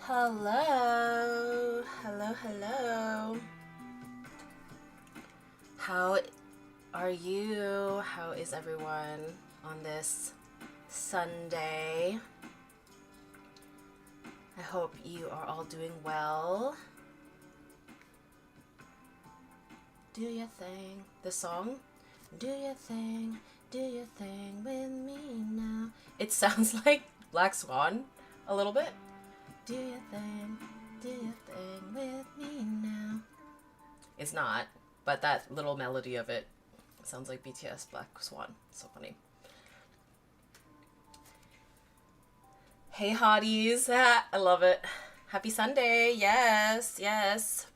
Hello, hello. How are you? How is everyone on this Sunday? I hope you are all doing well. Do your thing. The song? Do your thing with me now. It sounds like Black Swan a little bit. Do your thing with me now. It's not, but that little melody of it sounds like BTS Black Swan. So funny. Hey hotties, I love it. Happy Sunday. Yes.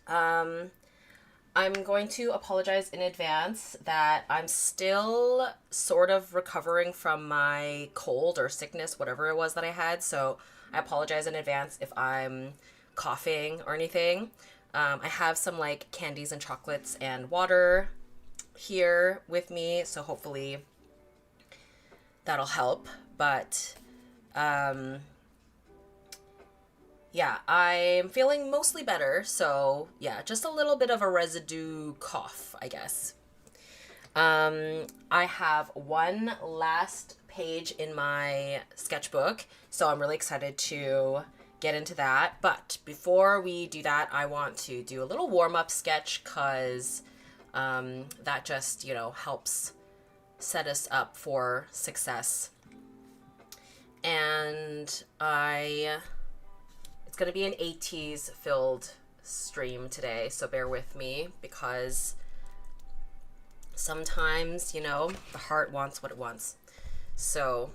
I'm going to apologize in advance that I'm still sort of recovering from my cold or sickness, whatever it was that I had. So I apologize in advance if I'm coughing or anything. I have some like candies and chocolates and water here with me, so hopefully that'll help. But yeah, I'm feeling mostly better, so yeah, just a little bit of a residue cough, I guess. I have one last page in my sketchbook, so I'm really excited to get into that. But before we do that, I want to do a little warm-up sketch because that just, helps set us up for success. And it's going to be an ATEEZ filled stream today, so bear with me because sometimes, the heart wants what it wants. So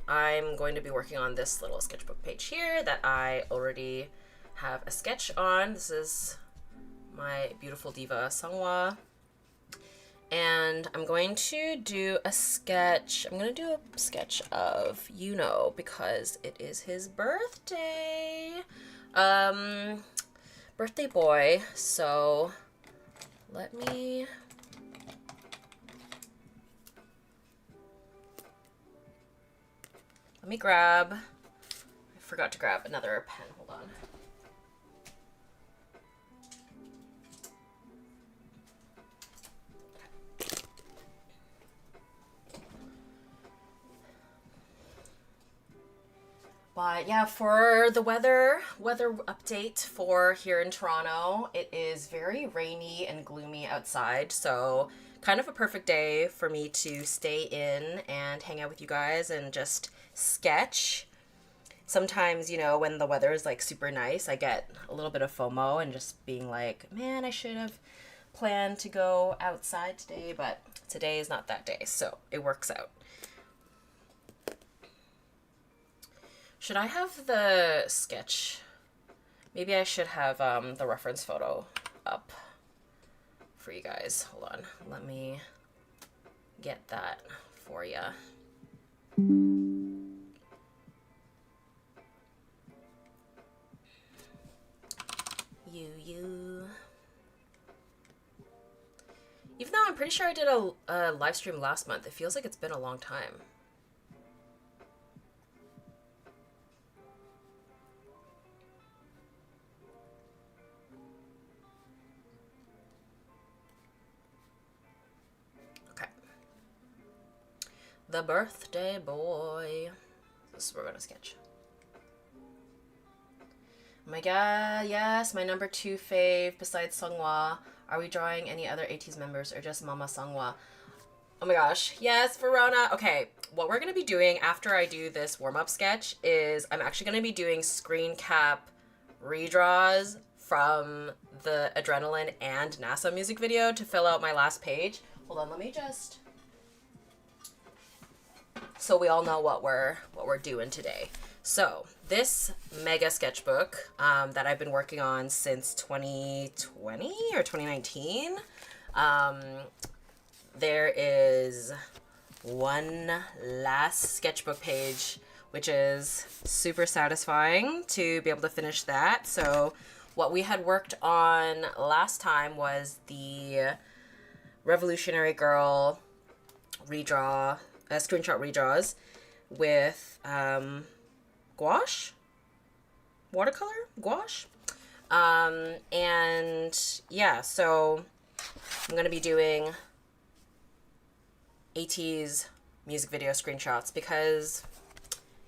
I'm going to be working on this little sketchbook page here that I already have a sketch on. This is my beautiful diva Seonghwa. And I'm going to do a sketch. I'm going to do a sketch of Yuno because it is his birthday. Birthday boy. So let me grab. I forgot to grab another pen. Hold on. But yeah, for the weather update for here in Toronto, it is very rainy and gloomy outside. So kind of a perfect day for me to stay in and hang out with you guys and just sketch. Sometimes, when the weather is like super nice, I get a little bit of FOMO and just being like, man, I should have planned to go outside today, but today is not that day. So it works out. Should I have the sketch? Maybe I should have the reference photo up for you guys. Hold on. Let me get that for you. Even though I'm pretty sure I did a live stream last month, it feels like it's been a long time. The birthday boy. This is what we're gonna sketch. Oh my god, yes, my number 2 fave besides Seonghwa. Are we drawing any other ATEEZ members or just Mama Seonghwa? Oh my gosh, yes, Verona. Okay, what we're gonna be doing after I do this warm-up sketch is I'm actually gonna be doing screen cap redraws from the Adrenaline and NASA music video to fill out my last page. Hold on, let me just... so we all know what we're doing today. So this mega sketchbook that I've been working on since 2020 or 2019, there is one last sketchbook page, which is super satisfying to be able to finish that. So what we had worked on last time was the Revolutionary Girl redraw, screenshot redraws with gouache, watercolor, gouache. And yeah, so I'm going to be doing ATEEZ music video screenshots because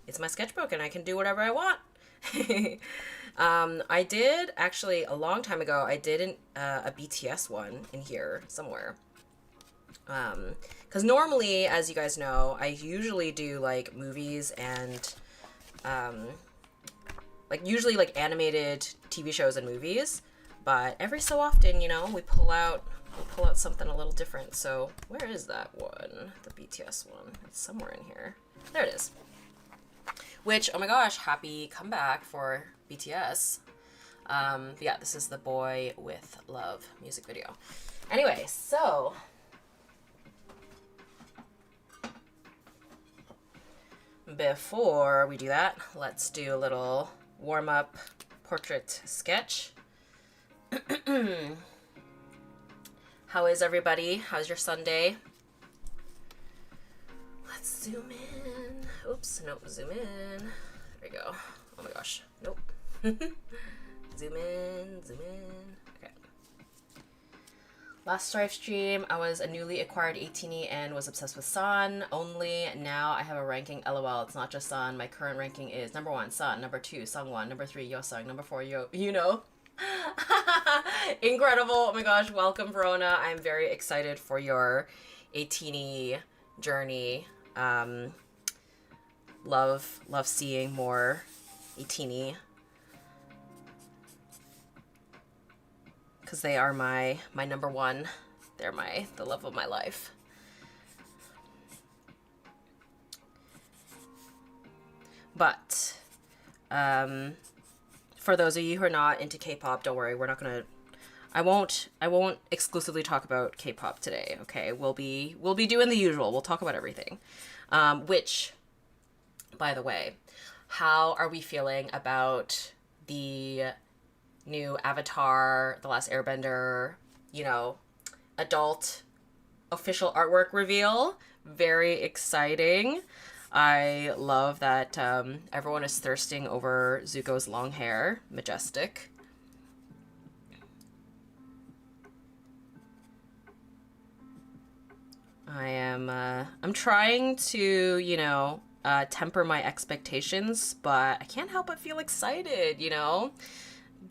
it's my sketchbook and I can do whatever I want. I did actually a long time ago, I did a BTS one in here somewhere. Because normally, as you guys know, I usually do like movies and like usually like animated TV shows and movies, but every so often, you know, we pull out something a little different. So where is that one? The BTS one. It's somewhere in here. There it is. Which, oh my gosh, happy comeback for BTS. Yeah, this is the Boy with Love music video. Anyway, so before we do that, let's do a little warm-up portrait sketch. How is everybody? How's your Sunday? Let's zoom in. Oops, nope, zoom in. There we go. Oh my gosh, nope. Zoom in, zoom in. Okay. Last live stream, I was a newly acquired 18E and was obsessed with Sun only. Now I have a ranking, LOL. It's not just Sun. My current ranking is number 1, Sun. Number 2, Sungwon. Number 3, Yosung. Number 4, you know. Incredible. Oh my gosh. Welcome, Verona. I'm very excited for your 18E journey. Love seeing more 18E. Because they are my number 1. They're the love of my life. But for those of you who are not into K-pop, don't worry, we're not gonna. I won't exclusively talk about K-pop today. Okay, we'll be doing the usual. We'll talk about everything. Which, by the way, how are we feeling about the new Avatar, The Last Airbender, you know, adult official artwork reveal? Very exciting. I love that everyone is thirsting over Zuko's long hair. Majestic. I'm trying to, you know, temper my expectations, but I can't help but feel excited, you know?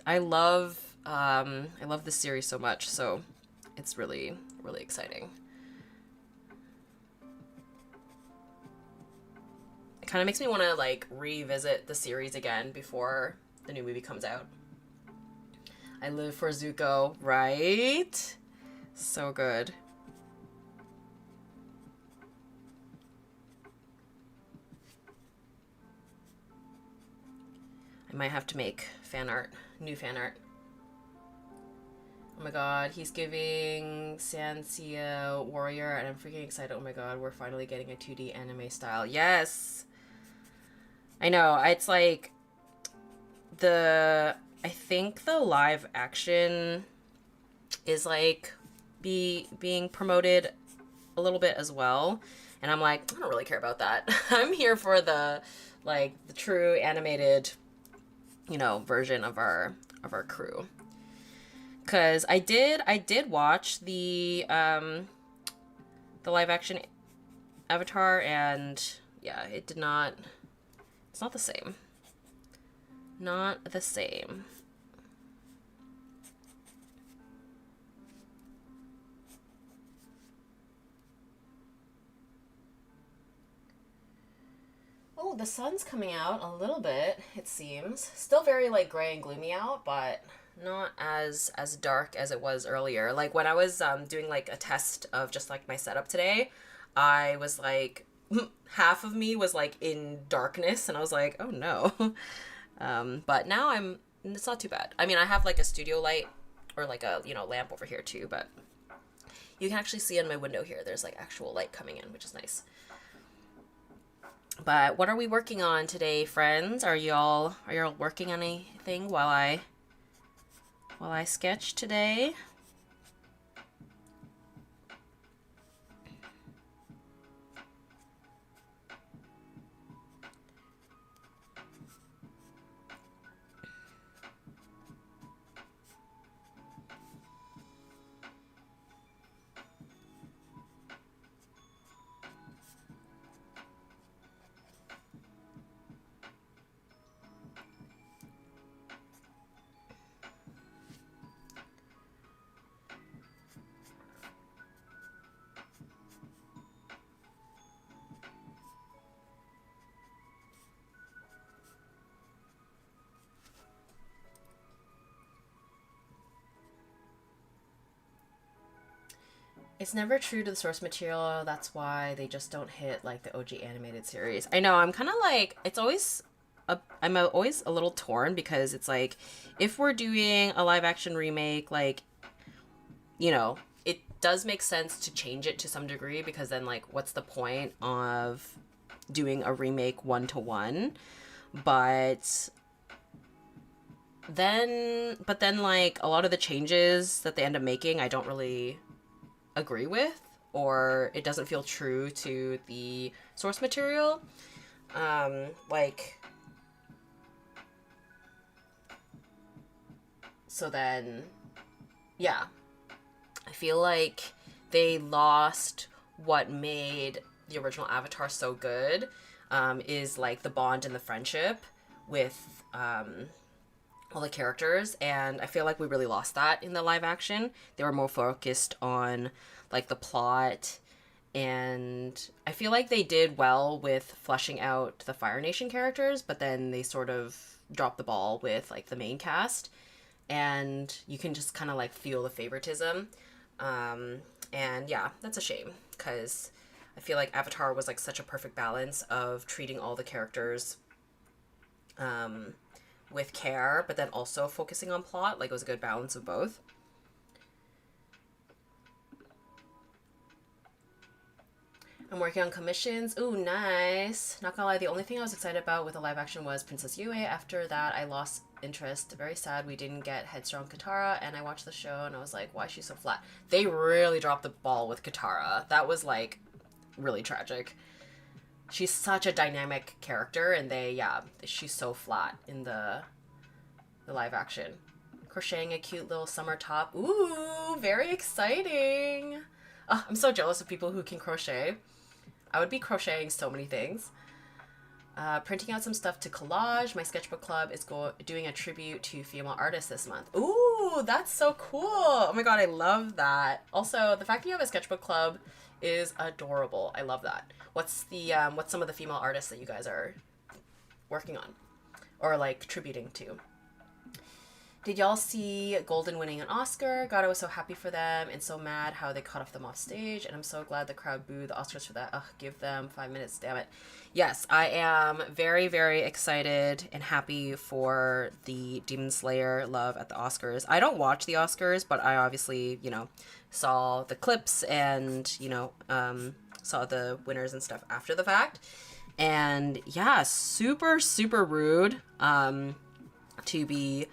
I love this series so much, so it's really, really exciting. It kind of makes me want to like revisit the series again before the new movie comes out. I live for Zuko, right? So good. I might have to make fan art, new fan art. Oh my god, he's giving Sansia Warrior, and I'm freaking excited. Oh my god, we're finally getting a 2D anime style. Yes! I know, it's like, I think the live action is like being promoted a little bit as well. And I'm like, I don't really care about that. I'm here for the true animated, you know, version of our crew. Cause I did watch the live action Avatar, and yeah, it's not the same. Not the same. Oh, the sun's coming out a little bit, it seems. Still very like gray and gloomy out, but not as dark as it was earlier. Like when I was doing like a test of just like my setup today, I was like, half of me was like in darkness, and I was like, oh no. But now it's not too bad. I mean, I have like a studio light or like a, you know, lamp over here too, but you can actually see in my window here, there's like actual light coming in, which is nice. But what are we working on today, friends? Are y'all working on anything while I sketch today? It's never true to the source material. That's why they just don't hit like the OG animated series. I know. I'm kind of like, it's always, I'm always a little torn because it's like, if we're doing a live action remake, like, you know, it does make sense to change it to some degree because then like, what's the point of doing a remake 1-to-1? But then like a lot of the changes that they end up making, I don't really agree with, or it doesn't feel true to the source material. Like, so then, yeah, I feel like they lost what made the original Avatar so good, is like the bond and the friendship with all the characters, and I feel like we really lost that in the live action. They were more focused on like the plot, and I feel like they did well with fleshing out the Fire Nation characters, but then they sort of dropped the ball with like the main cast, and you can just kind of like feel the favoritism. And yeah, that's a shame because I feel like Avatar was like such a perfect balance of treating all the characters with care, but then also focusing on plot. Like, it was a good balance of both. I'm working on commissions. Ooh, nice. Not gonna lie, the only thing I was excited about with the live action was Princess Yue. After that, I lost interest. Very sad we didn't get Headstrong Katara, and I watched the show and I was like, why is she so flat? They really dropped the ball with Katara. That was like really tragic. She's such a dynamic character, and she's so flat in the live action. Crocheting a cute little summer top. Ooh, very exciting. Oh, I'm so jealous of people who can crochet. I would be crocheting so many things. Printing out some stuff to collage. My sketchbook club is doing a tribute to female artists this month. Ooh, that's so cool. Oh my god, I love that. Also, the fact that you have a sketchbook club is adorable. I love that. What's some of the female artists that you guys are working on or like tributing to? Did y'all see Golden winning an Oscar? God, I was so happy for them and so mad how they cut off them off stage, and I'm so glad the crowd booed the Oscars for that. Ugh, give them 5 minutes, damn it. Yes, I am very, very excited and happy for the Demon Slayer love at the Oscars. I don't watch the Oscars, but I obviously, saw the clips and, saw the winners and stuff after the fact. And yeah, super, super rude to be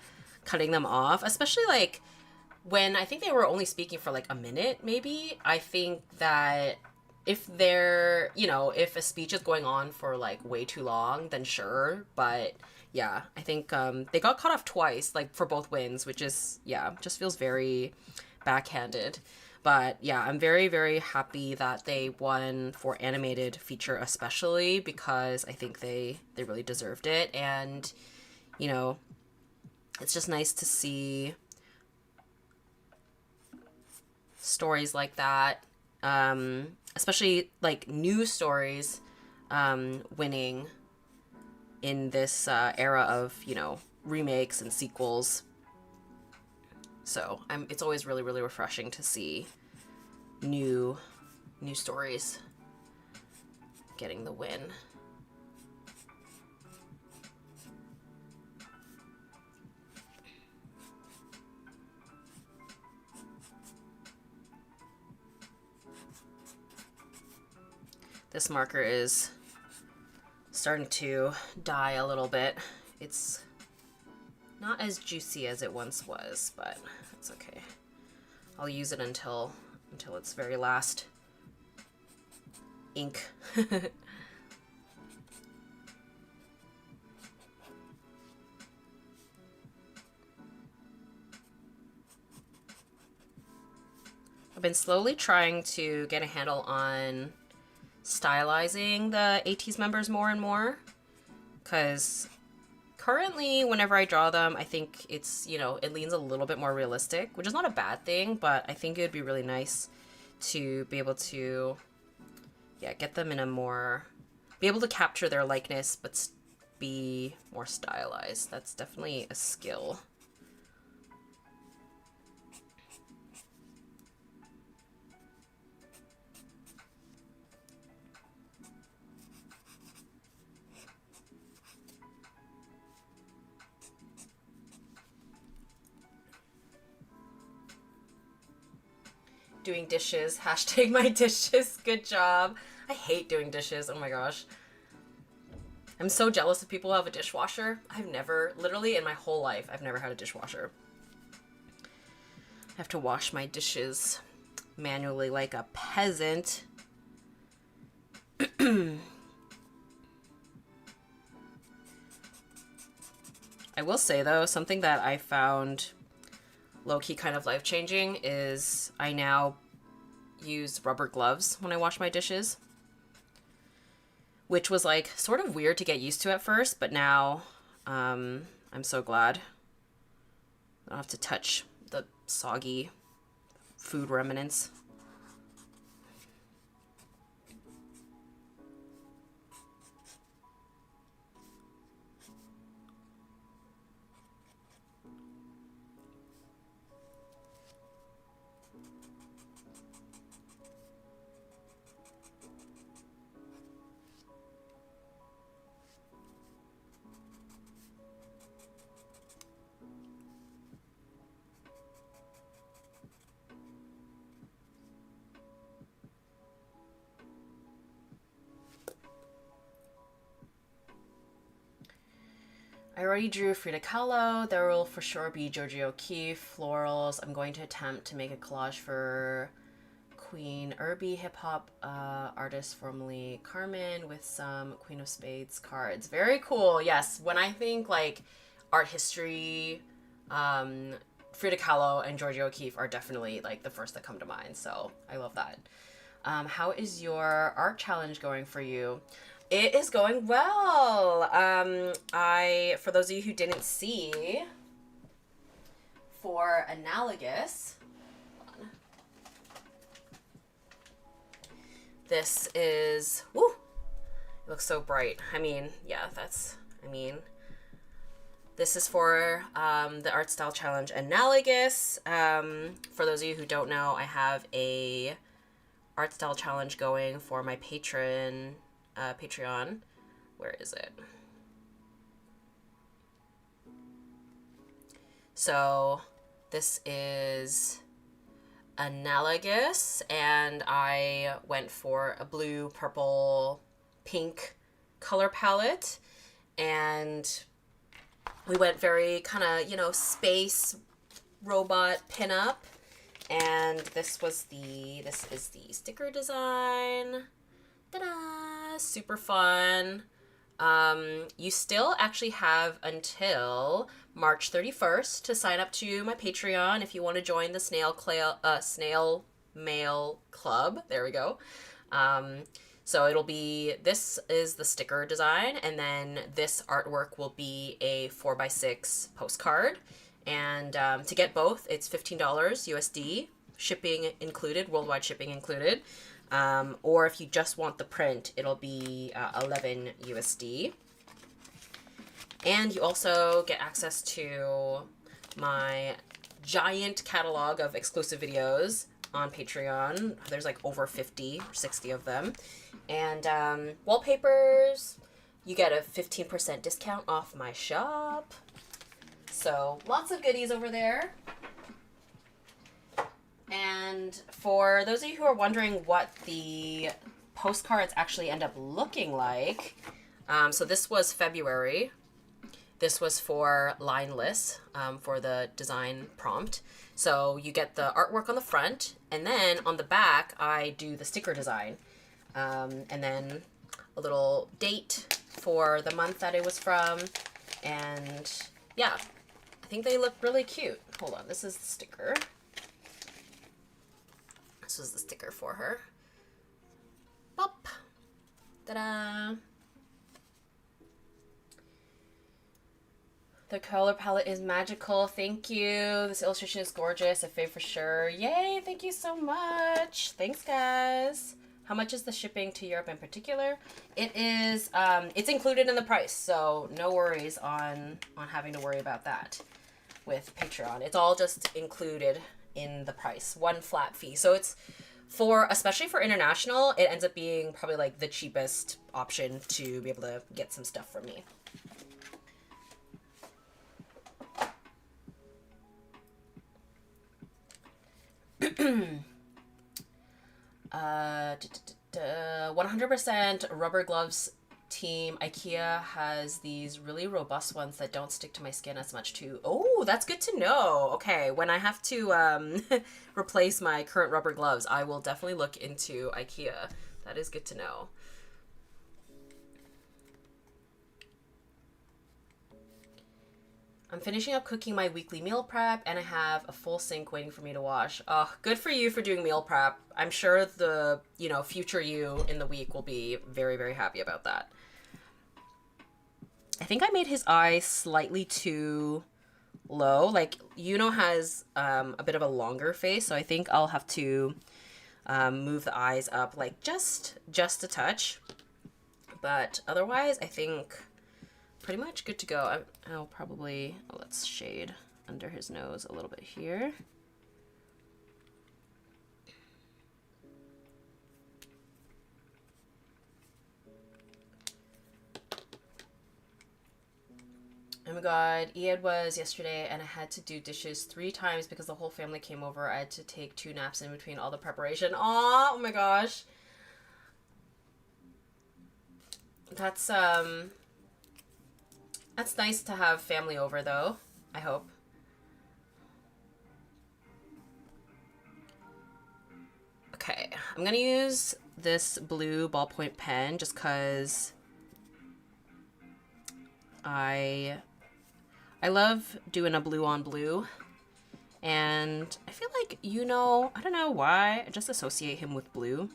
cutting them off, especially like when I think they were only speaking for like a minute, maybe. I think that if they're, if a speech is going on for like way too long, then sure. But yeah, I think they got cut off twice, like for both wins, which is, just feels very backhanded. But yeah, I'm very, very happy that they won for animated feature, especially because I think they really deserved it. And, it's just nice to see stories like that, especially like new stories winning in this era of, remakes and sequels. So it's always really, really refreshing to see new stories getting the win. This marker is starting to die a little bit. It's not as juicy as it once was, but it's okay. I'll use it until its very last ink. I've been slowly trying to get a handle on stylizing the ATEEZ members more and more, because currently whenever I draw them, I think it's, it leans a little bit more realistic, which is not a bad thing, but I think it would be really nice to be able to, get them in be able to capture their likeness, but be more stylized. That's definitely a skill. doing dishes. Hashtag my dishes. Good job. I hate doing dishes. Oh my gosh. I'm so jealous of people who have a dishwasher. I've never, literally in my whole life, I've never had a dishwasher. I have to wash my dishes manually like a peasant. I will say though, something that I found low-key kind of life-changing is I now use rubber gloves when I wash my dishes, which was like sort of weird to get used to at first, but now I'm so glad I don't have to touch the soggy food remnants. I already drew Frida Kahlo. There will for sure be Georgia O'Keeffe, florals. I'm going to attempt to make a collage for Queen Irby, hip-hop artist formerly Carmen, with some Queen of Spades cards. Very cool. Yes, when I think like art history, Frida Kahlo and Georgia O'Keeffe are definitely like the first that come to mind. So I love that. How is your art challenge going for you? It is going well. For those of you who didn't see, for analogous, this is, woo, it looks so bright. I mean, yeah, this is for the art style challenge analogous. For those of you who don't know, I have a art style challenge going for my Patreon. Where is it? So this is analogous, and I went for a blue, purple, pink color palette, and we went very kind of, you know, space robot pinup. And this is the sticker design. Ta-da! Super fun. You still actually have until March 31st to sign up to my Patreon if you want to join the snail mail club. There we go. So it'll be, this is the sticker design, and then this artwork will be a 4x6 postcard. And to get both, it's $15 USD, shipping included, worldwide shipping included. Or if you just want the print, it'll be 11 USD. And you also get access to my giant catalog of exclusive videos on Patreon. There's like over 50 or 60 of them. And wallpapers, you get a 15% discount off my shop. So lots of goodies over there. And for those of you who are wondering what the postcards actually end up looking like, so this was February. This was for lineless, for the design prompt. So you get the artwork on the front, and then on the back, I do the sticker design. And then a little date for the month that it was from. And yeah, I think they look really cute. Hold on, this is the sticker. This was the sticker for her. Pop. Ta-da. The color palette is magical. Thank you. This illustration is gorgeous. A fave for sure. Yay. Thank you so much. Thanks, guys. How much is the shipping to Europe in particular? It is, it's included in the price. So no worries on having to worry about that with Patreon. It's all just included in the price, one flat fee. So it's for, especially for international, it ends up being probably like the cheapest option to be able to get some stuff from me. 100% rubber gloves team. IKEA has these really robust ones that don't stick to my skin as much too. Oh, that's good to know. Okay, when I have to replace my current rubber gloves, I will definitely look into IKEA. That is good to know. I'm finishing up cooking my weekly meal prep, and I have a full sink waiting for me to wash. Oh, good for you for doing meal prep. I'm sure the, you know, future you in the week will be very, very happy about that. I think I made his eye slightly too low. Like, Yuno has a bit of a longer face, so I think I'll have to move the eyes up like just a touch. But otherwise, I think pretty much good to go. I'll probably, let's shade under his nose a little bit here. Oh my god, Eid was yesterday and I had to do dishes 3 times because the whole family came over. I had to take 2 naps in between all the preparation. Aw, oh my gosh. That's nice to have family over though, I hope. Okay, I'm gonna use this blue ballpoint pen just cause I love doing a blue on blue, and I feel like, you know, I don't know why, I just associate him with blue.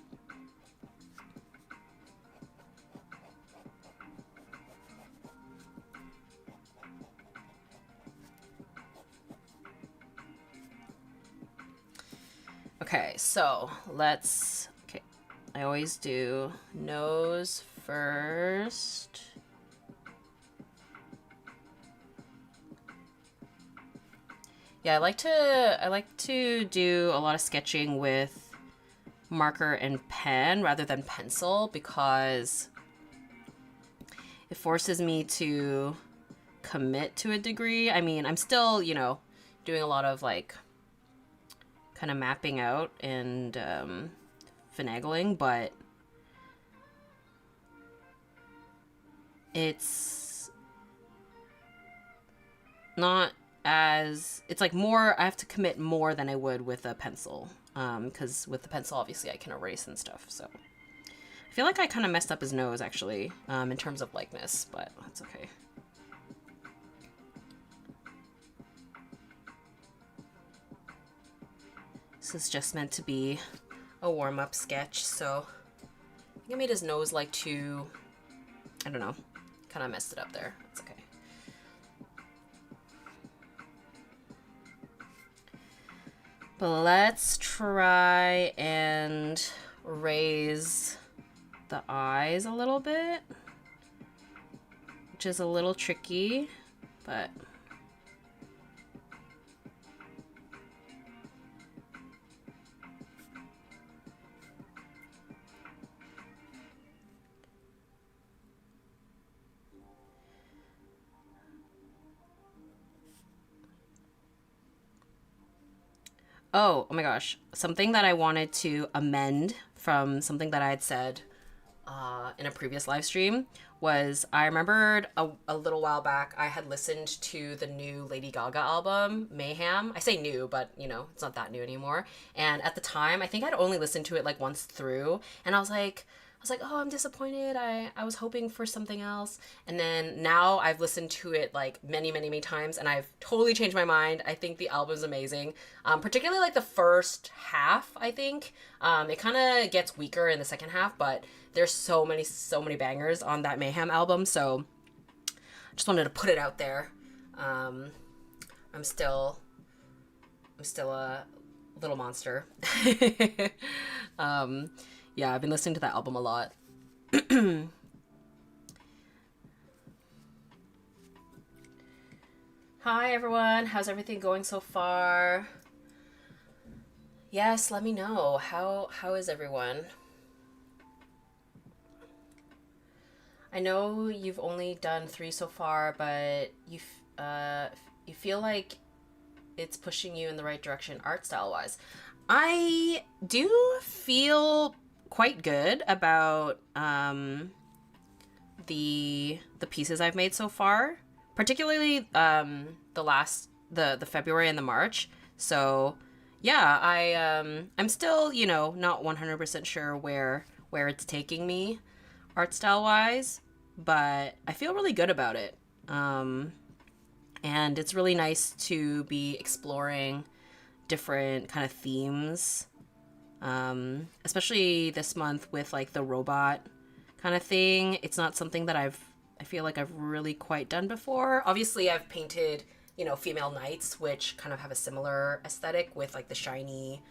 Okay, so let's, okay, I always do nose first. Yeah, I like to do a lot of sketching with marker and pen rather than pencil because it forces me to commit to a degree. I mean, I'm still, you know, doing a lot of like kind of mapping out and finagling, but it's not as, it's like more, I have to commit more than I would with a pencil, because with the pencil obviously I can erase and stuff. So I feel like I kind of messed up his nose actually, in terms of likeness, but that's okay. This is just meant to be a warm-up sketch, so I think I made his nose like too, I don't know, kind of messed it up there. It's okay. But let's try and raise the eyes a little bit, which is a little tricky, but oh my gosh, something that I wanted to amend from something that I had said in a previous live stream was, I remembered a little while back I had listened to the new Lady Gaga album, Mayhem. I say new, but you know, it's not that new anymore. And at the time, I think I'd only listened to it like once through, and I was like, oh, I'm disappointed. I was hoping for something else. And then now I've listened to it like many times and I've totally changed my mind. I think the album's amazing. Particularly like the first half, I think. It kind of gets weaker in the second half, but there's so many bangers on that Mayhem album. So I just wanted to put it out there. I'm still a little monster. Yeah, I've been listening to that album a lot. Hi everyone, how's everything going so far? Yes, let me know. How is everyone? I know you've only done 3 so far, but you feel like it's pushing you in the right direction art style wise. I do feel quite good about the pieces I've made so far, particularly the February and the March. So yeah, I'm still, you know, not 100% sure where it's taking me art style wise, but I feel really good about it. And it's really nice to be exploring different kind of themes, especially this month with like the robot kind of thing. It's not something that I feel like I've really quite done before. Obviously, I've painted, you know, female knights, which kind of have a similar aesthetic with like the shiny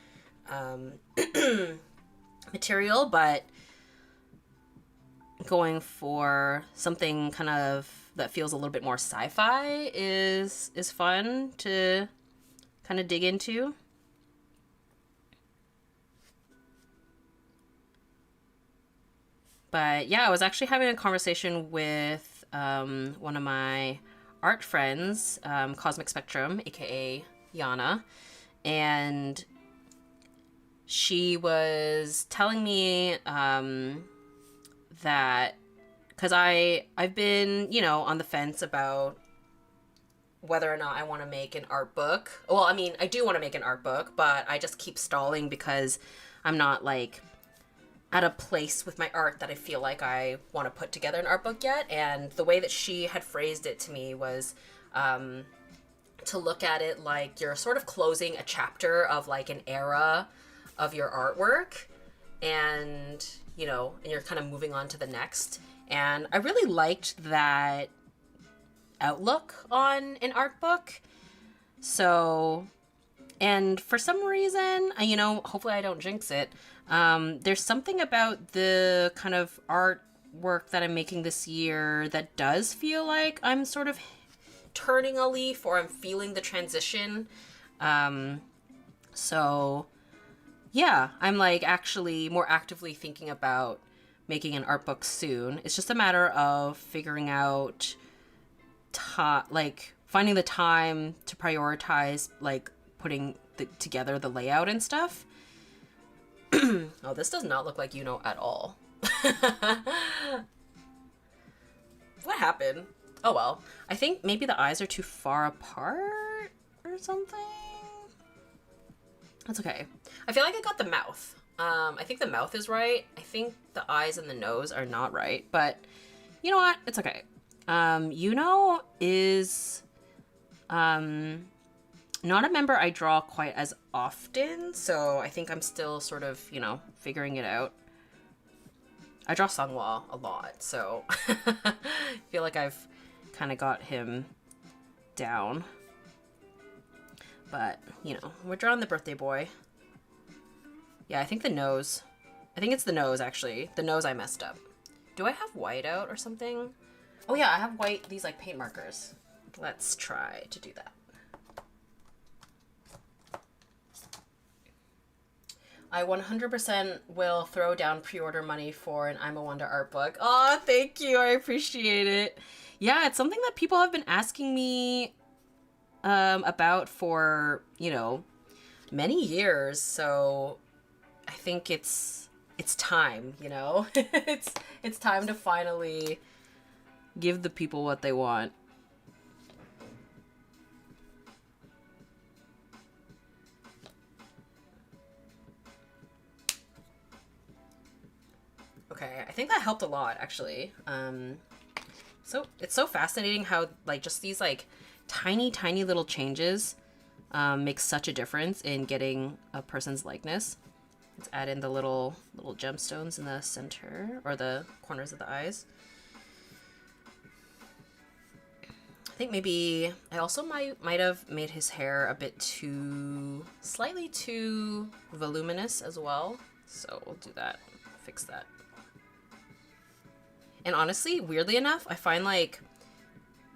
material, but going for something kind of that feels a little bit more sci-fi is fun to kind of dig into. But yeah, I was actually having a conversation with one of my art friends, Cosmic Spectrum, aka Yana, and she was telling me that because I've been, you know, on the fence about whether or not I want to make an art book. Well, I mean, I do want to make an art book, but I just keep stalling because I'm not like at a place with my art that I feel like I want to put together an art book yet. And the way that she had phrased it to me was to look at it like you're sort of closing a chapter of like an era of your artwork, and you know, and you're kind of moving on to the next. And I really liked that outlook on an art book. So, and for some reason, you know, hopefully I don't jinx it, there's something about the kind of artwork that I'm making this year that does feel like I'm sort of turning a leaf, or I'm feeling the transition. So yeah, I'm like actually more actively thinking about making an art book soon. It's just a matter of figuring out like finding the time to prioritize like putting together the layout and stuff. Oh, this does not look like you know at all. What happened? Oh well. I think maybe the eyes are too far apart or something. That's okay. I feel like I got the mouth. I think the mouth is right. I think the eyes and the nose are not right, but you know what? It's okay. Yuno is not a member I draw quite as often, so I think I'm still sort of, you know, figuring it out. I draw Sunghwa a lot, so I feel like I've kind of got him down. But, you know, we're drawing the birthday boy. Yeah, I think the nose. I think it's the nose, actually. The nose I messed up. Do I have white out or something? Oh yeah, I have white, these like paint markers. Let's try to do that. I 100% will throw down pre-order money for an imawonder art book. Oh, thank you. I appreciate it. Yeah, it's something that people have been asking me about for, you know, many years. So I think it's time, you know. it's time to finally give the people what they want. Okay, I think that helped a lot, actually. So it's so fascinating how like just these like tiny little changes make such a difference in getting a person's likeness. Let's add in the little gemstones in the center, or the corners of the eyes. I think maybe I also might have made his hair a bit slightly too voluminous as well. So we'll do that, fix that. And honestly, weirdly enough, I find like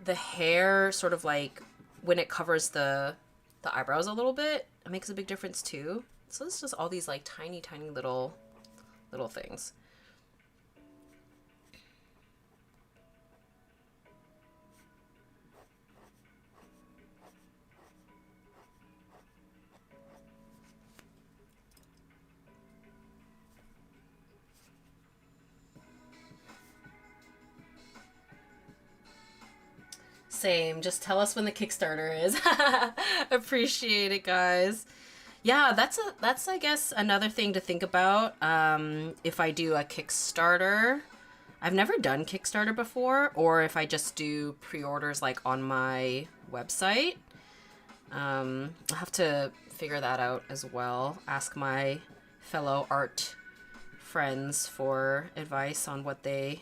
the hair sort of like when it covers the eyebrows a little bit, it makes a big difference too. So it's just all these like tiny little things. Same. Just tell us when the Kickstarter is. Appreciate it, guys. Yeah, that's I guess another thing to think about. If I do a Kickstarter, I've never done Kickstarter before, or if I just do pre-orders like on my website. I'll have to figure that out as well. Ask my fellow art friends for advice on what they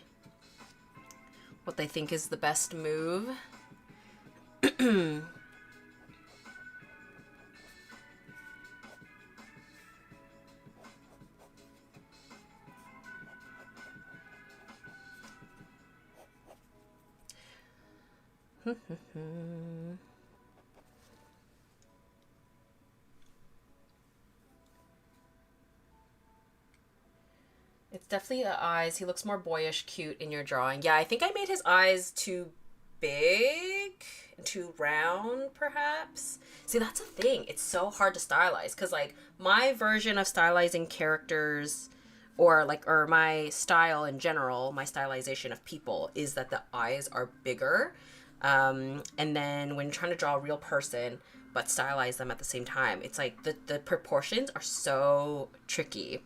think is the best move. It's definitely the eyes. He looks more boyish, cute in your drawing. Yeah, I think I made his eyes too big, too round, perhaps. See, that's a thing. It's so hard to stylize because, like, my version of stylizing characters or my style in general, my stylization of people is that the eyes are bigger. And then when you're trying to draw a real person but stylize them at the same time, it's like the proportions are so tricky.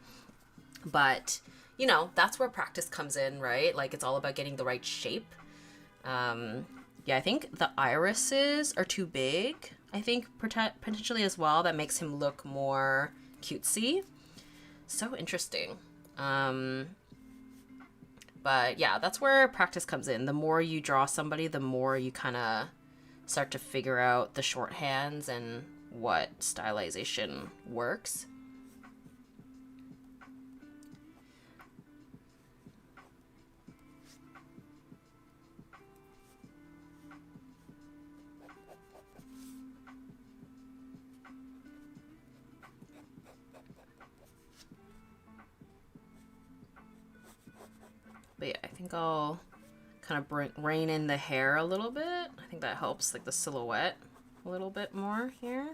But, you know, that's where practice comes in, right? Like, it's all about getting the right shape. Yeah, I think the irises are too big, I think, potentially as well. That makes him look more cutesy. So interesting. But yeah, that's where practice comes in. The more you draw somebody, the more you kind of start to figure out the shorthands and what stylization works. But yeah, I think I'll kind of rein in the hair a little bit. I think that helps, like, the silhouette a little bit more here.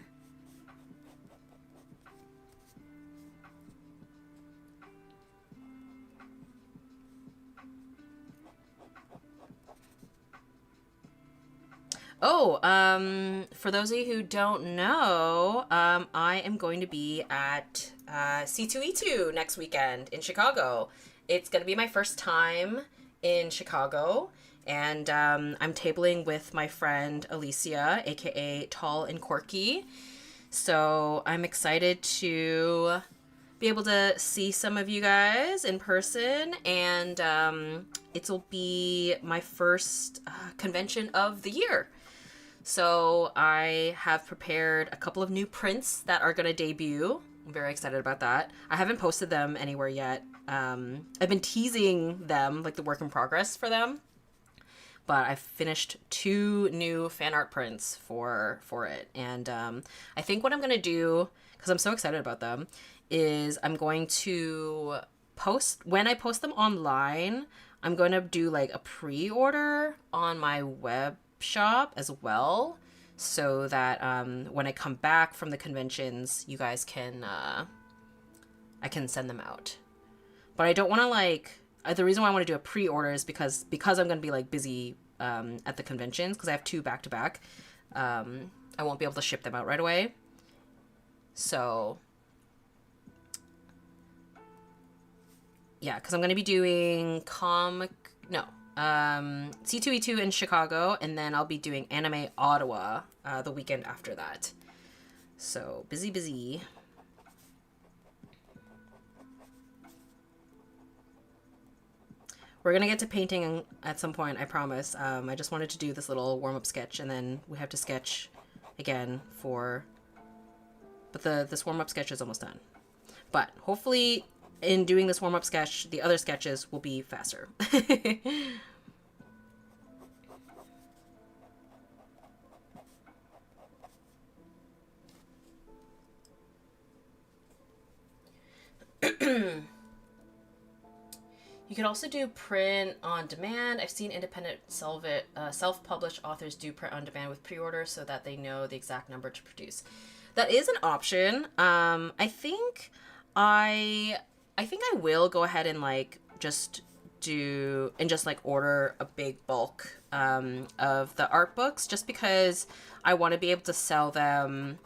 Oh, for those of you who don't know, I am going to be at C2E2 next weekend in Chicago. It's going to be my first time in Chicago, and I'm tabling with my friend Alicia, aka Tall and Quirky. So I'm excited to be able to see some of you guys in person, and it'll be my first convention of the year. So I have prepared a couple of new prints that are going to debut. I'm very excited about that. I haven't posted them anywhere yet. I've been teasing them, like the work in progress for them, but I finished 2 new fan art prints for it. And I think what I'm going to do, because I'm so excited about them, is I'm going to when I post them online, I'm going to do like a pre-order on my web shop as well, so that when I come back from the conventions, you guys can I can send them out. But I don't want to, like, the reason why I want to do a pre-order is because I'm going to be like busy at the conventions, because I have 2 back-to-back. I won't be able to ship them out right away. So yeah, because I'm going to be doing C2E2 in Chicago, and then I'll be doing Anime Ottawa the weekend after that. So busy. We're gonna get to painting at some point, I promise. I just wanted to do this little warm-up sketch, and then we have to sketch again but this warm-up sketch is almost done. But hopefully in doing this warm-up sketch, the other sketches will be faster. You can also do print on demand. I've seen independent self-published authors do print on demand with pre-order so that they know the exact number to produce. That is an option. I think I will go ahead and like just order a big bulk of the art books, just because I want to be able to sell them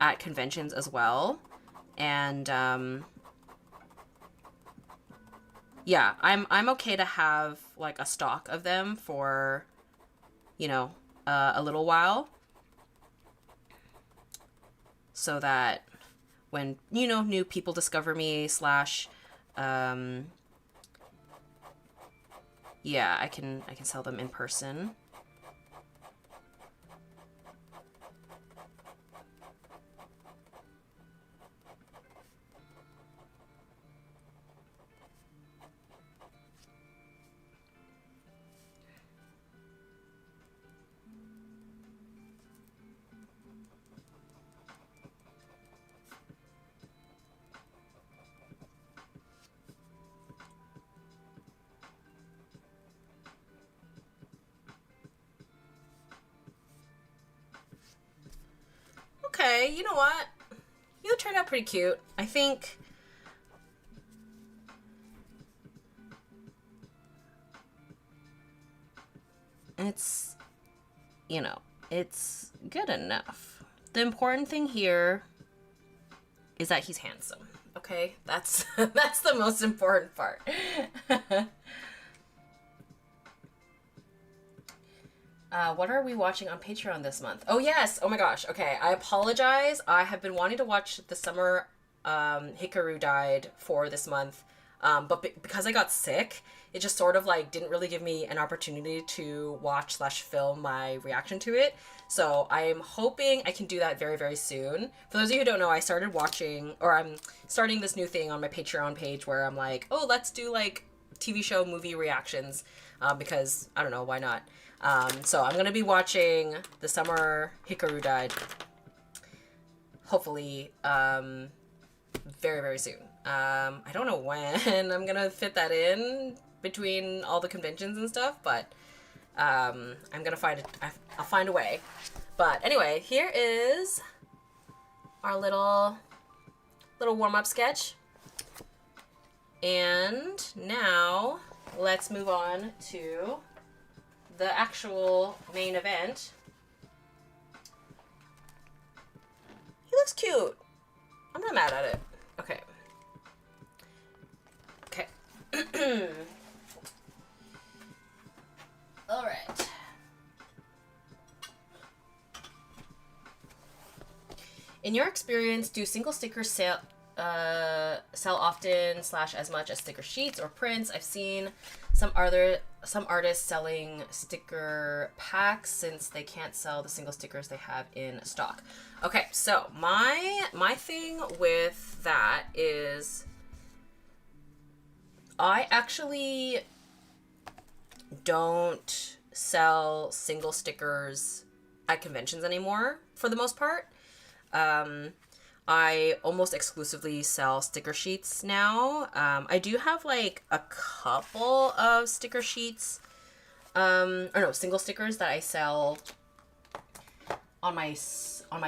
at conventions as well. And yeah, I'm okay to have like a stock of them for, you know, a little while, so that when, you know, new people discover me slash yeah, I can sell them in person. Okay, you know what? You turned out pretty cute. I think it's, you know, it's good enough. The important thing here is that he's handsome. Okay? That's that's the most important part. What are we watching on Patreon this month? Oh, yes. Oh, my gosh. Okay. I apologize. I have been wanting to watch the Summer Hikaru Died for this month. But because I got sick, it just sort of like didn't really give me an opportunity to watch / film my reaction to it. So I'm hoping I can do that very, very soon. For those of you who don't know, I started watching, or I'm starting this new thing on my Patreon page where I'm like, oh, let's do like TV show movie reactions, because I don't know, why not? So I'm going to be watching The Summer Hikaru Died, hopefully, very, very soon. I don't know when I'm going to fit that in between all the conventions and stuff, but I'm going to find it. I'll find a way. But anyway, here is our little warm-up sketch. And now let's move on to the actual main event. He looks cute. I'm not mad at it. Okay. Okay. All right. In your experience, do single stickers sell often / as much as sticker sheets or prints? I've seen some artists selling sticker packs since they can't sell the single stickers they have in stock. Okay, so my thing with that is I actually don't sell single stickers at conventions anymore for the most part. I almost exclusively sell sticker sheets now. I do have like a couple of sticker sheets, or no, single stickers that I sell on my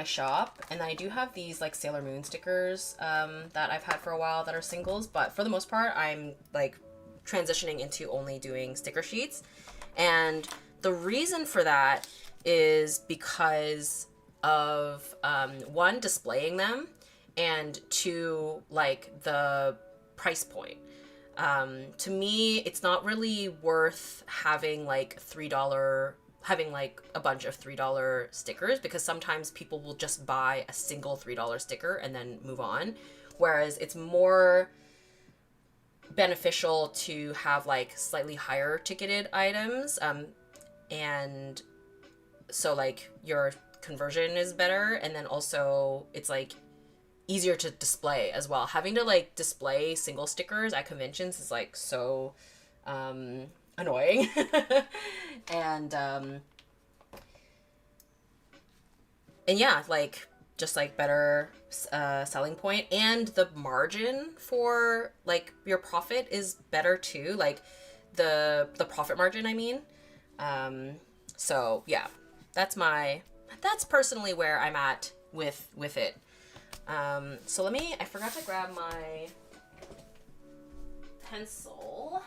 shop, and I do have these like Sailor Moon stickers that I've had for a while that are singles, but for the most part I'm like transitioning into only doing sticker sheets. And the reason for that is because of one, displaying them, and two, like the price point. To me, it's not really worth having like having like a bunch of $3 stickers, because sometimes people will just buy a single $3 sticker and then move on, whereas it's more beneficial to have like slightly higher ticketed items, and so like your conversion is better, and then also it's like easier to display as well. Having to like display single stickers at conventions is like so annoying. and yeah, like just like better selling point, and the margin for like your profit is better too, like the profit margin, I mean. So yeah, that's personally where I'm at with it. So I forgot to grab my pencil.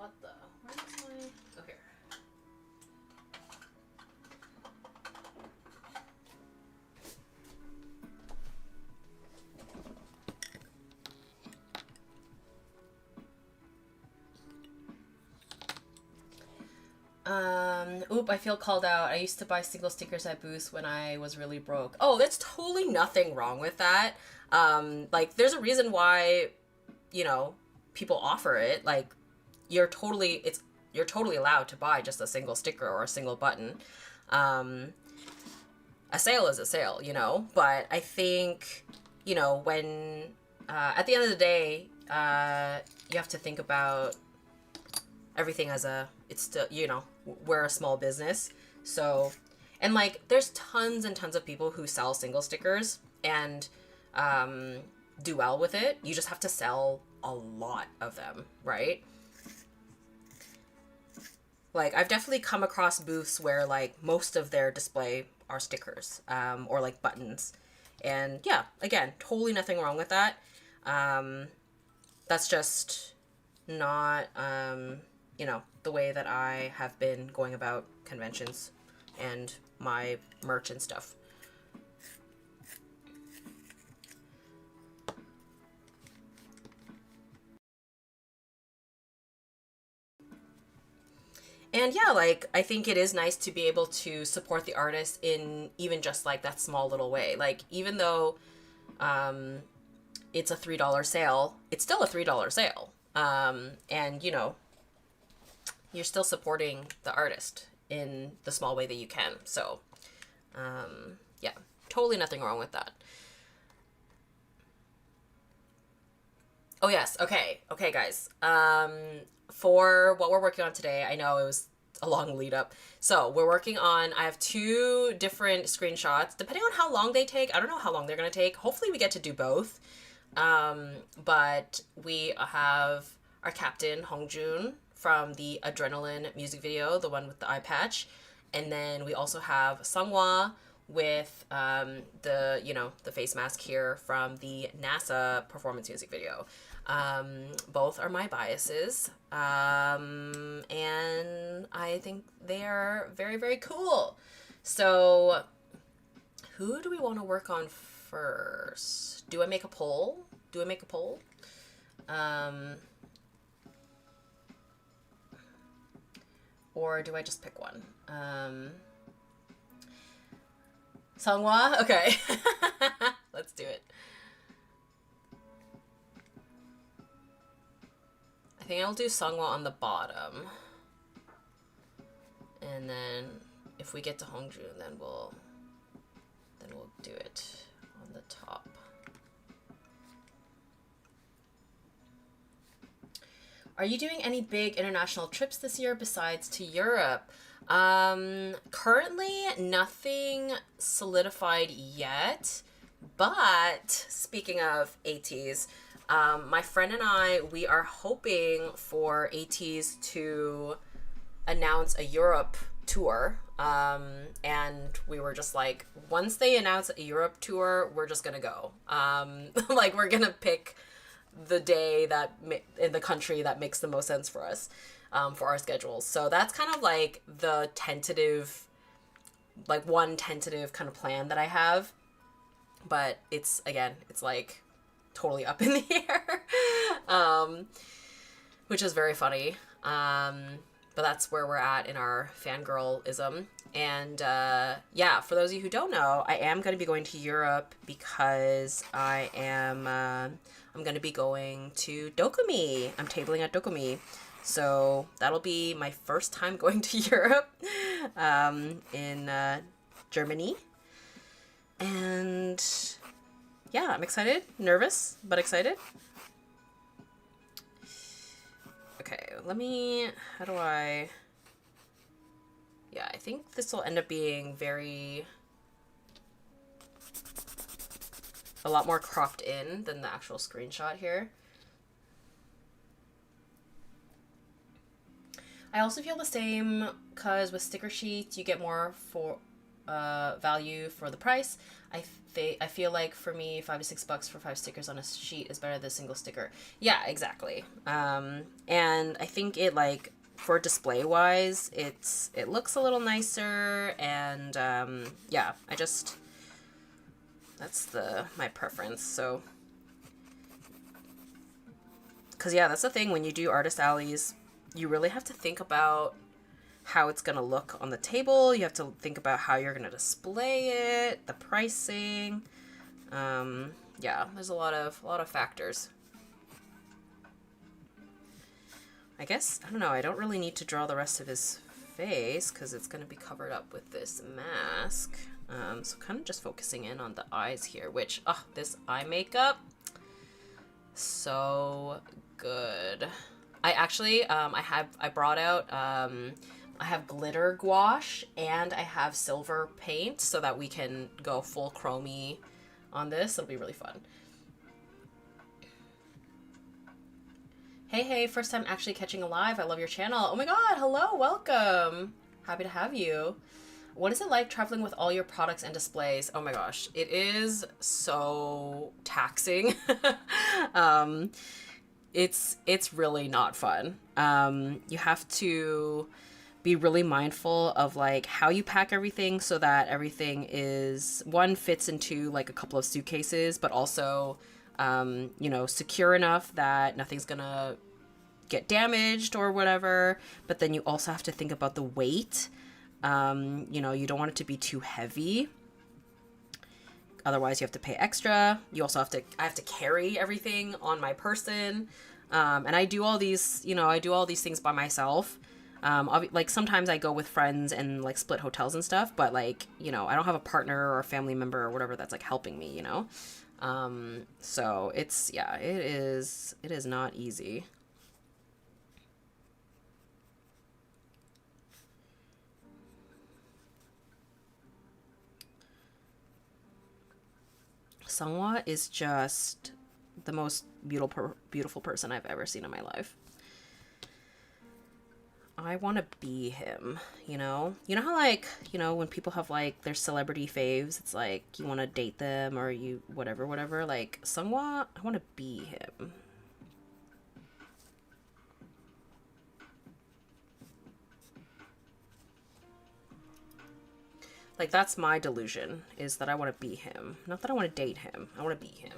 What the? Where's my... Oh, here. Oop, I feel called out. I used to buy single stickers at booths when I was really broke. Oh, there's totally nothing wrong with that. Like, there's a reason why, you know, people offer it. Like, you're totally allowed to buy just a single sticker or a single button. A sale is a sale, you know, but I think, you know, when, at the end of the day, you have to think about everything as it's still, you know, we're a small business. So, and like, there's tons and tons of people who sell single stickers and do well with it. You just have to sell a lot of them, right? Like, I've definitely come across booths where, like, most of their display are stickers, or, like, buttons. And, yeah, again, totally nothing wrong with that. That's just not, you know, the way that I have been going about conventions and my merch and stuff. And yeah, like, I think it is nice to be able to support the artist in even just like that small little way. Like, even though it's a $3 sale, it's still a $3 sale. And, you know, you're still supporting the artist in the small way that you can. So, yeah, totally nothing wrong with that. Oh, yes. Okay. Okay, guys. For what we're working on today, I know it was a long lead up. So we're working on, I have 2 different screenshots, depending on how long they take. I don't know how long they're going to take. Hopefully we get to do both. But we have our captain, Hongjun, from the Adrenaline music video, the one with the eye patch. And then we also have Sunghwa with the, you know, the face mask here from the NASA performance music video. Both are my biases, and I think they are very, very cool. So who do we want to work on first? Do I make a poll? Or do I just pick one? Sunghwa? Okay. Let's do it. I think I'll do Sunghwa on the bottom. And then if we get to Hongjun, then we'll do it on the top. Are you doing any big international trips this year besides to Europe? Currently nothing solidified yet, but speaking of ATEEZ, my friend and I, we are hoping for ATEEZ to announce a Europe tour. And we were just like, once they announce a Europe tour, we're just gonna go. Like, we're gonna pick the day that in the country that makes the most sense for us, for our schedules. So that's kind of like the tentative, like one tentative kind of plan that I have. But it's, again, it's like totally up in the air, which is very funny. But that's where we're at in our fangirlism. And yeah, for those of you who don't know, I am going to be going to Europe because I am I'm going to be going to Dokumi. I'm tabling at Dokumi. So that'll be my first time going to Europe, in Germany. And yeah, I'm excited, nervous, but excited. Okay, how do I... Yeah, I think this will end up being a lot more cropped in than the actual screenshot here. I also feel the same because with sticker sheets, you get more value for the price. I feel like for me, $5 to $6 for 5 stickers on a sheet is better than a single sticker. Yeah, exactly. And I think it, like, for display wise, it looks a little nicer, and yeah, that's my preference. So, because yeah, that's the thing, when you do artist alleys, you really have to think about how it's going to look on the table. You have to think about how you're going to display it, the pricing. Yeah, there's a lot of factors. I guess, I don't know, I don't really need to draw the rest of his face because it's going to be covered up with this mask. So kind of just focusing in on the eyes here, which, this eye makeup, so good. I actually, I brought out, I have glitter gouache and I have silver paint so that we can go full chromey on this. It'll be really fun. Hey, first time actually catching a live. I love your channel. Oh my god, hello, welcome. Happy to have you. What is it like traveling with all your products and displays? Oh my gosh, it is so taxing. It's really not fun. You have to be really mindful of like how you pack everything so that everything is, one, fits into like a couple of suitcases, but also you know, secure enough that nothing's gonna get damaged or whatever. But then you also have to think about the weight. You know, you don't want it to be too heavy. Otherwise you have to pay extra. You also I have to carry everything on my person. And I do all these, you know, I do all these things by myself. Like sometimes I go with friends and like split hotels and stuff, but like, you know, I don't have a partner or a family member or whatever that's like helping me, you know? So it's, yeah, it is not easy. Sungwa is just the most beautiful person I've ever seen in my life. I want to be him, you know? You know how, like, you know, when people have, like, their celebrity faves, it's like, you want to date them or you whatever. Like, Sungwa, I want to be him. Like, that's my delusion, is that I want to be him. Not that I want to date him. I want to be him.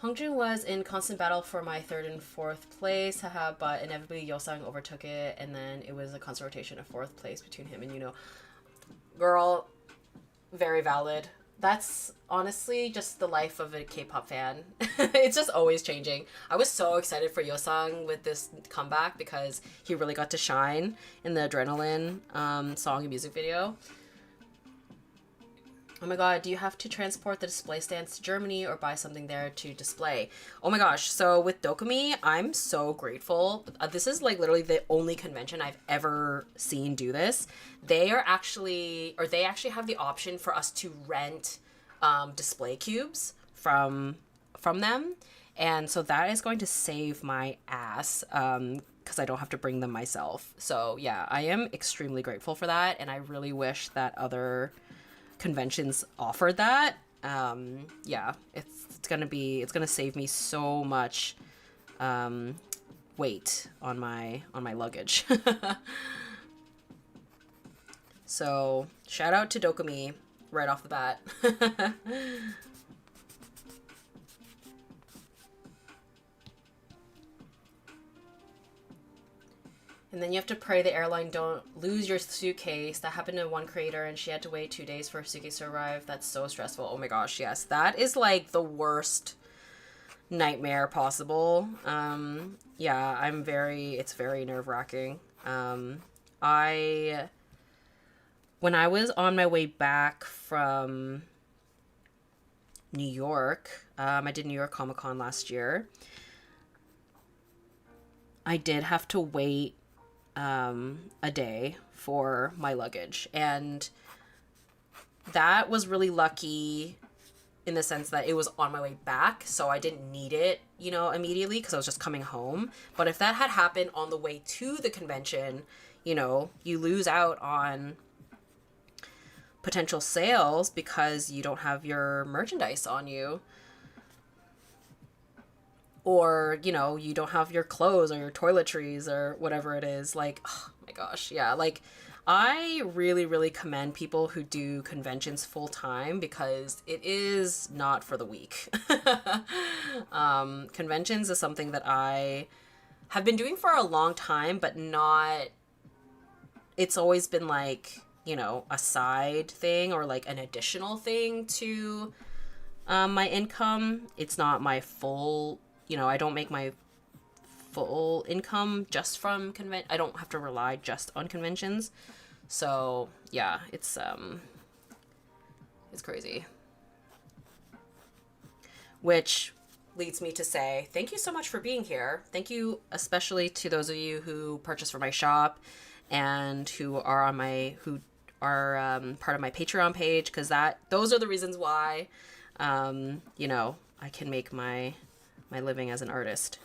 Hongjun was in constant battle for my 3rd and 4th place, haha, but inevitably Yosang overtook it, and then it was a constant rotation of 4th place between him and Yuno. Girl, very valid. That's honestly just the life of a K-pop fan. It's just always changing. I was so excited for Yosang with this comeback because he really got to shine in the Adrenaline song and music video. Oh my god, do you have to transport the display stands to Germany or buy something there to display? Oh my gosh, so with Dokumi, I'm so grateful. This is like literally the only convention I've ever seen do this. They actually have the option for us to rent display cubes from them. And so that is going to save my ass because I don't have to bring them myself. So yeah, I am extremely grateful for that. And I really wish that other conventions offered that. Yeah, it's gonna save me so much weight on my luggage. So shout out to Dokumi right off the bat. And then you have to pray the airline don't lose your suitcase. That happened to one creator and she had to wait 2 days for her suitcase to arrive. That's so stressful. Oh my gosh, yes. That is like the worst nightmare possible. Yeah, it's very nerve-wracking. When I was on my way back from New York, I did New York Comic Con last year. I did have to wait a day for my luggage, and that was really lucky in the sense that it was on my way back, so I didn't need it, you know, immediately because I was just coming home. But if that had happened on the way to the convention, you know, you lose out on potential sales because you don't have your merchandise on you. Or, you know, you don't have your clothes or your toiletries or whatever it is. Like, oh my gosh, yeah. Like, I really, really commend people who do conventions full time because it is not for the weak. Conventions is something that I have been doing for a long time, but not, it's always been like, you know, a side thing or like an additional thing to my income. It's not my full, you know, I don't make my full income just from I don't have to rely just on conventions. So yeah, it's crazy. Which leads me to say thank you so much for being here. Thank you especially to those of you who purchase from my shop and who are on my part of my Patreon page, because those are the reasons why you know, I can make my living as an artist.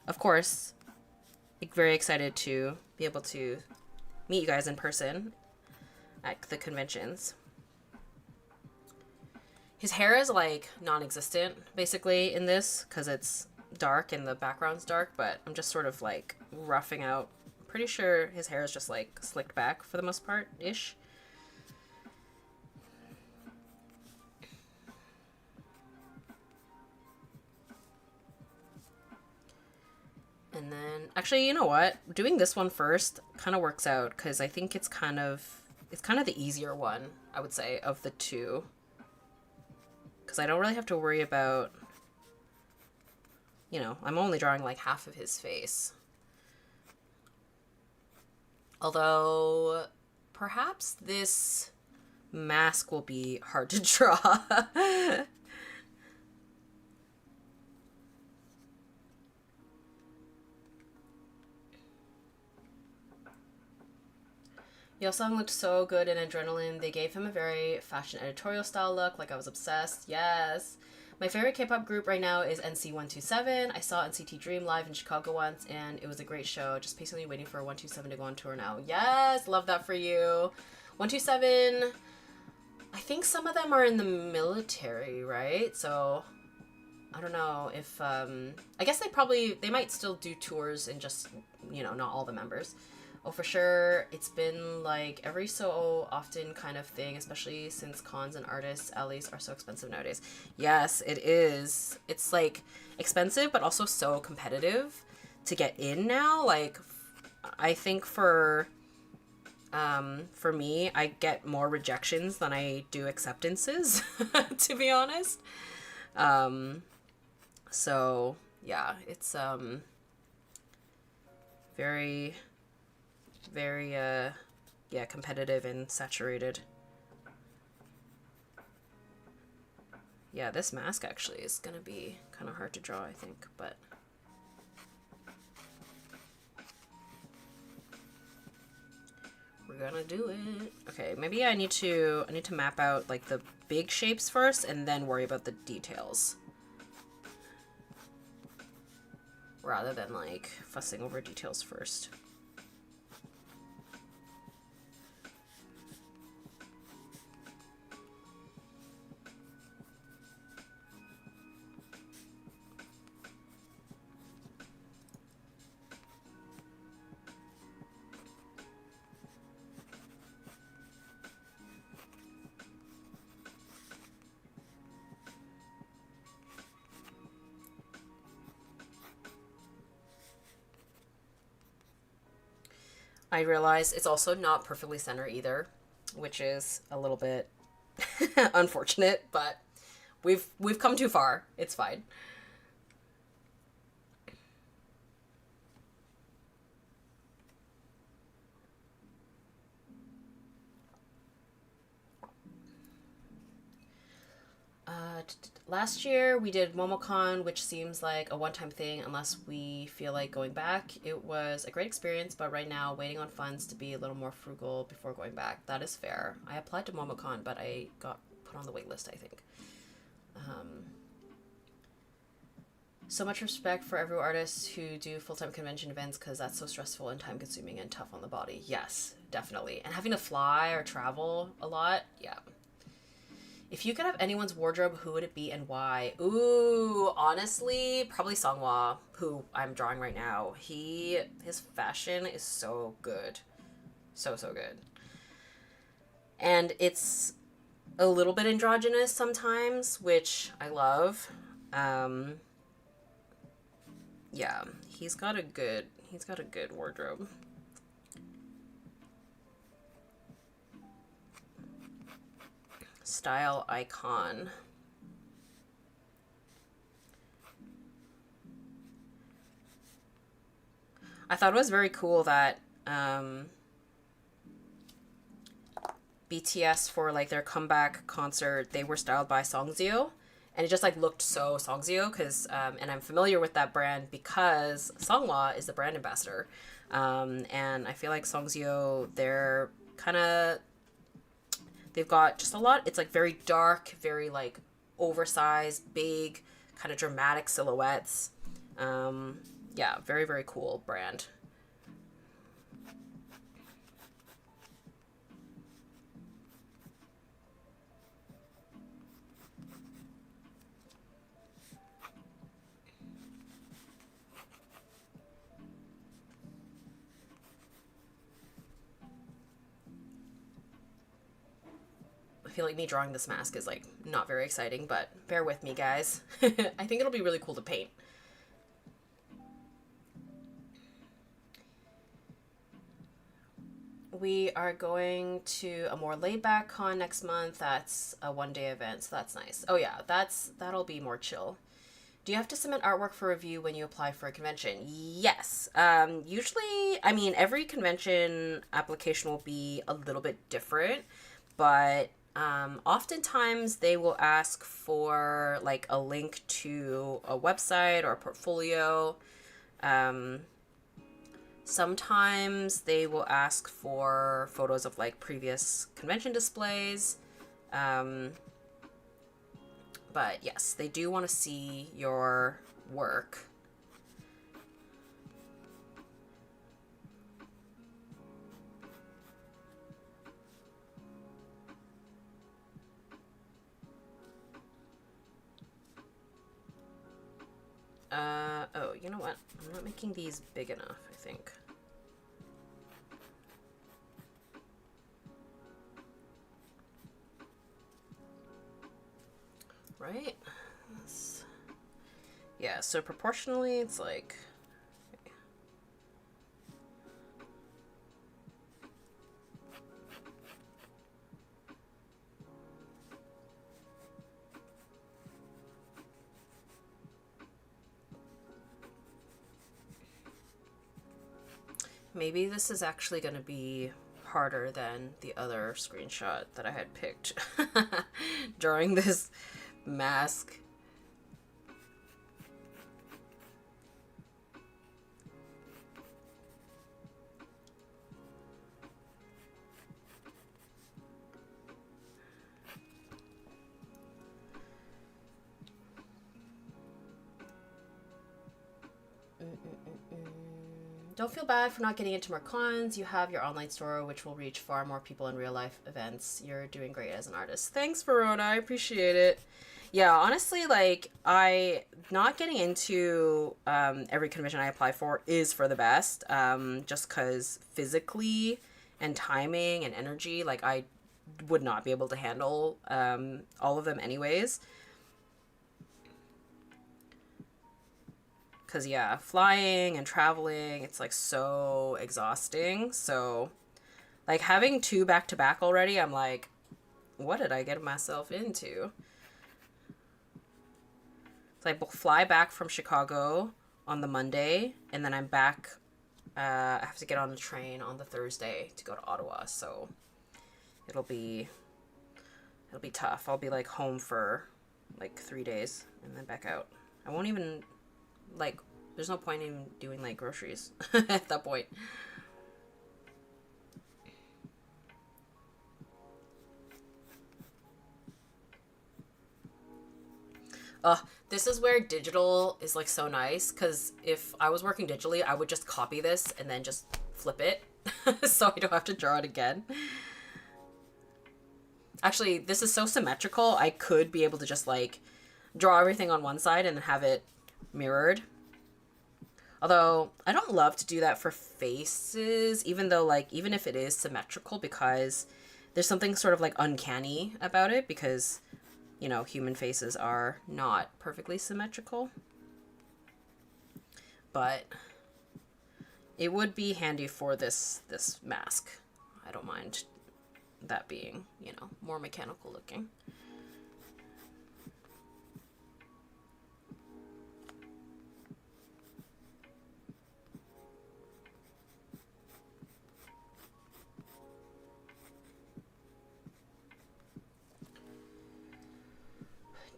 Of course, very excited to be able to meet you guys in person at the conventions. His hair is like non-existent basically in this because it's dark and the background's dark, but I'm just sort of like roughing out. I'm pretty sure his hair is just like slicked back for the most part-ish. And then, actually, you know what? Doing this one first kind of works out because I think it's kind of the easier one, I would say, of the two. Because I don't really have to worry about, you know, I'm only drawing like half of his face. Although, perhaps this mask will be hard to draw. Yosung looked so good in Adrenaline. They gave him a very fashion editorial style look, like I was obsessed. Yes. My favorite K-pop group right now is NC127. I saw NCT Dream live in Chicago once, and it was a great show. Just patiently waiting for 127 to go on tour now. Yes, love that for you. 127, I think some of them are in the military, right? So, I don't know if, I guess they might still do tours and just, you know, not all the members. Oh, for sure, it's been like every so often kind of thing, especially since cons and artists' alleys are so expensive nowadays. Yes, it is. It's like expensive, but also so competitive to get in now. Like, I think for me, I get more rejections than I do acceptances, to be honest. So yeah, it's very yeah, competitive and saturated. Yeah, this mask actually is gonna be kind of hard to draw, I think, but we're gonna do it. Okay, maybe I need to map out like the big shapes first and then worry about the details, rather than like fussing over details first. I realize it's also not perfectly center either, which is a little bit unfortunate, but we've come too far. It's fine. Last year we did MomoCon, which seems like a one-time thing unless we feel like going back. It was a great experience, but right now waiting on funds to be a little more frugal before going back. That is fair. I applied to MomoCon, but I got put on the wait list, I think. So much respect for every artist who do full-time convention events because that's so stressful and time-consuming and tough on the body. Yes, definitely. And having to fly or travel a lot, yeah. If you could have anyone's wardrobe, who would it be and why? Ooh, honestly, probably Songhwa, who I'm drawing right now. His fashion is so good. So, so good. And it's a little bit androgynous sometimes, which I love. Yeah, he's got a good wardrobe. Style icon. I thought it was very cool that BTS, for like their comeback concert, they were styled by Songzio, and it just like looked so Songzio because and I'm familiar with that brand because Songhwa is the brand ambassador, and I feel like Songzio, they've got just a lot. It's like very dark, very like oversized, big, kind of dramatic silhouettes. Yeah, very, very cool brand. I feel like me drawing this mask is like not very exciting, but bear with me, guys. I think it'll be really cool to paint. We are going to a more laid-back con next month. That's a one-day event, so that's nice. Oh yeah, that'll be more chill. Do you have to submit artwork for review when you apply for a convention? Yes. Usually, I mean, every convention application will be a little bit different, but oftentimes they will ask for like a link to a website or a portfolio. Sometimes they will ask for photos of like previous convention displays. But yes, they do want to see your work. Oh, you know what? I'm not making these big enough, I think. Right? Yeah, so proportionally, it's like... Okay. Maybe this is actually going to be harder than the other screenshot that I had picked during this mask. Don't feel bad for not getting into more cons. You have your online store, which will reach far more people in real life events. You're doing great as an artist. Thanks, Verona. I appreciate it. Yeah, honestly, like, not getting into every convention I apply for is for the best. Just because physically and timing and energy, like, I would not be able to handle all of them anyways. Because, yeah, flying and traveling, it's, like, so exhausting. So, like, having two back-to-back already, I'm like, what did I get myself into? So I fly back from Chicago on the Monday, and then I'm back. I have to get on the train on the Thursday to go to Ottawa, so it'll be tough. I'll be, like, home for, like, 3 days and then back out. I won't even... like, there's no point in doing like groceries at that point. This is where digital is like so nice, because if I was working digitally, I would just copy this and then just flip it so I don't have to draw it again. Actually, this is so symmetrical, I could be able to just like draw everything on one side and have it mirrored. Although I don't love to do that for faces, even though like, even if it is symmetrical, because there's something sort of like uncanny about it, because you know, human faces are not perfectly symmetrical. But it would be handy for this mask. I don't mind that being, you know, more mechanical looking.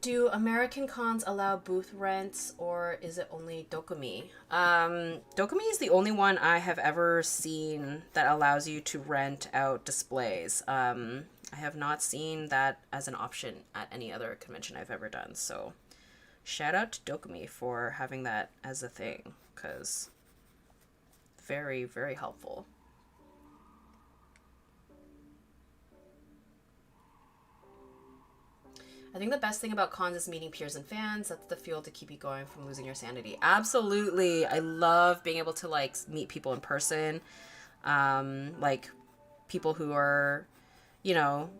Do American cons allow booth rents, or is it only Dokumi? Dokumi is the only one I have ever seen that allows you to rent out displays. I have not seen that as an option at any other convention I've ever done. So shout out to Dokumi for having that as a thing, because very, very helpful. I think the best thing about cons is meeting peers and fans. That's the fuel to keep you going from losing your sanity. Absolutely. I love being able to like meet people in person. Like people who are, you know,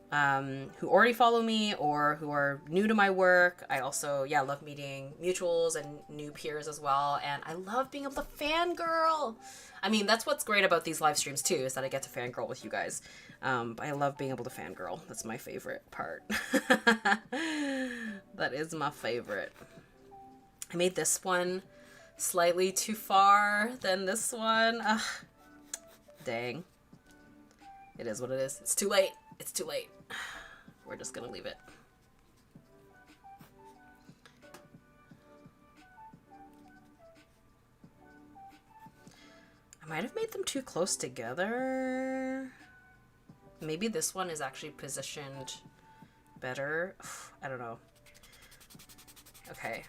who already follow me or who are new to my work. I also, yeah, love meeting mutuals and new peers as well. And I love being able to fangirl. I mean, that's what's great about these live streams too, is that I get to fangirl with you guys. I love being able to fangirl. That's my favorite part. That is my favorite. I made this one slightly too far than this one. Ugh. Dang. It is what it is. It's too late. It's too late. We're just gonna leave it. I might have made them too close together. Maybe this one is actually positioned better. I don't know. Okay.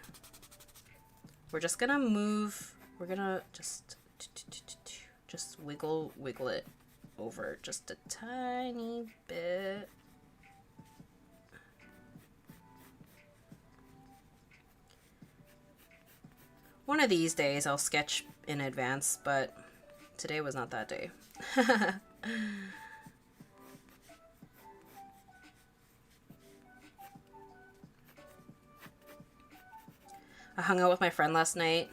We're just gonna move. We're gonna just wiggle it over just a tiny bit. One of these days I'll sketch in advance, but today was not that day. I hung out with my friend last night.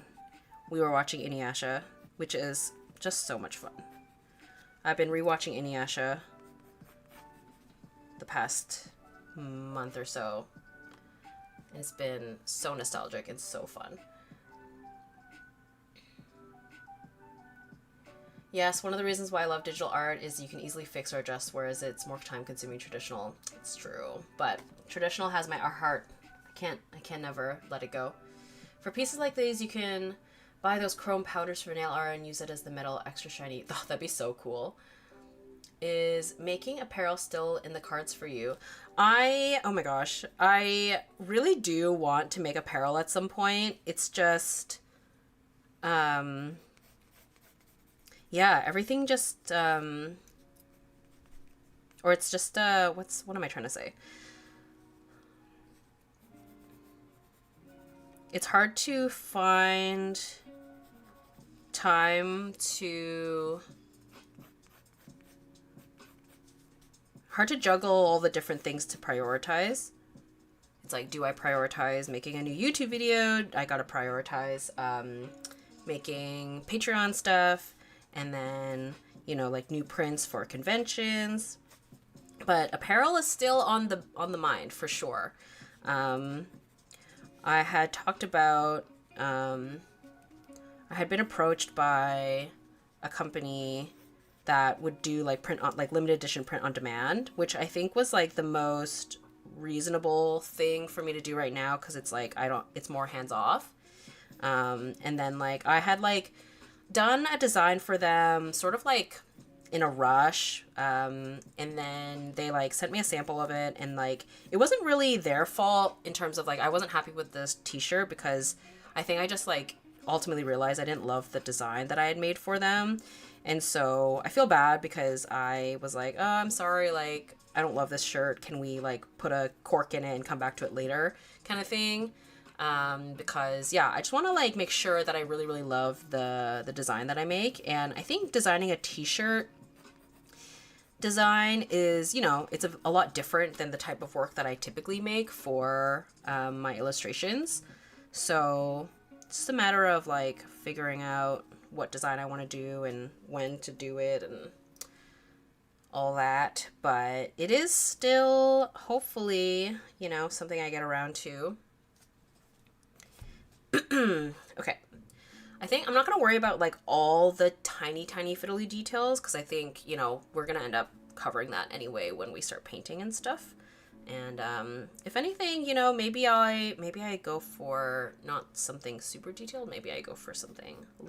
We were watching Inuyasha, which is just so much fun. I've been rewatching Inuyasha the past month or so. It's been so nostalgic and so fun. Yes, one of the reasons why I love digital art is you can easily fix or adjust, whereas it's more time-consuming traditional. It's true, but traditional has my heart. I can never let it go. For pieces like these, you can buy those chrome powders for nail art and use it as the metal extra shiny. Oh, that'd be so cool. Is making apparel still in the cards for you? Oh my gosh, I really do want to make apparel at some point. It's just, yeah, everything just, or it's just, what am I trying to say? It's hard to find time to... Hard to juggle all the different things to prioritize. It's like, do I prioritize making a new YouTube video? I gotta prioritize making Patreon stuff, and then, you know, like new prints for conventions. But apparel is still on the mind for sure. I had talked about, I had been approached by a company that would do like print on, like limited edition print on demand, which I think was like the most reasonable thing for me to do right now, because it's like it's more hands off. And then like I had like done a design for them, sort of like in a rush. And then they like sent me a sample of it, and like it wasn't really their fault in terms of like I wasn't happy with this t-shirt because I think I just like ultimately realized I didn't love the design that I had made for them. And so I feel bad because I was like, oh, I'm sorry, like I don't love this shirt. Can we like put a cork in it and come back to it later kind of thing? Because yeah, I just want to like make sure that I really, really love the design that I make. And I think designing a t-shirt design is, you know, it's a lot different than the type of work that I typically make for my illustrations. So it's just a matter of like figuring out what design I want to do and when to do it and all that. But it is still hopefully, you know, something I get around to. Okay. I think I'm not going to worry about like all the tiny fiddly details because I think, you know, we're going to end up covering that anyway when we start painting and stuff. And if anything, you know, maybe I go for not something super detailed. Maybe I go for something a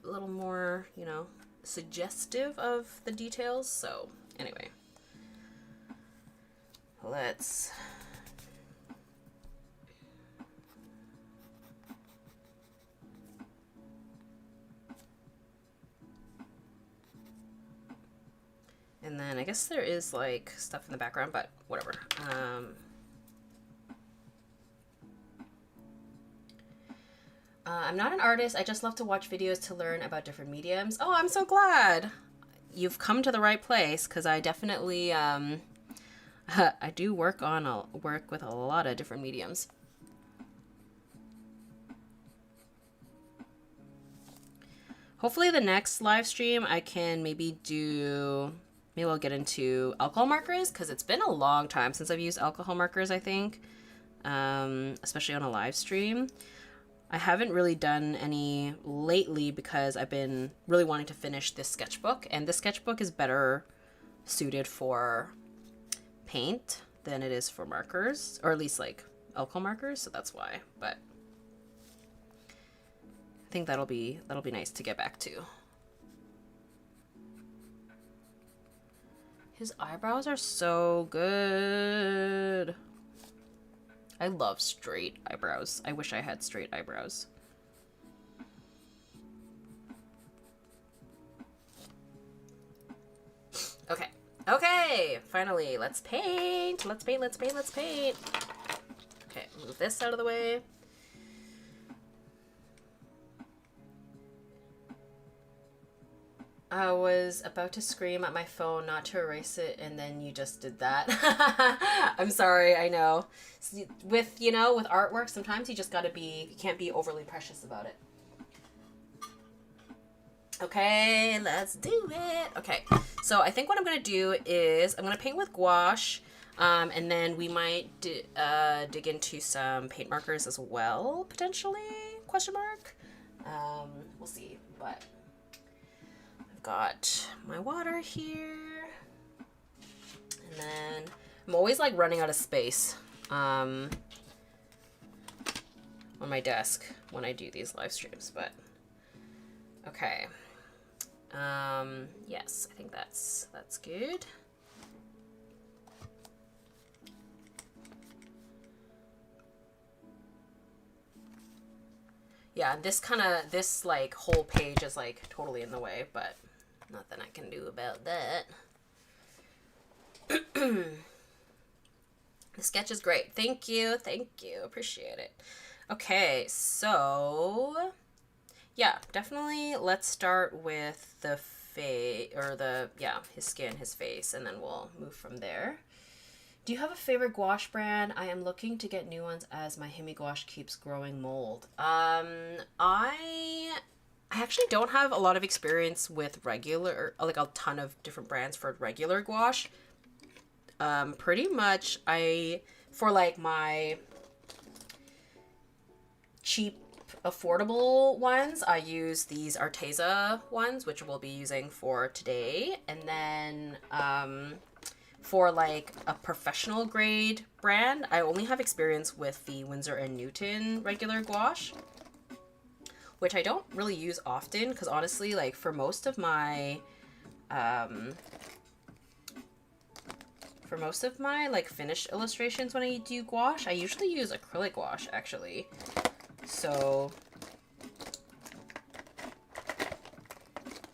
little more, you know, suggestive of the details. So anyway, let's and then I guess there is like stuff in the background, but whatever. I'm not an artist. I just love to watch videos to learn about different mediums. Oh, I'm so glad. You've come to the right place because I definitely, I do work with a lot of different mediums. Hopefully the next live stream I can maybe I'll get into alcohol markers because it's been a long time since I've used alcohol markers, I think, especially on a live stream. I haven't really done any lately because I've been really wanting to finish this sketchbook, and this sketchbook is better suited for paint than it is for markers, or at least like alcohol markers, so that's why. But I think that'll be nice to get back to. His eyebrows are so good. I love straight eyebrows. I wish I had straight eyebrows. Okay. Okay, finally, let's paint. Let's paint. Okay, move this out of the way. I was about to scream at my phone not to erase it, and then you just did that. I'm sorry, I know. With artwork, sometimes you can't be overly precious about it. Okay, let's do it. Okay, so I think what I'm going to do is I'm going to paint with gouache, and then we might dig into some paint markers as well, potentially, question mark. We'll see, but got my water here, and then I'm always like running out of space on my desk when I do these live streams, but okay. Yes, I think that's good. Yeah, this like whole page is like totally in the way, but nothing I can do about that. The sketch is great. Thank you. Appreciate it. Okay, so yeah, definitely let's start with the face, or his skin, his face, and then we'll move from there. Do you have a favorite gouache brand? I am looking to get new ones as my hemi gouache keeps growing mold. I actually don't have a lot of experience with regular, like a ton of different brands for regular gouache. Pretty much for like my cheap, affordable ones, I use these ATEEZ ones, which we'll be using for today. And then, for like a professional grade brand, I only have experience with the Winsor & Newton regular gouache, which I don't really use often because honestly, like for most of my like finished illustrations when I do gouache, I usually use acrylic gouache actually. So,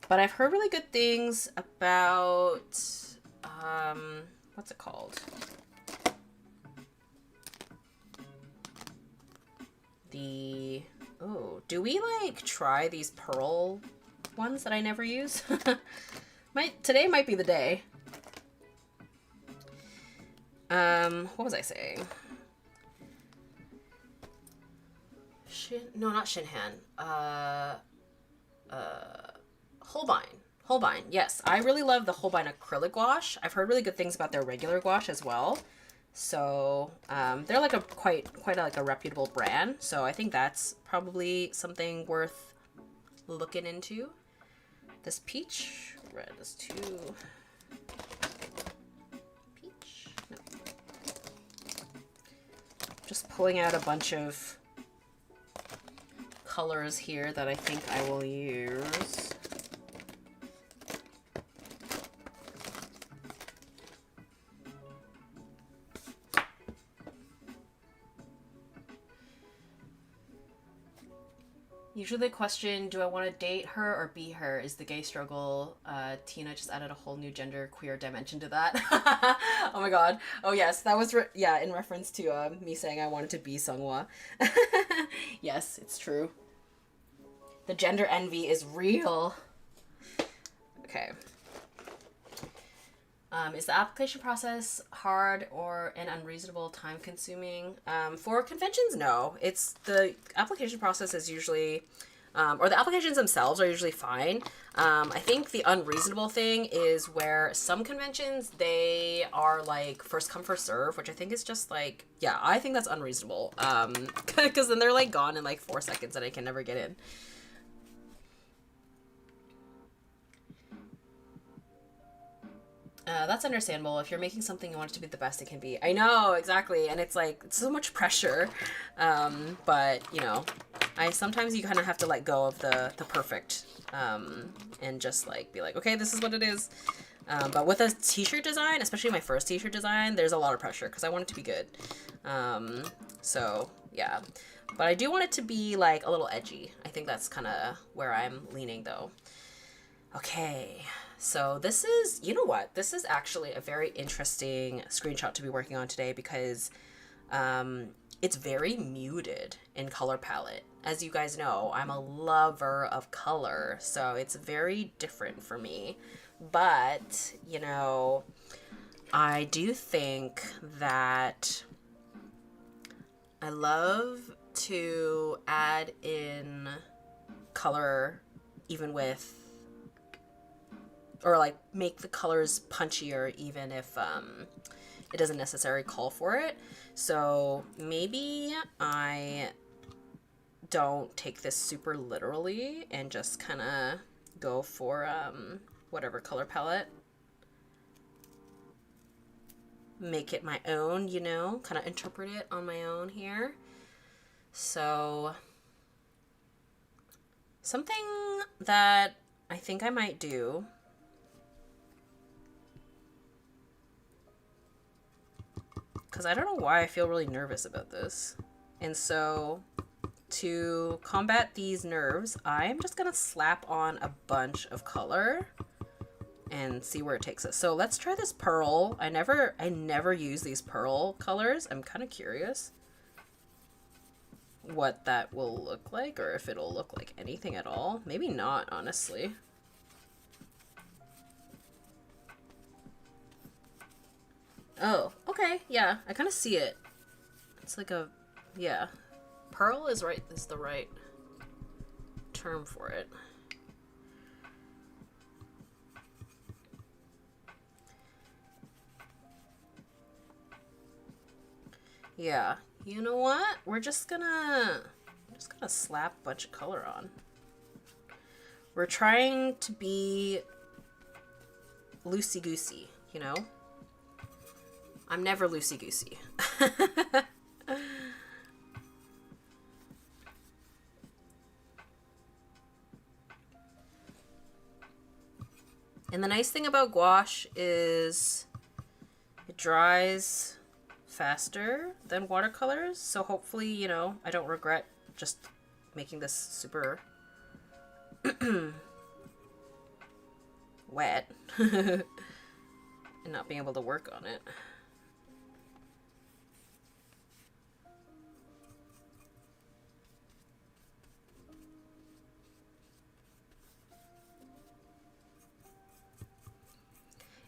but I've heard really good things about, what's it called? Oh, do we like try these pearl ones that I never use? Today might be the day. What was I saying? No, not Shinhan. Holbein. Yes, I really love the Holbein acrylic gouache. I've heard really good things about their regular gouache as well. So they're like quite like a reputable brand. So I think that's probably something worth looking into. This peach red is too peach. No. Just pulling out a bunch of colors here that I think I will use. Usually the question, do I want to date her or be her, is the gay struggle. Tina just added a whole new gender queer dimension to that. Oh my god. Oh yes, that was, in reference to me saying I wanted to be Seonghwa. Yes, it's true. The gender envy is real. Okay. Is the application process hard or an unreasonable time consuming? For conventions, no. It's the application process is usually, or the applications themselves are usually fine. I think the unreasonable thing is where some conventions, they are like first come, first serve, which I think is just like, yeah, I think that's unreasonable. Because then they're like gone in like 4 seconds and I can never get in. That's understandable. If you're making something, you want it to be the best it can be. I know, exactly. And it's like, it's so much pressure. But, you know, sometimes you kind of have to let go of the perfect and just like be like, okay, this is what it is. But with a t-shirt design, especially my first t-shirt design, there's a lot of pressure because I want it to be good. So, yeah. But I do want it to be like a little edgy. I think that's kind of where I'm leaning though. Okay. So this is, you know what? This is actually a very interesting screenshot to be working on today because it's very muted in color palette. As you guys know, I'm a lover of color, so it's very different for me. But, you know, I do think that I love to add in color even with, or like make the colors punchier even if it doesn't necessarily call for it. So maybe I don't take this super literally and just kind of go for whatever color palette. Make it my own, you know, kind of interpret it on my own here. So something that I think I might do because I don't know why I feel really nervous about this. And so to combat these nerves, I'm just gonna slap on a bunch of color and see where it takes us. So let's try this pearl. I never use these pearl colors. I'm kind of curious what that will look like, or if it'll look like anything at all. Maybe not, honestly. Oh, okay, yeah, I kind of see it. It's like a, yeah. Pearl is the right term for it. Yeah, you know what? We're just gonna slap a bunch of color on. We're trying to be loosey-goosey, you know? I'm never loosey-goosey. And the nice thing about gouache is it dries faster than watercolors. So hopefully, you know, I don't regret just making this super wet and not being able to work on it.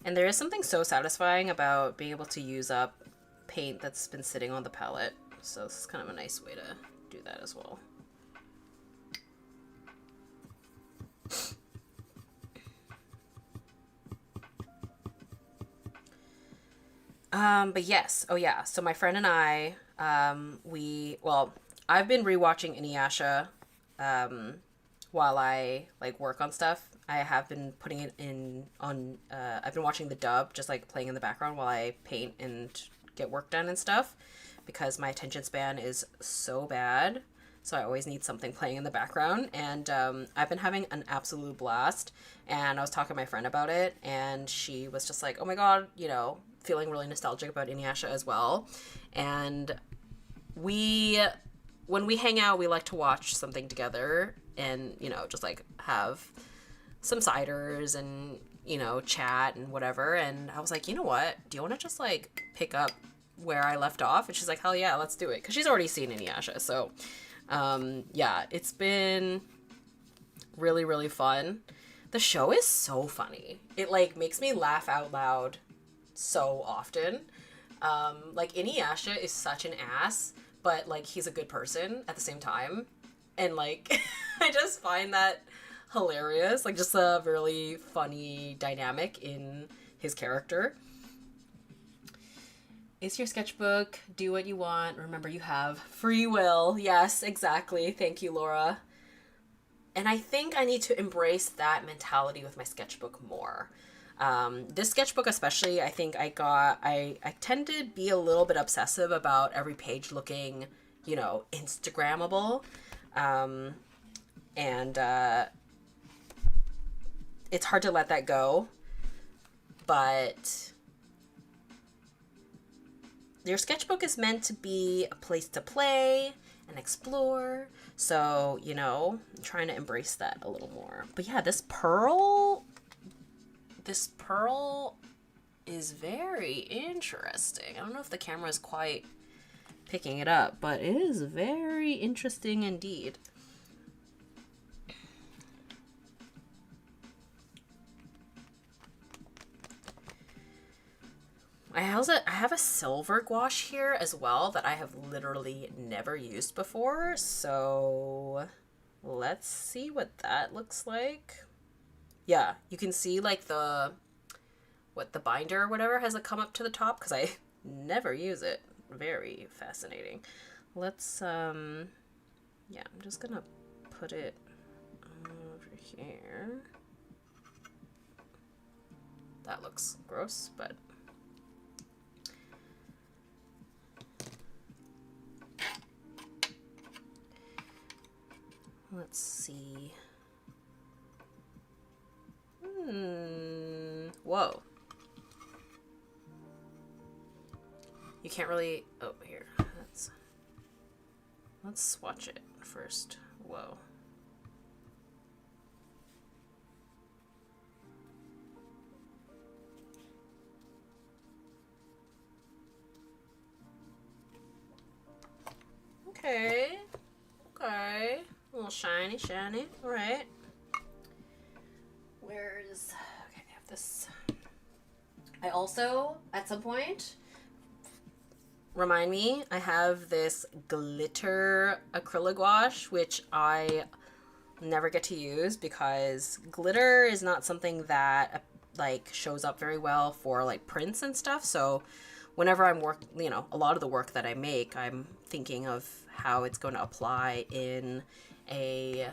And there is something so satisfying about being able to use up paint that's been sitting on the palette. So this is kind of a nice way to do that as well. But yes, oh yeah, so my friend and I, well, I've been rewatching Inuyasha, while I, like, work on stuff. I have been putting it in on, I've been watching the dub, just, like, playing in the background while I paint and get work done and stuff, because my attention span is so bad, so I always need something playing in the background, and, I've been having an absolute blast, and I was talking to my friend about it, and she was just like, oh my god, you know, feeling really nostalgic about Inuyasha as well, and when we hang out, we like to watch something together and, you know, just, like, have some ciders and, you know, chat and whatever. And I was like, you know what? Do you want to just, like, pick up where I left off? And she's like, hell yeah, let's do it. Because she's already seen Inuyasha. So, yeah, it's been really, really fun. The show is so funny. It, like, makes me laugh out loud so often. Like, Inuyasha is such an ass, but, like, he's a good person at the same time. And, like, I just find that hilarious. Like, just a really funny dynamic in his character. It's your sketchbook. Do what you want. Remember, you have free will. Yes, exactly. Thank you, Laura. And I think I need to embrace that mentality with my sketchbook more. This sketchbook especially, I think I tend to be a little bit obsessive about every page looking, you know, Instagrammable. And it's hard to let that go, but your sketchbook is meant to be a place to play and explore. So, you know, I'm trying to embrace that a little more. But yeah, this pearl is very interesting. I don't know if the camera is quite picking it up, but it is very interesting indeed. I have a silver gouache here as well that I have literally never used before, so let's see what that looks like. Yeah, you can see, like, the binder or whatever has come up to the top, because I never use it. Very fascinating. Let's, yeah, I'm just gonna put it over here. That looks gross, but... let's see. Whoa. You can't really... oh, here. Let's swatch it first. Whoa. Okay. Okay. A little shiny, shiny. All right. Where's... okay, I have this. I also, at some point, remind me, I have this glitter acrylic gouache, which I never get to use because glitter is not something that, like, shows up very well for, like, prints and stuff. So whenever I'm you know, a lot of the work that I make, I'm thinking of how it's going to apply in a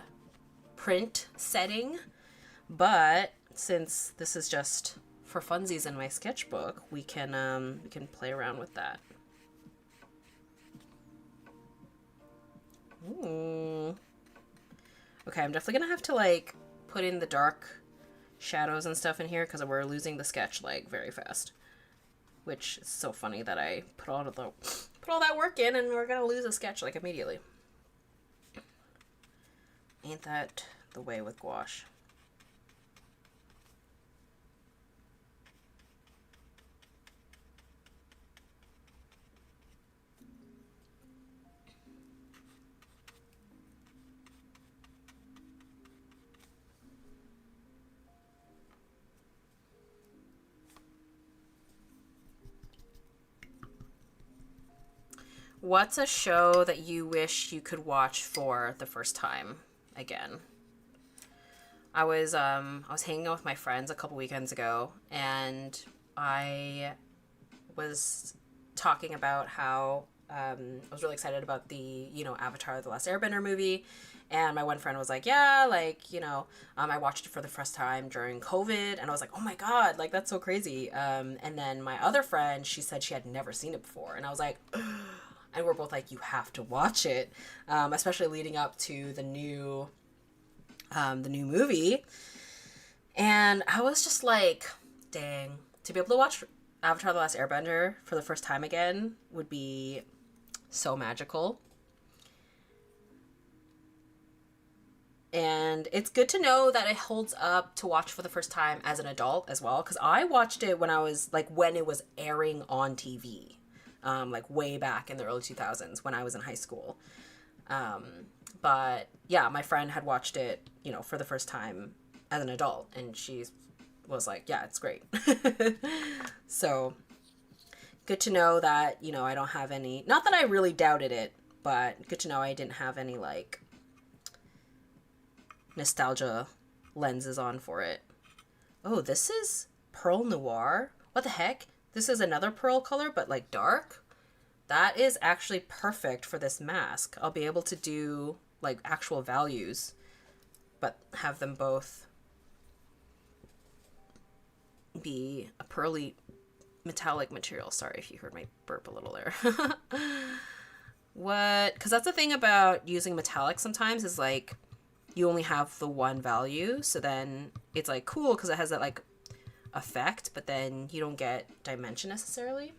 print setting. But since this is just for funsies in my sketchbook, we can play around with that. Ooh. Okay, I'm definitely gonna have to, like, put in the dark shadows and stuff in here because we're losing the sketch like very fast. Which is so funny that I put all that work in and we're gonna lose a sketch like immediately. Ain't that the way with gouache? What's a show that you wish you could watch for the first time again? I was hanging out with my friends a couple weekends ago, and I was talking about how I was really excited about the, Avatar: The Last Airbender movie. And my one friend was like, yeah, like, I watched it for the first time during COVID. And I was like, oh my God, like, that's so crazy. And then my other friend, she said she had never seen it before. And I was like, and we're both like, you have to watch it, especially leading up to the new movie. And I was just like, dang, to be able to watch Avatar: The Last Airbender for the first time again would be so magical. And it's good to know that it holds up to watch for the first time as an adult as well, because I watched it when it was airing on TV. Like way back in the early 2000s when I was in high school. But yeah, my friend had watched it, for the first time as an adult, and she was like, yeah, it's great. So good to know that, I don't have any, not that I really doubted it, but good to know I didn't have any like nostalgia lenses on for it. Oh, this is Pearl Noir. What the heck? This is another pearl color, but like dark. That is actually perfect for this mask. I'll be able to do like actual values, but have them both be a pearly metallic material. Sorry if you heard my burp a little there. What? Because that's the thing about using metallic sometimes is like you only have the one value. So then it's like cool because it has that like effect, but then you don't get dimension necessarily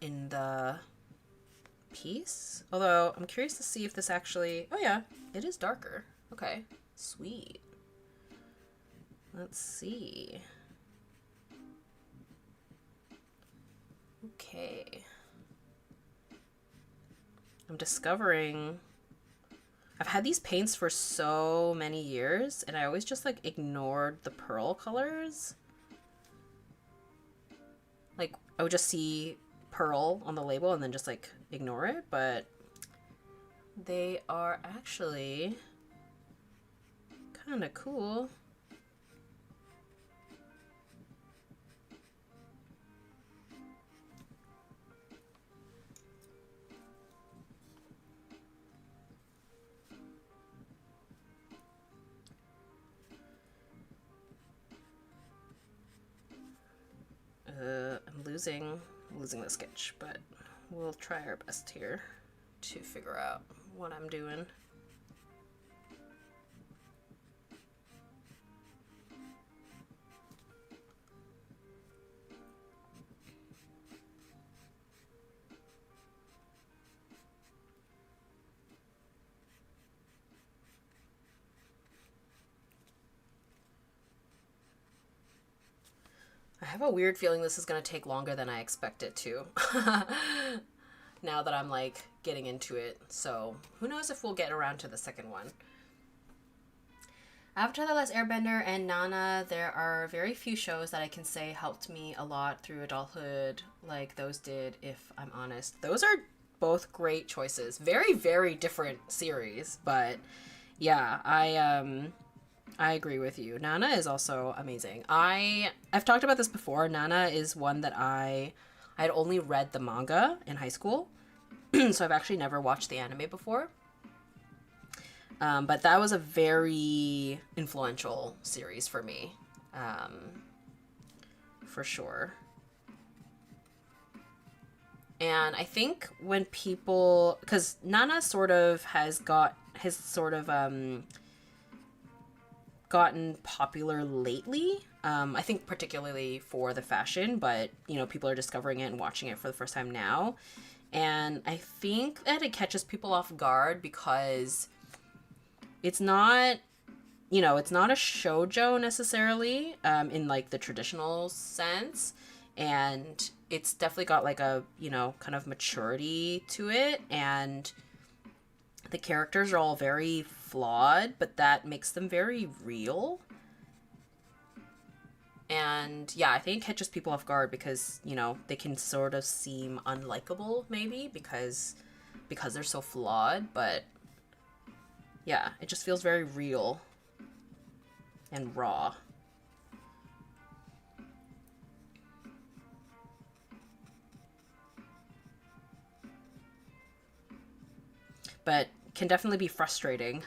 in the piece. Although I'm curious to see if this actually, oh yeah, it is darker. Okay, sweet. Let's see. Okay. I'm discovering I've had these paints for so many years, and I always just like ignored the pearl colors. Like I would just see pearl on the label and then just like ignore it, but they are actually kind of cool. I'm losing the sketch, but we'll try our best here to figure out what I'm doing. I have a weird feeling this is going to take longer than I expect it to. Now that I'm like getting into it. So who knows if we'll get around to the second one. Avatar: The Last Airbender and Nana, there are very few shows that I can say helped me a lot through adulthood like those did, if I'm honest. Those are both great choices. Very, very different series, but yeah, I agree with you. Nana is also amazing. I've talked about this before. Nana is one that I had only read the manga in high school, so I've actually never watched the anime before. But that was a very influential series for me, for sure. And I think when people, because Nana sort of has got his sort of gotten popular lately. I think particularly for the fashion, but, you know, people are discovering it and watching it for the first time now. And I think that it catches people off guard because it's not, you know, it's not a shoujo necessarily, in like the traditional sense. And it's definitely got like a, you know, kind of maturity to it. And the characters are all very flawed, but that makes them very real. And yeah, I think it catches people off guard because, you know, they can sort of seem unlikable maybe because they're so flawed, but yeah, it just feels very real and raw. But can definitely be frustrating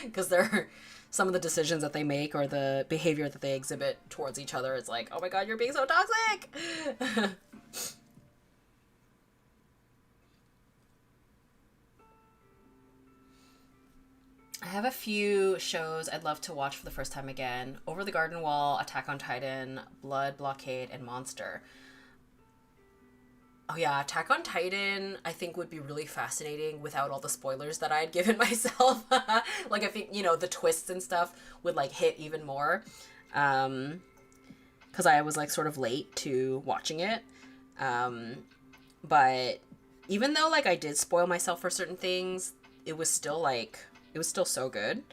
because they're some of the decisions that they make or the behavior that they exhibit towards each other is like, oh my god, you're being so toxic. I have a few shows I'd love to watch for the first time again. Over the Garden Wall, Attack on Titan, Blood Blockade, and Monster. Oh yeah, Attack on Titan I think would be really fascinating without all the spoilers that I had given myself. Like I think, you know, the twists and stuff would like hit even more. Because I was like sort of late to watching it. But even though like I did spoil myself for certain things, it was still so good.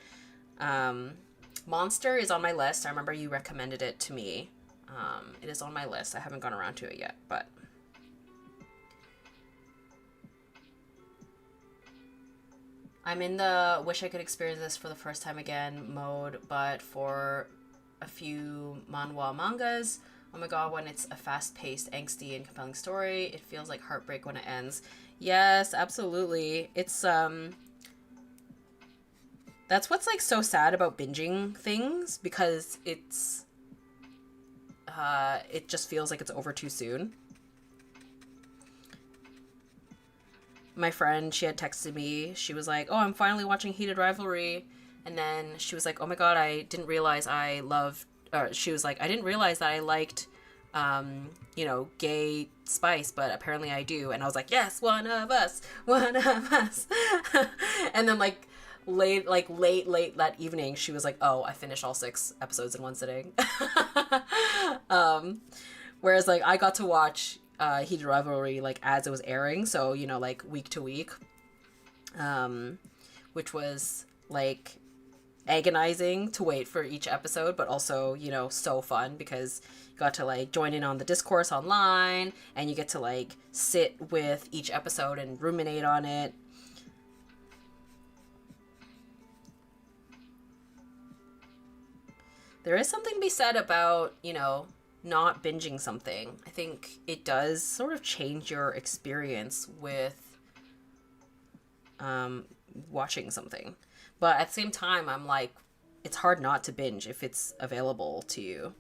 Monster is on my list. I remember you recommended it to me. It is on my list. I haven't gone around to it yet, but I'm in the wish I could experience this for the first time again mode, but for a few manhwa mangas. Oh my god, when it's a fast-paced, angsty, and compelling story, it feels like heartbreak when it ends. Yes, absolutely. It's, that's what's, like, so sad about binging things, because it's, it just feels like it's over too soon. My friend, she had texted me. She was like, oh, I'm finally watching Heated Rivalry. And then she was like, oh my god, I didn't realize I loved... Or she was like, I didn't realize that I liked, you know, gay spice, but apparently I do. And I was like, yes, one of us. One of us. And then, like, late that evening, she was like, oh, I finished all 6 episodes in one sitting. Whereas, like, I got to watch... Heated Rivalry like as it was airing, so you know, like week to week, which was like agonizing to wait for each episode, but also, you know, so fun because you got to like join in on the discourse online and you get to like sit with each episode and ruminate on it. There is something to be said about, you know, not binging something. I think it does sort of change your experience with watching something. But at the same time, I'm like, it's hard not to binge if it's available to you.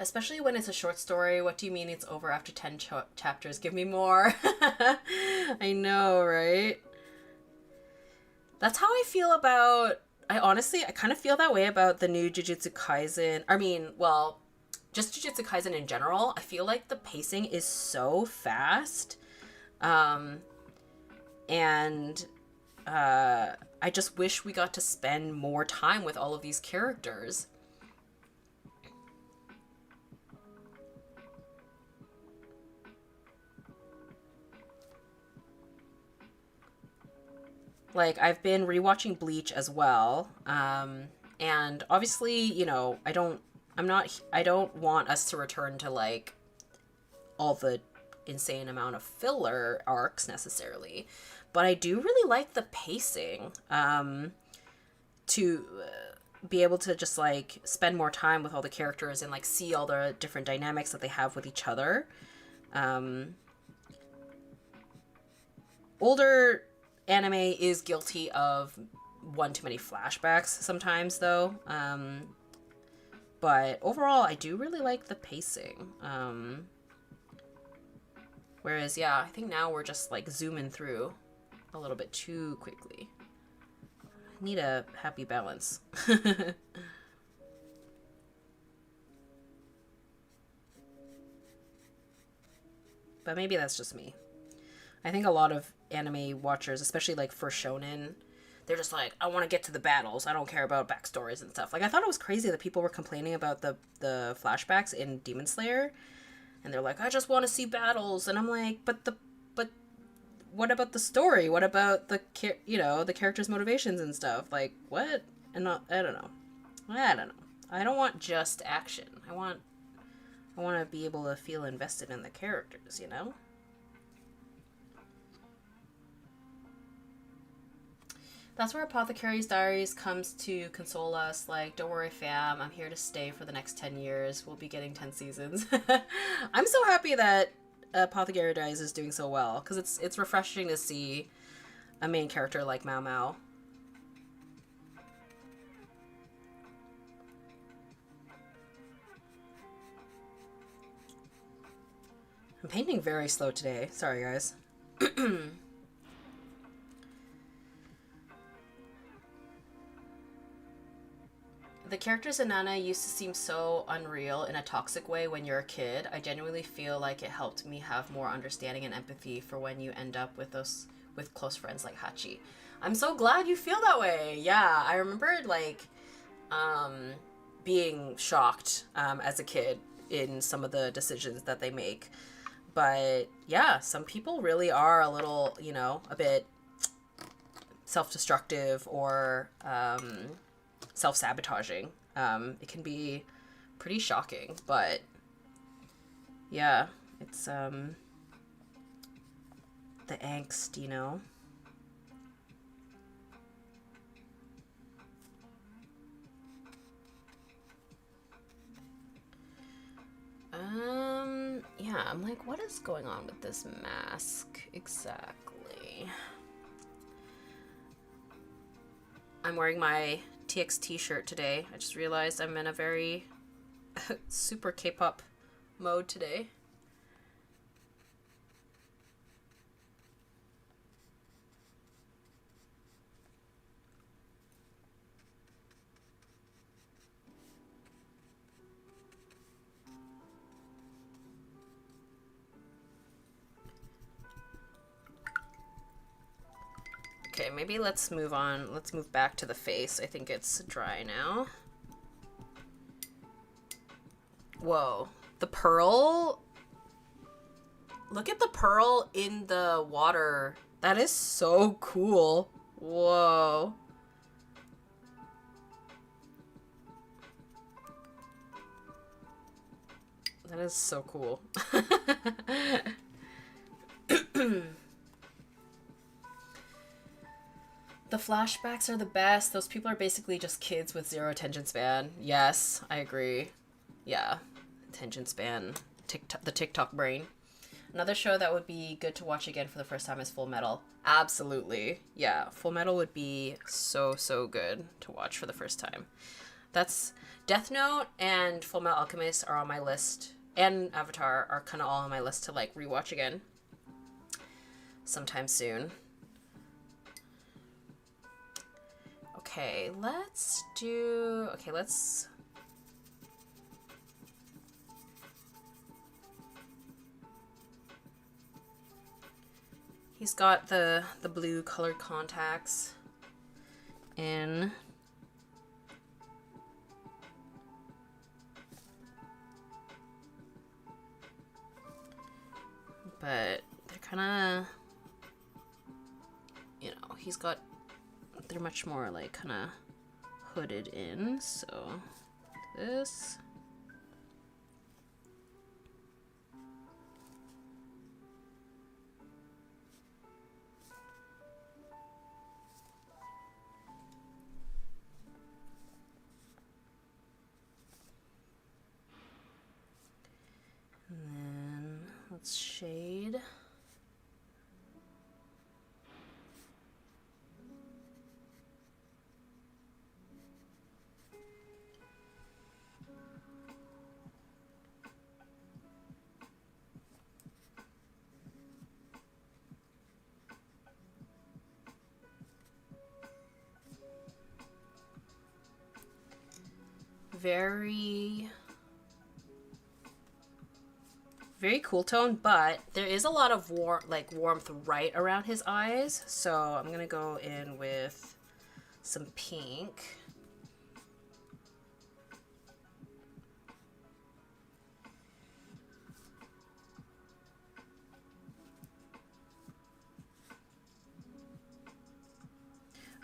Especially when it's a short story. What do you mean it's over after 10 chapters? Give me more. I know, right? That's how I feel about... I kind of feel that way about the new Jujutsu Kaisen. I mean, well, just Jujutsu Kaisen in general. I feel like the pacing is so fast. And I just wish we got to spend more time with all of these characters. Like, I've been rewatching Bleach as well, and obviously, you know, I don't want us to return to, like, all the insane amount of filler arcs, necessarily, but I do really like the pacing, to be able to just, like, spend more time with all the characters and, like, see all the different dynamics that they have with each other. Older anime is guilty of one too many flashbacks sometimes, though. But overall, I do really like the pacing. Whereas, yeah, I think now we're just, like, zooming through a little bit too quickly. I need a happy balance. But maybe that's just me. I think a lot of anime watchers, especially like for shonen, they're just like, I want to get to the battles. I don't care about backstories and stuff. Like, I thought it was crazy that people were complaining about the flashbacks in Demon Slayer. And they're like, I just want to see battles. And I'm like, but what about the story? What about the characters' motivations and stuff? Like, what? And I don't know. I don't want just action. I want to be able to feel invested in the characters, you know? That's where Apothecary's Diaries comes to console us. Like, don't worry, fam. I'm here to stay for the next 10 years. We'll be getting 10 seasons. I'm so happy that Apothecary Diaries is doing so well, because it's refreshing to see a main character like Mao Mao. I'm painting very slow today. Sorry, guys. The characters in Nana used to seem so unreal in a toxic way when you're a kid. I genuinely feel like it helped me have more understanding and empathy for when you end up with close friends like Hachi. I'm so glad you feel that way. Yeah, I remembered like being shocked as a kid in some of the decisions that they make. But yeah, some people really are a little, you know, a bit self-destructive or self-sabotaging. It can be pretty shocking, but yeah, it's the angst, you know. Yeah, I'm like, what is going on with this mask exactly? I'm wearing my TXT shirt today. I just realized I'm in a very super K-pop mode today. Okay, maybe let's move on. Let's move back to the face. I think it's dry now. Whoa. The pearl? Look at the pearl in the water. That is so cool. Whoa. That is so cool. The flashbacks are the best. Those people are basically just kids with zero attention span. Yes, I agree. Yeah, attention span. The TikTok brain. Another show that would be good to watch again for the first time is Full Metal. Absolutely. Yeah, Full Metal would be so good to watch for the first time. That's Death Note and Full Metal Alchemist are on my list, and Avatar are kind of all on my list to like rewatch again sometime soon. Okay, let's do... Okay, let's... He's got the blue colored contacts in. But they're kind of... You know, he's got... They're much more like kind of hooded in, so this. And then let's shade. very, very cool tone, but there is a lot of warmth right around his eyes. So I'm gonna go in with some pink.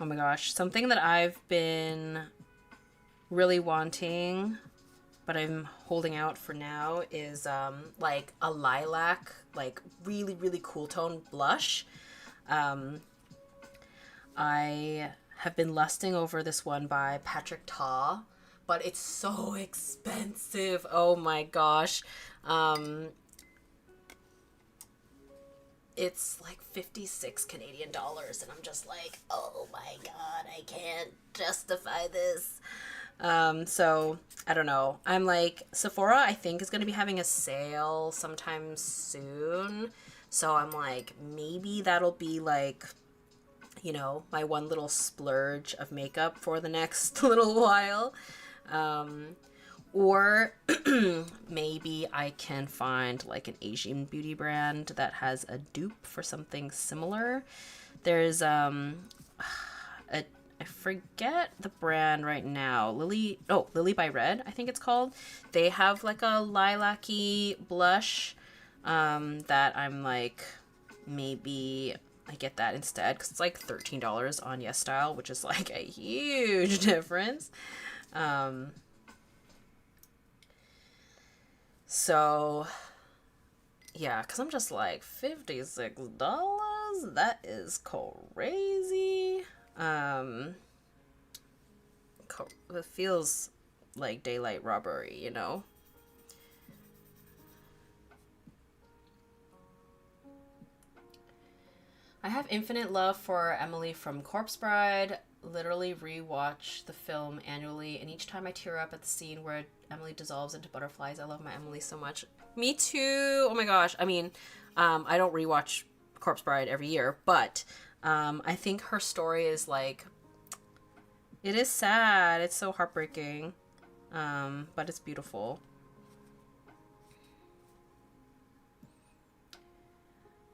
Oh my gosh, something that I've been really wanting, but I'm holding out for now, is like a lilac, like really, really cool tone blush. I have been lusting over this one by Patrick Ta, but it's so expensive. Oh my gosh. It's like 56 Canadian dollars, and I'm just like, oh my god, I can't justify this. So I don't know. I'm like, Sephora, I think, is going to be having a sale sometime soon. So I'm like, maybe that'll be like, you know, my one little splurge of makeup for the next little while. Or maybe I can find like an Asian beauty brand that has a dupe for something similar. There's I forget the brand right now. Lily by Red, I think it's called. They have like a lilac-y blush that I'm like, maybe I get that instead, because it's like $13 on YesStyle, which is like a huge difference. So yeah, because I'm just like, $56? That is crazy. It feels like daylight robbery, you know? I have infinite love for Emily from Corpse Bride. Literally rewatch the film annually, and each time I tear up at the scene where Emily dissolves into butterflies. I love my Emily so much. Me too. Oh my gosh. I mean, I don't rewatch Corpse Bride every year, but I think her story is like, it is sad. It's so heartbreaking, but it's beautiful.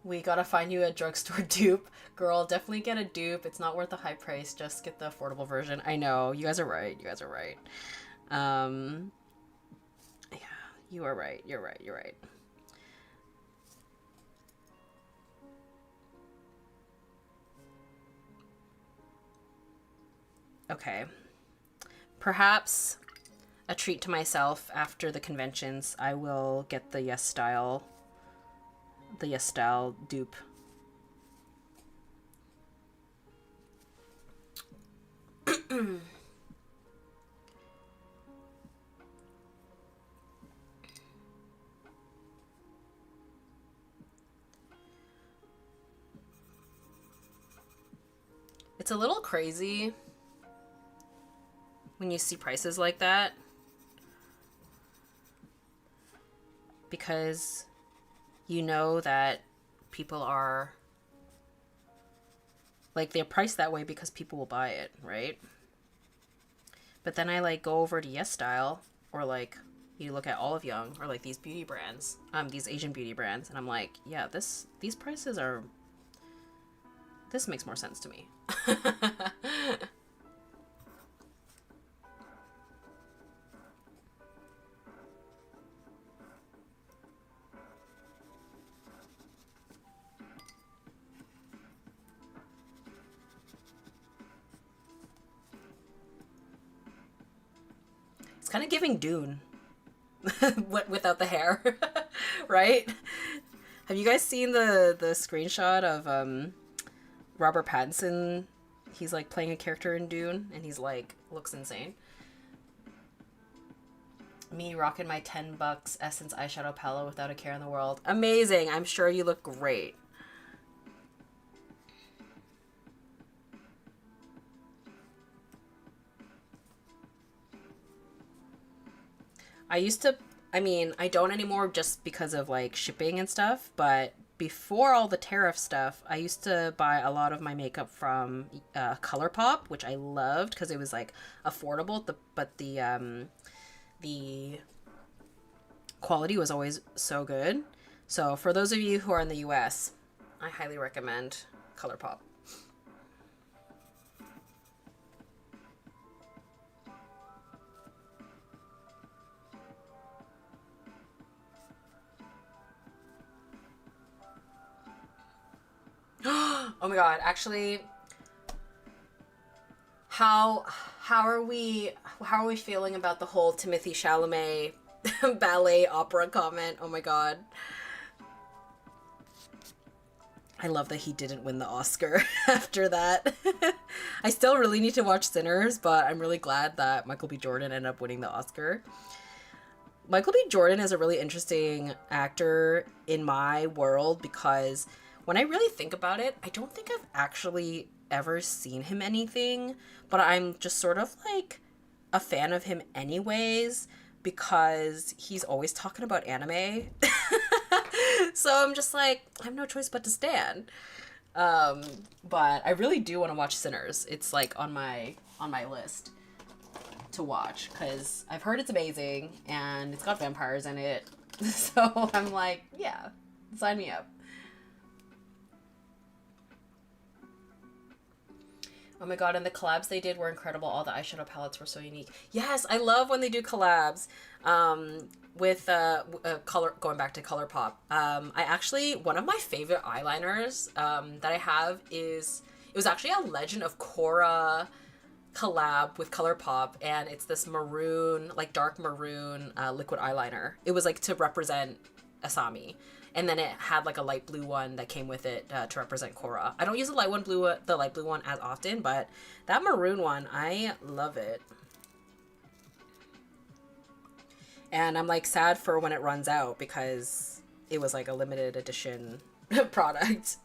We gotta find you a drugstore dupe. Girl, definitely get a dupe. It's not worth the high price. Just get the affordable version. I know. You guys are right. You guys are right. Yeah, you are right. You're right. You're right. Okay. Perhaps a treat to myself after the conventions. I will get the YesStyle dupe. It's a little crazy when you see prices like that, because you know that people are like, they're priced that way because people will buy it, right? But then I like go over to YesStyle, or like you look at Olive Young, or like these beauty brands, these Asian beauty brands, and I'm like, yeah, these prices are, this makes more sense to me. It's kind of giving Dune without the hair, right? Have you guys seen the screenshot of Robert Pattinson? He's like playing a character in Dune, and he's like, looks insane. Me rocking my $10 Essence eyeshadow palette without a care in the world. Amazing. I'm sure you look great. I mean, I don't anymore just because of like shipping and stuff, but before all the tariff stuff, I used to buy a lot of my makeup from ColourPop, which I loved because it was like affordable, but the the quality was always so good. So for those of you who are in the US, I highly recommend ColourPop. Oh my god, actually, how are we feeling about the whole Timothée Chalamet ballet opera comment? Oh my god. I love that he didn't win the Oscar after that. I still really need to watch Sinners, but I'm really glad that Michael B. Jordan ended up winning the Oscar. Michael B. Jordan is a really interesting actor in my world because when I really think about it, I don't think I've actually ever seen him anything, but I'm just sort of like a fan of him anyways because he's always talking about anime. So I'm just like, I have no choice but to stan. But I really do want to watch Sinners. It's like on my list to watch because I've heard it's amazing and it's got vampires in it. So I'm like, yeah, sign me up. Oh my god, and the collabs they did were incredible. All the eyeshadow palettes were so unique. Yes, I love when they do collabs. With color, going back to ColourPop. I actually, one of my favorite eyeliners that I have is, it was actually a Legend of Korra collab with ColourPop, and it's this maroon, like dark maroon liquid eyeliner. It was like to represent Asami. And then it had like a light blue one that came with it to represent Korra. I don't use the light blue one as often, but that maroon one, I love it. And I'm like sad for when it runs out because it was like a limited edition product.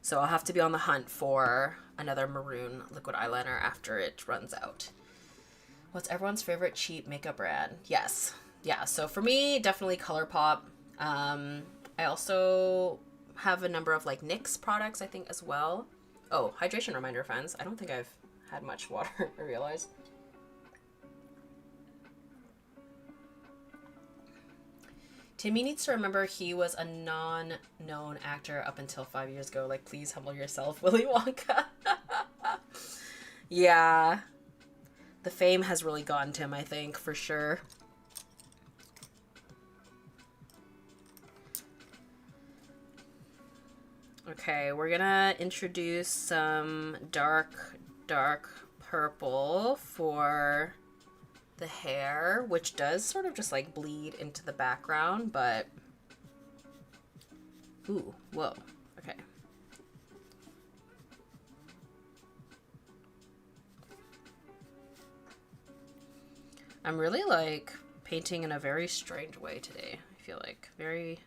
So I'll have to be on the hunt for another maroon liquid eyeliner after it runs out. What's everyone's favorite cheap makeup brand? Yes. Yeah, so for me, definitely ColourPop. I also have a number of like NYX products, I think, as well. Oh, hydration reminder, friends. I don't think I've had much water, I realize. Timmy needs to remember he was a non-known actor up until 5 years ago. Like, please humble yourself, Willy Wonka. Yeah. The fame has really gotten to him, I think, for sure. Okay, we're gonna introduce some dark purple for the hair, which does sort of just like bleed into the background, but ooh, whoa, okay. I'm really like painting in a very strange way today. I feel like very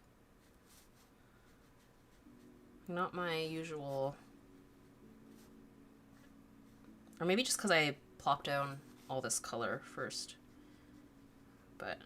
not my usual, or maybe just because I plopped down all this color first, but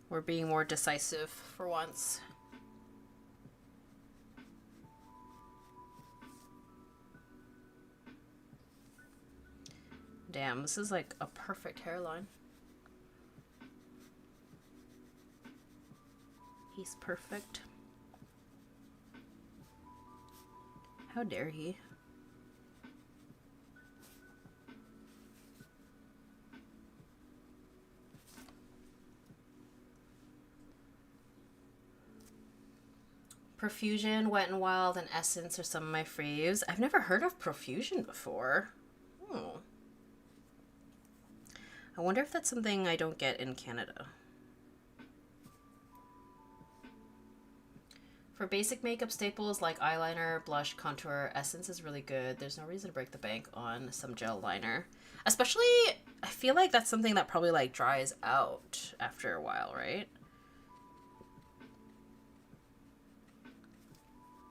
we're being more decisive for once. Damn, this is like a perfect hairline. He's perfect. How dare he? Profusion, Wet n Wild, and Essence are some of my faves. I've never heard of Profusion before. Oh. I wonder if that's something I don't get in Canada. For basic makeup staples like eyeliner, blush, contour, Essence is really good. There's no reason to break the bank on some gel liner. Especially, I feel like that's something that probably like dries out after a while, right?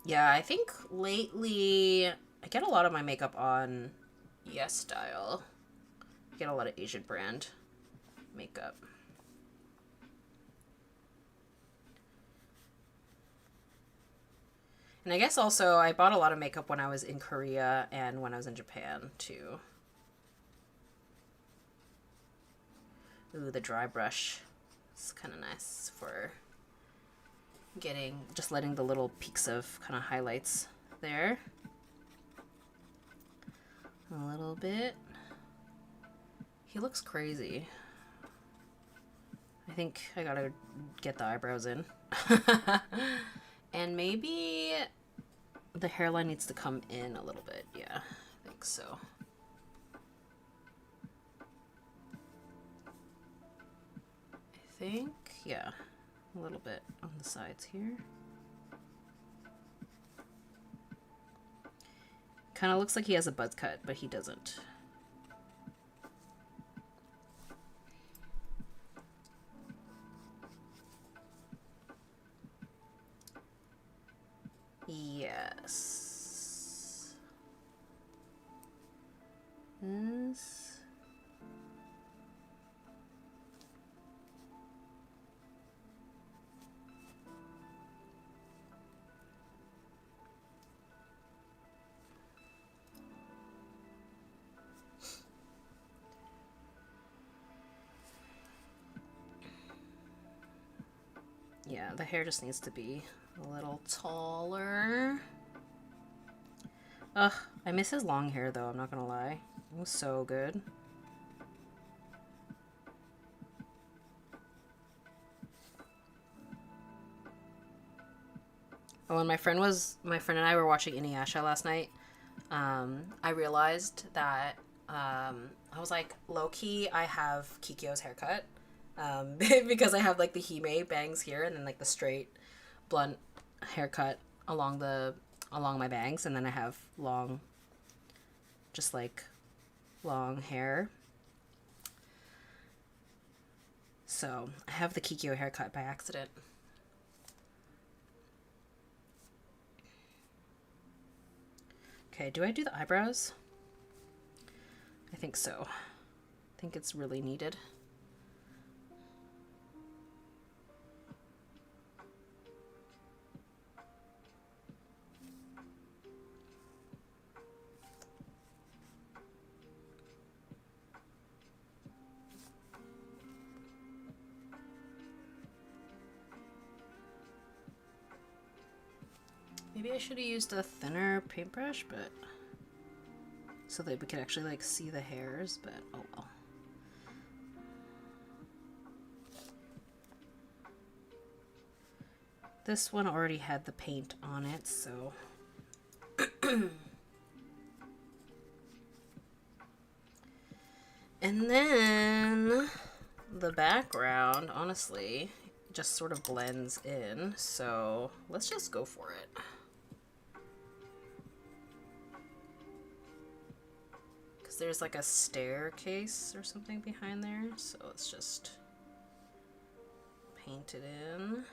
Yeah, I think lately I get a lot of my makeup on Yes Style. I get a lot of Asian brand makeup. And I guess also I bought a lot of makeup when I was in Korea and when I was in Japan too. Ooh, the dry brush. It's kind of nice for getting, just letting the little peaks of kind of highlights there. A little bit. He looks crazy. I think I gotta get the eyebrows in. And maybe the hairline needs to come in a little bit. Yeah, I think so. I think, yeah, a little bit on the sides here. Kind of looks like he has a buzz cut, but he doesn't. Yes. This. Yeah, the hair just needs to be a little taller. Ugh, I miss his long hair though, I'm not gonna lie. It was so good. Oh, and my friend and I were watching Inuyasha last night. I realized that I was like, low key, I have Kikyo's haircut. Because I have like the Hime bangs here and then like the straight blunt haircut along my bangs, and then I have long, just like long hair. So I have the Kikyo haircut by accident. Okay, do I do the eyebrows? I think so. I think it's really needed. Maybe I should have used a thinner paintbrush, but so that we could actually like see the hairs, but oh well. This one already had the paint on it, so and then the background, honestly, just sort of blends in, so let's just go for it. Because there's like a staircase or something behind there, so let's just paint it in.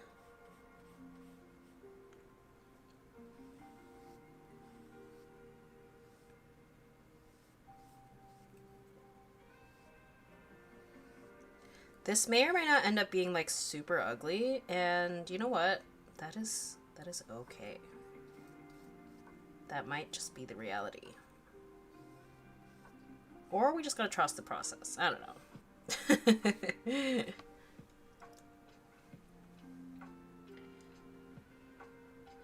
This may or may not end up being like super ugly, and you know what? That is okay. That might just be the reality. Or we just gotta trust the process. I don't know.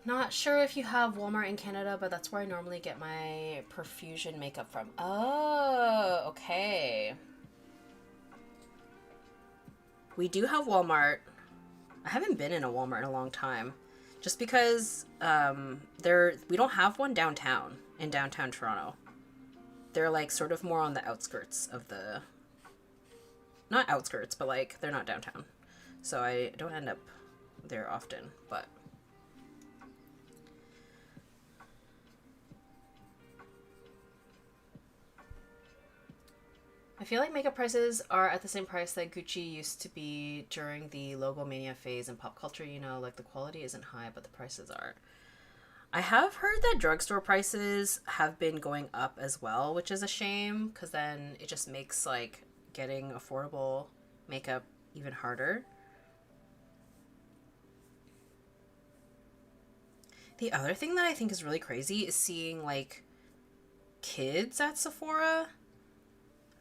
Not sure if you have Walmart in Canada, but that's where I normally get my Perfusion makeup from. Oh, okay. We do have Walmart. I haven't been in a Walmart in a long time. Just because we don't have one downtown, in downtown Toronto. They're like sort of more on the outskirts of the... Not outskirts, but like they're not downtown. So I don't end up there often, but... I feel like makeup prices are at the same price that Gucci used to be during the logo mania phase in pop culture. You know, like the quality isn't high, but the prices are. I have heard that drugstore prices have been going up as well, which is a shame because then it just makes like getting affordable makeup even harder. The other thing that I think is really crazy is seeing like kids at Sephora.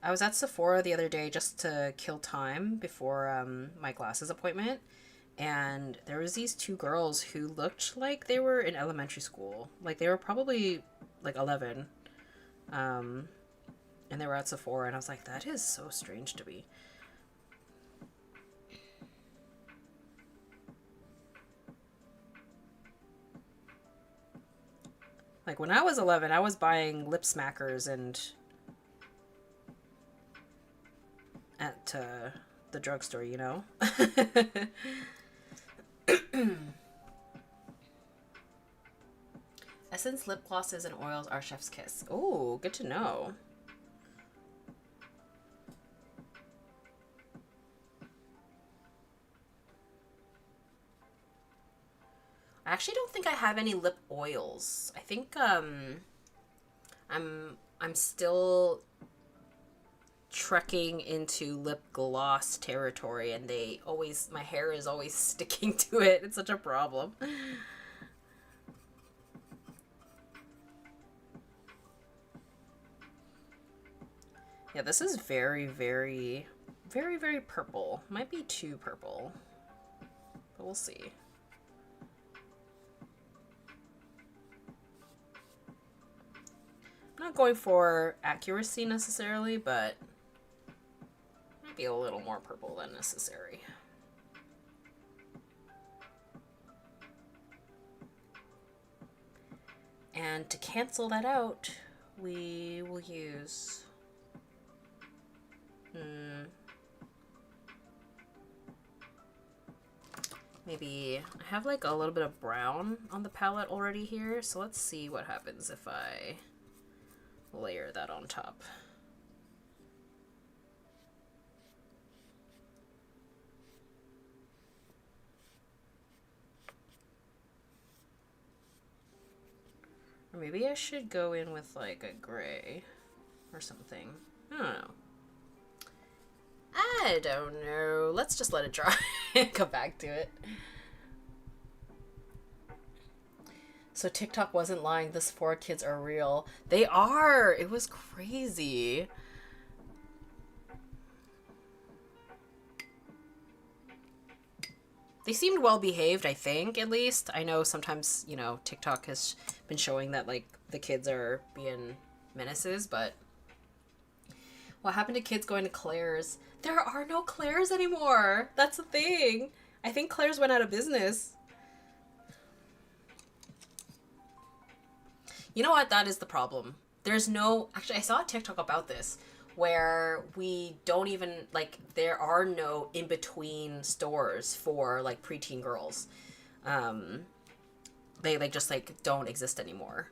I was at Sephora the other day just to kill time before my glasses appointment, and there was these two girls who looked like they were in elementary school. Like they were probably like 11. And they were at Sephora, and I was like, that is so strange to me. Like when I was 11, I was buying lip smackers and at the drugstore, you know? Essence, lip glosses, and oils are chef's kiss. Oh, good to know. I actually don't think I have any lip oils. I think I'm still trekking into lip gloss territory, and my hair is always sticking to it. It's such a problem. Yeah, this is very, very, very, very purple. Might be too purple, but we'll see. I'm not going for accuracy necessarily, but might be a little more purple than necessary. And to cancel that out, we will use maybe I have like a little bit of brown on the palette already here, so let's see what happens if I layer that on top. Or maybe I should go in with like a gray or something. I don't know. I don't know. Let's just let it dry and come back to it. So TikTok wasn't lying. The Sephora kids are real. They are. It was crazy. They seemed well behaved, I think, at least. I know sometimes, you know, TikTok has been showing that, like, the kids are being menaces, but what happened to kids going to Claire's? There are no Claire's anymore. That's the thing. I think Claire's went out of business. You know what? That is the problem. There's no... Actually, I saw a TikTok about this where we don't even... Like, there are no in-between stores for, like, preteen girls. They, like, just, like, don't exist anymore.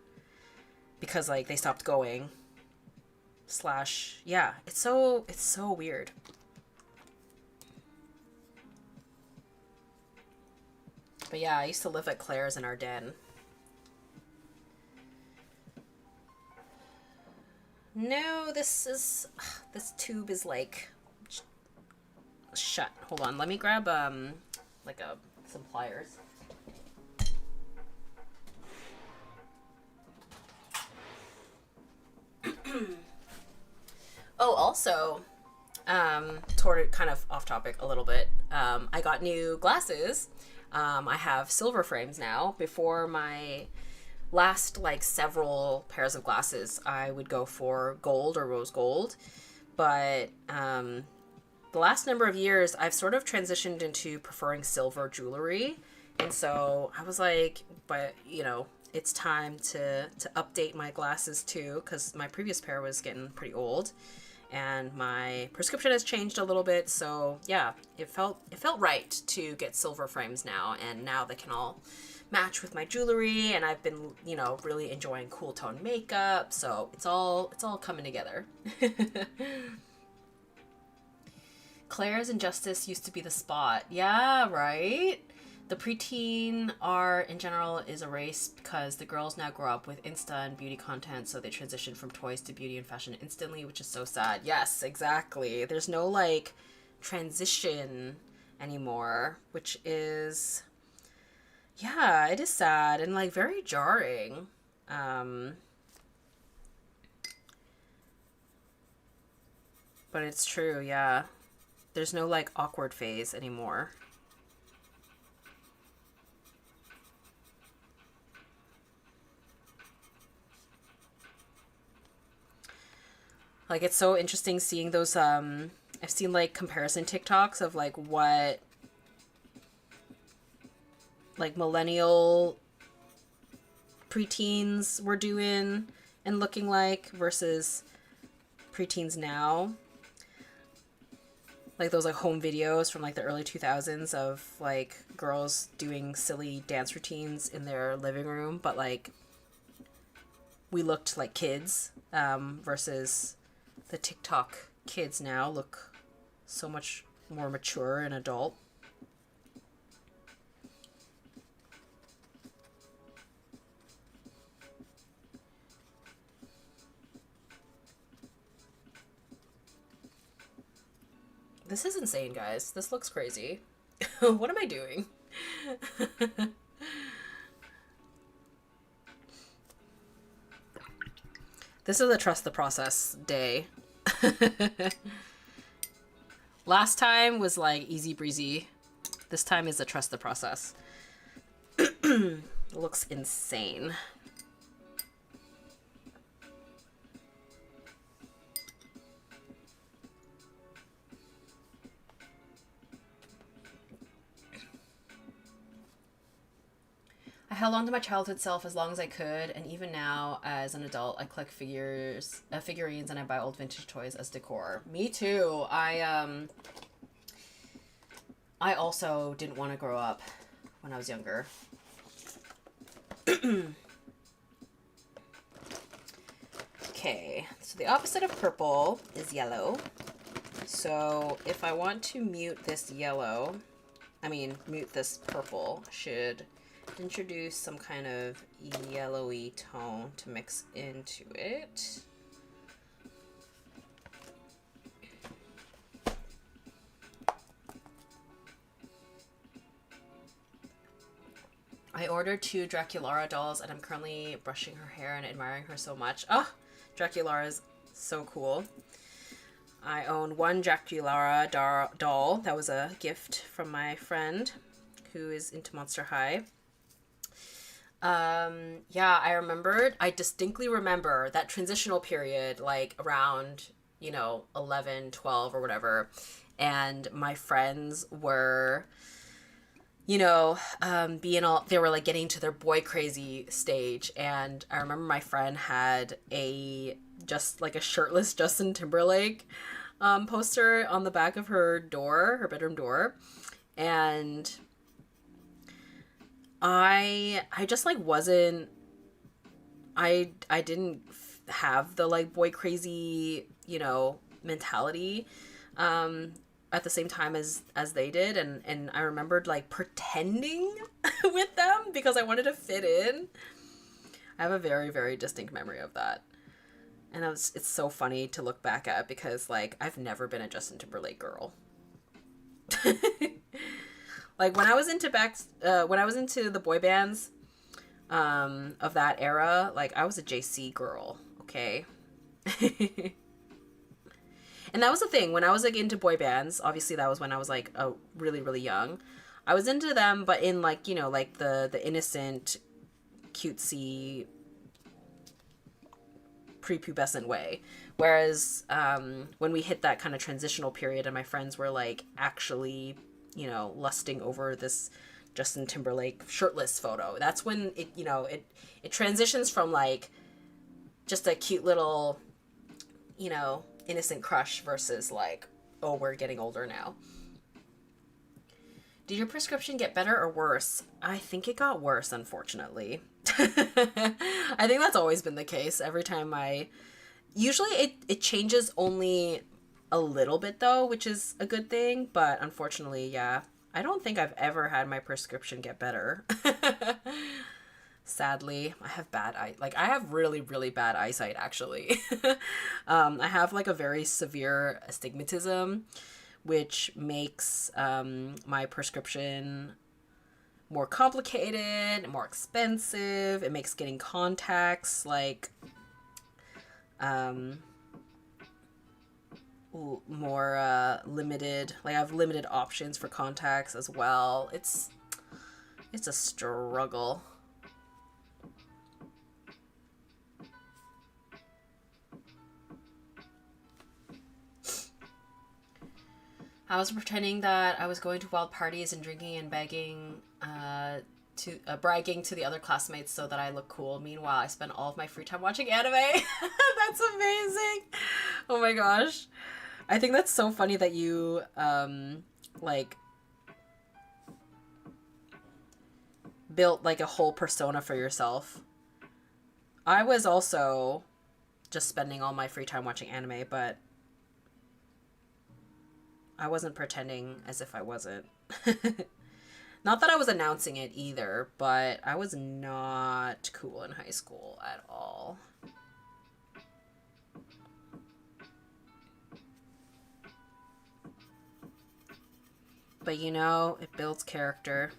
Because, like, they stopped going. / yeah, it's so weird. But yeah, I used to live at Claire's in Ardennes. No, this tube is like shut. Hold on, let me grab like some pliers. Oh, also, sort of kind of off topic a little bit. I got new glasses. I have silver frames now. Before my last like several pairs of glasses, I would go for gold or rose gold. But the last number of years, I've sort of transitioned into preferring silver jewelry. And so I was like, but you know, it's time to update my glasses too, because my previous pair was getting pretty old. And my prescription has changed a little bit, so yeah, it felt right to get silver frames now, and now they can all match with my jewelry, and I've been, you know, really enjoying cool tone makeup, so it's all coming together. Claire's and Justice used to be the spot. Yeah, right? The preteen art in general is erased because the girls now grow up with Insta and beauty content, so they transition from toys to beauty and fashion instantly, which is so sad. Yes, exactly. There's no like transition anymore, which is, yeah, it is sad and like very jarring. But it's true, yeah. There's no like awkward phase anymore. Like, it's so interesting seeing those, I've seen, like, comparison TikToks of, like, what, like, millennial preteens were doing and looking like versus preteens now. Like, those, like, home videos from, like, the early 2000s of, like, girls doing silly dance routines in their living room, but, like, we looked like kids, versus the TikTok kids now look so much more mature and adult. This is insane, guys. This looks crazy. What am I doing? This is a trust the process day. Last time was like easy breezy. This time is a trust the process. Looks insane. I held on to my childhood self as long as I could, and even now, as an adult, I collect figurines, and I buy old vintage toys as decor. Me too. I also didn't want to grow up when I was younger. Okay, so the opposite of purple is yellow. So if I want to mute this yellow, mute this purple, I should introduce some kind of yellowy tone to mix into it. I ordered 2 Draculara dolls, and I'm currently brushing her hair and admiring her so much. Oh, Draculara is so cool. I own 1 Draculara doll. That was a gift from my friend who is into Monster High. Yeah, I distinctly remember that transitional period, like around, 11, 12 or whatever. And my friends were, they were like getting to their boy crazy stage. And I remember my friend had just like a shirtless Justin Timberlake, poster on the back of her bedroom door. And I just like wasn't, I didn't have the like boy crazy, mentality, at the same time as they did. And I remembered like pretending with them because I wanted to fit in. I have a very, very distinct memory of that. And it's so funny to look back at because like I've never been a Justin Timberlake girl. Like when I was into the boy bands of that era, like I was a JC girl, okay? And that was the thing, when I was like into boy bands, obviously that was when I was like really, really young. I was into them, but in like, like the innocent, cutesy, prepubescent way. Whereas when we hit that kind of transitional period and my friends were like actually, lusting over this Justin Timberlake shirtless photo, that's when it transitions from like just a cute little, innocent crush versus like, oh, we're getting older now. Did your prescription get better or worse? I think it got worse, unfortunately. I think that's always been the case. Every time usually it changes only a little bit though, which is a good thing. But unfortunately, yeah, I don't think I've ever had my prescription get better. Sadly, I have bad eye. Like, I have really, really bad eyesight, actually. I have like a very severe astigmatism, which makes my prescription more complicated, more expensive. It makes getting contacts like more limited. Like, I have limited options for contacts as well. It's a struggle. I was pretending that I was going to wild parties and drinking and bragging to the other classmates so that I look cool. Meanwhile, I spent all of my free time watching anime. That's amazing. Oh my gosh. I think that's so funny that you, like, built, like, a whole persona for yourself. I was also just spending all my free time watching anime, but I wasn't pretending as if I wasn't. Not that I was announcing it either, but I was not cool in high school at all. But you know, it builds character.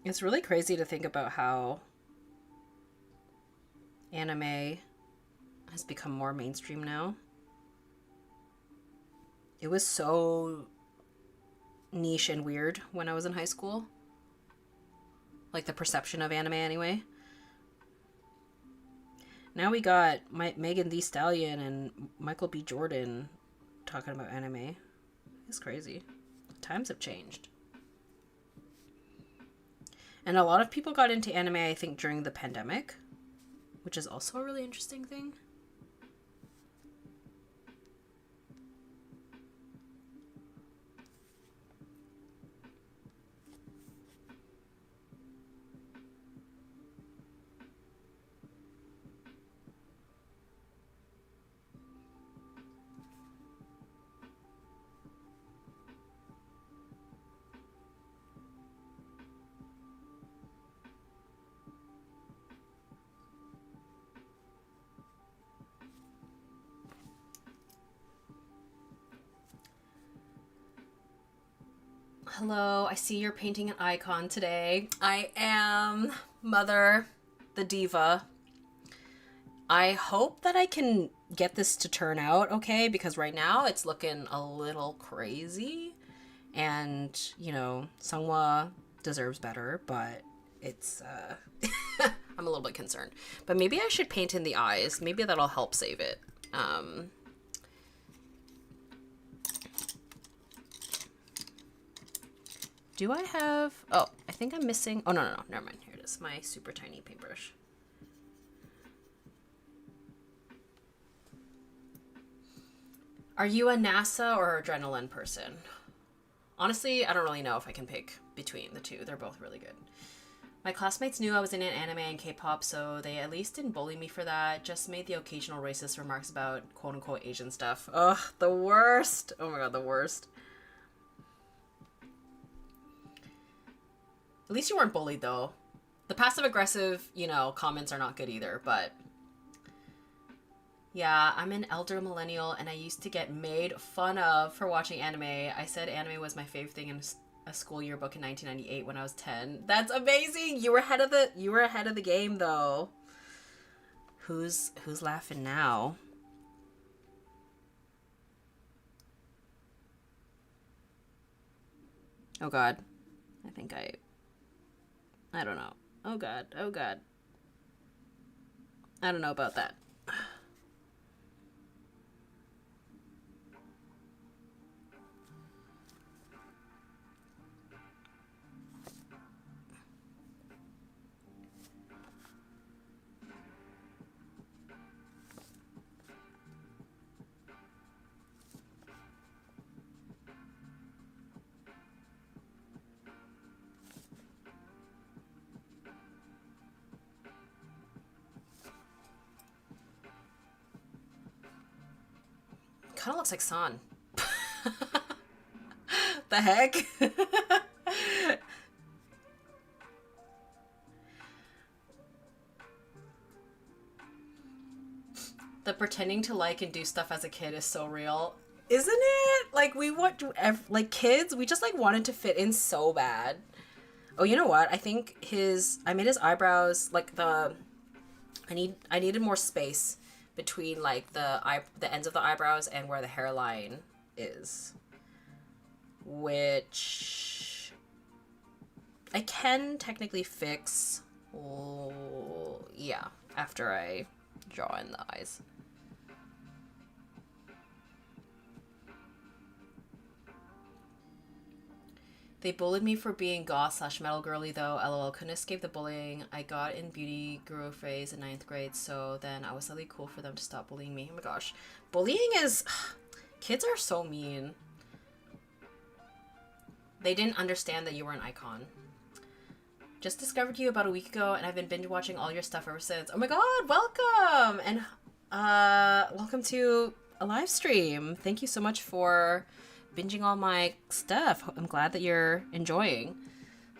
It's really crazy to think about how anime has become more mainstream now. It was so niche and weird when I was in high school. Like, the perception of anime anyway. Now we got Megan Thee Stallion and Michael B. Jordan talking about anime. It's crazy. Times have changed. And a lot of people got into anime, I think, during the pandemic, which is also a really interesting thing. Hello, I see you're painting an icon today. I am Mother, the diva. I hope that I can get this to turn out okay, because right now it's looking a little crazy. And, you know, Sungwa deserves better, but it's, I'm a little bit concerned. But maybe I should paint in the eyes. Maybe that'll help save it. Do I have... Oh, I think I'm missing... Oh, no, never mind. Here it is. My super tiny paintbrush. Are you a NASA or adrenaline person? Honestly, I don't really know if I can pick between the two. They're both really good. My classmates knew I was in an anime and K-pop, so they at least didn't bully me for that. Just made the occasional racist remarks about quote-unquote Asian stuff. Ugh, the worst. Oh my god, the worst. At least you weren't bullied, though. The passive-aggressive, you know, comments are not good either, but... Yeah, I'm an elder millennial, and I used to get made fun of for watching anime. I said anime was my favorite thing in a school yearbook in 1998 when I was 10. That's amazing! You were ahead of the game, though. Who's laughing now? Oh god. I don't know. Oh god. I don't know about that. kind of looks like San. The heck? The pretending to like and do stuff as a kid is so real. Isn't it? Like, we want to, like, kids, we just, like, wanted to fit in so bad. Oh, you know what? I think I made his eyebrows, like, I needed more space between, like, the ends of the eyebrows and where the hairline is. Which I can technically fix, yeah, after I draw in the eyes. They bullied me for being goth/metal girly though. LOL. Couldn't escape the bullying. I got in beauty guru phase in 9th grade, so then I was suddenly cool for them to stop bullying me. Oh my gosh. Bullying is... Kids are so mean. They didn't understand that you were an icon. Just discovered you about a week ago, and I've been binge watching all your stuff ever since. Oh my god, welcome! And welcome to a live stream. Thank you so much for binging all my stuff. I'm glad that you're enjoying.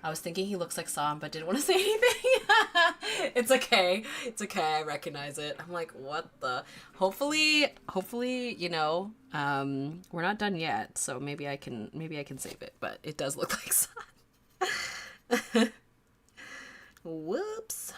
I was thinking he looks like Sam, but didn't want to say anything. It's okay. It's okay. I recognize it. I'm like, what the? Hopefully, you know, we're not done yet, so maybe I can save it. But it does look like Sam. Whoops.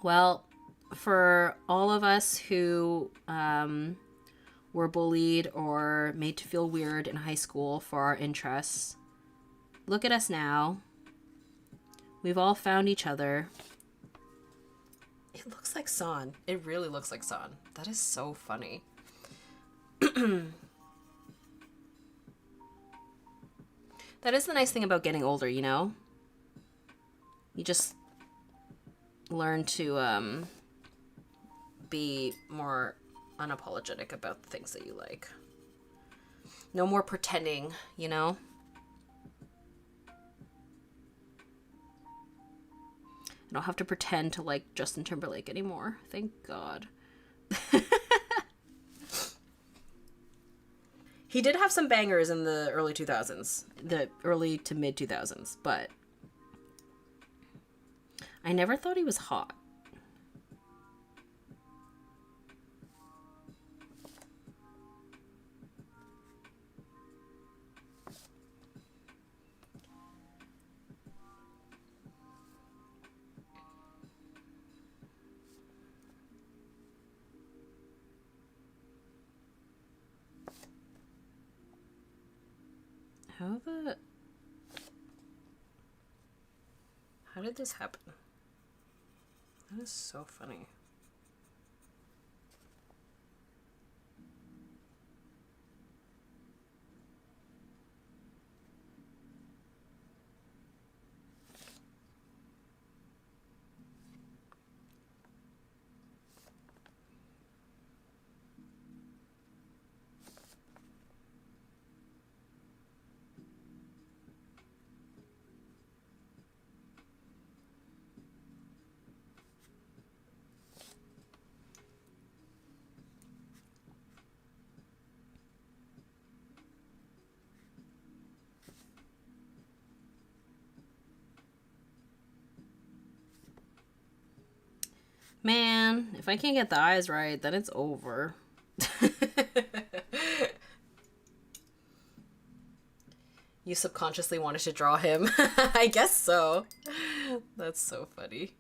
Well, for all of us who were bullied or made to feel weird in high school for our interests, look at us now. We've all found each other. It looks like San. It really looks like San. That is so funny. That is the nice thing about getting older, you know? You just learn to be more unapologetic about the things that you like. No more pretending, you know? I don't have to pretend to like Justin Timberlake anymore. Thank God. He did have some bangers in the early 2000s. The early to mid 2000s, but I never thought he was hot. How did this happen? That is so funny. Man, if I can't get the eyes right, then it's over. You subconsciously wanted to draw him. I guess so. That's so funny.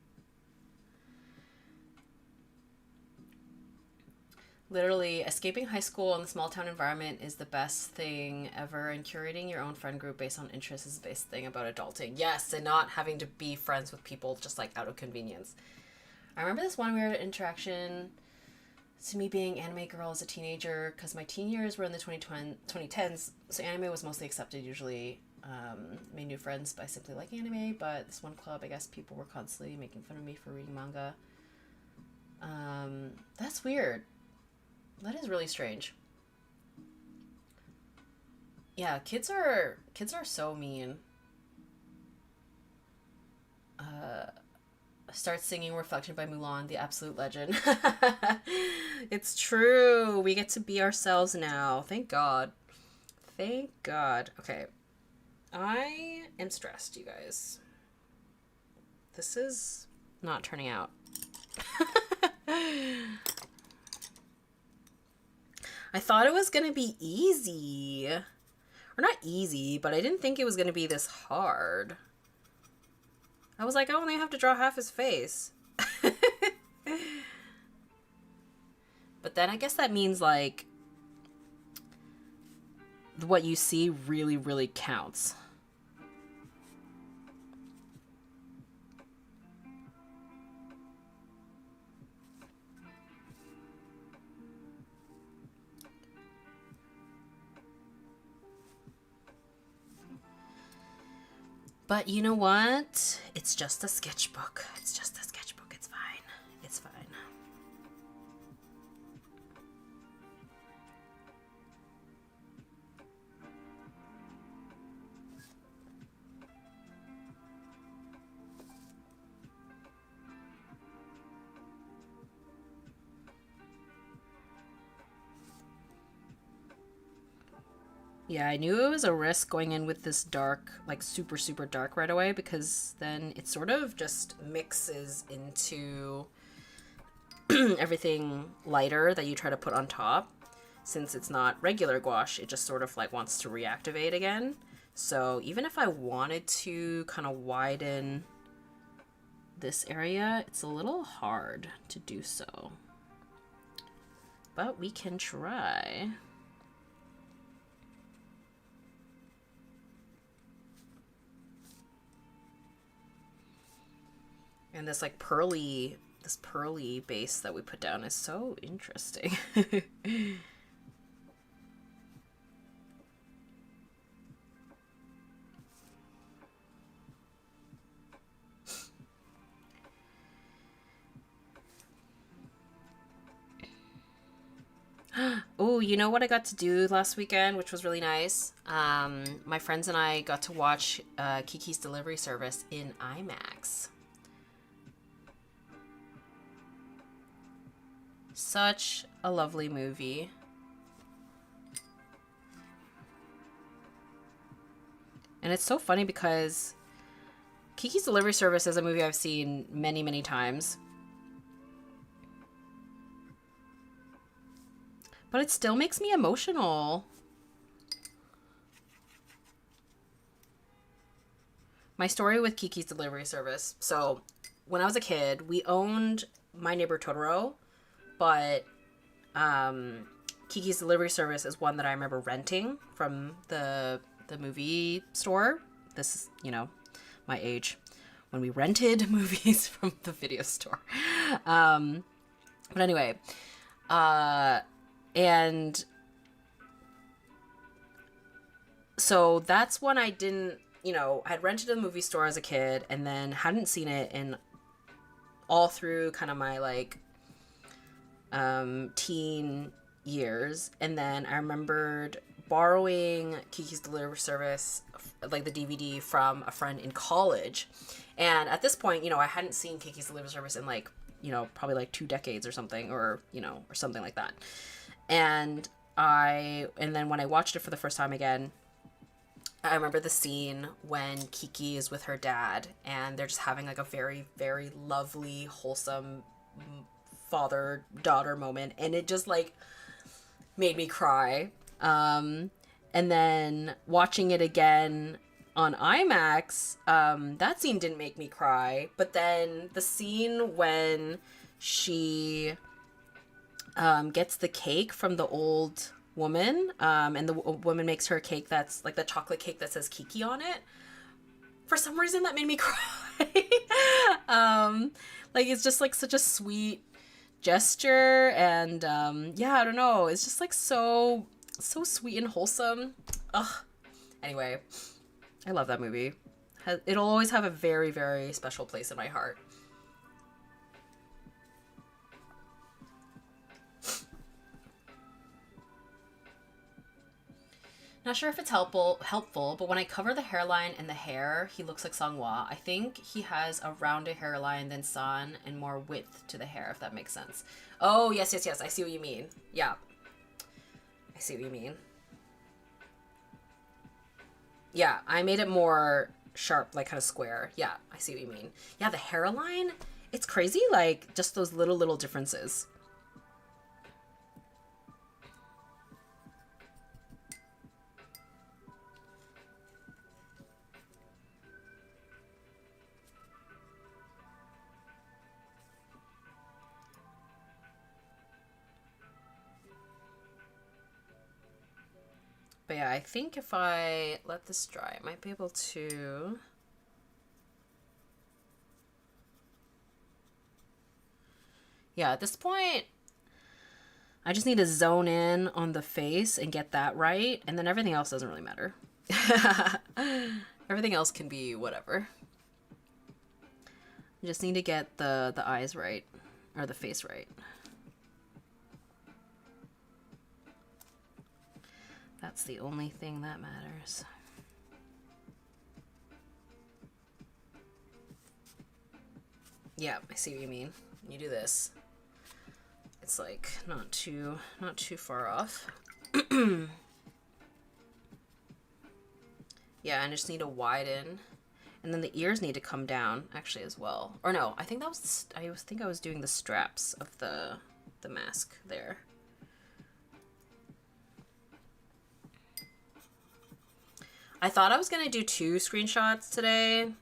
Literally, escaping high school and the small town environment is the best thing ever, and curating your own friend group based on interests is the best thing about adulting. Yes, and not having to be friends with people just like out of convenience. I remember this one weird interaction to me being anime girl as a teenager, because my teen years were in the 2010s, so anime was mostly accepted usually. Made new friends by simply liking anime, but this one club, I guess people were constantly making fun of me for reading manga. That's weird. That is really strange. Yeah, kids are so mean. Start singing Reflection by Mulan, the absolute legend. It's true. We get to be ourselves now. Thank God. Thank God. Okay. I am stressed, you guys. This is not turning out. I thought it was going to be easy. Or not easy, but I didn't think it was going to be this hard. I was like, I only have to draw half his face. But then I guess that means, like, what you see really, really counts. But you know what? It's just a sketchbook. It's just a sketchbook. It's fine. It's fine. Yeah, I knew it was a risk going in with this dark, like super, super dark right away, because then it sort of just mixes into everything lighter that you try to put on top. Since it's not regular gouache, it just sort of like wants to reactivate again. So even if I wanted to kind of widen this area, it's a little hard to do so. But we can try. And this like pearly base that we put down is so interesting. Oh, you know what I got to do last weekend, which was really nice? My friends and I got to watch Kiki's Delivery Service in IMAX. Such a lovely movie. And it's so funny because Kiki's Delivery Service is a movie I've seen many, many times. But it still makes me emotional. My story with Kiki's Delivery Service. So, when I was a kid, we owned My Neighbor Totoro, but Kiki's Delivery Service is one that I remember renting from the movie store. This is, you know, my age. When we rented movies from the video store. But anyway, and so that's when I didn't, you know, I had rented a movie store as a kid and then hadn't seen it in all through kind of my like teen years. And then I remembered borrowing Kiki's Delivery Service, like the DVD, from a friend in college. And at this point, you know, I hadn't seen Kiki's Delivery Service in like, you know, probably like 2 decades or something, or, you know, or something like that. And then when I watched it for the first time again, I remember the scene when Kiki is with her dad and they're just having like a very, very lovely, wholesome father-daughter moment. And it just like made me cry. And then watching it again on IMAX, that scene didn't make me cry. But then the scene when she gets the cake from the old woman, and the woman makes her a cake that's like the chocolate cake that says Kiki on it. For some reason that made me cry. Like it's just like such a sweet gesture, and yeah, I don't know, it's just like so sweet and wholesome. Ugh. Anyway, I love that movie. It'll always have a very, very special place in my heart. Not sure if it's helpful, but when I cover the hairline and the hair, he looks like Sanghwa. I think he has a rounder hairline than San and more width to the hair, if that makes sense. Oh, yes, yes, yes. I see what you mean. Yeah. I see what you mean. Yeah, I made it more sharp, like kind of square. Yeah, I see what you mean. Yeah, the hairline, it's crazy, like just those little differences. But yeah, I think if I let this dry, I might be able to... Yeah, at this point, I just need to zone in on the face and get that right, and then everything else doesn't really matter. Everything else can be whatever. I just need to get the eyes right, or the face right. That's the only thing that matters. Yeah, I see what you mean. You do this. It's like not too far off. Yeah, I just need to widen. And then the ears need to come down actually as well. Or no, I think that was I was doing the straps of the mask there. I thought I was gonna do 2 screenshots today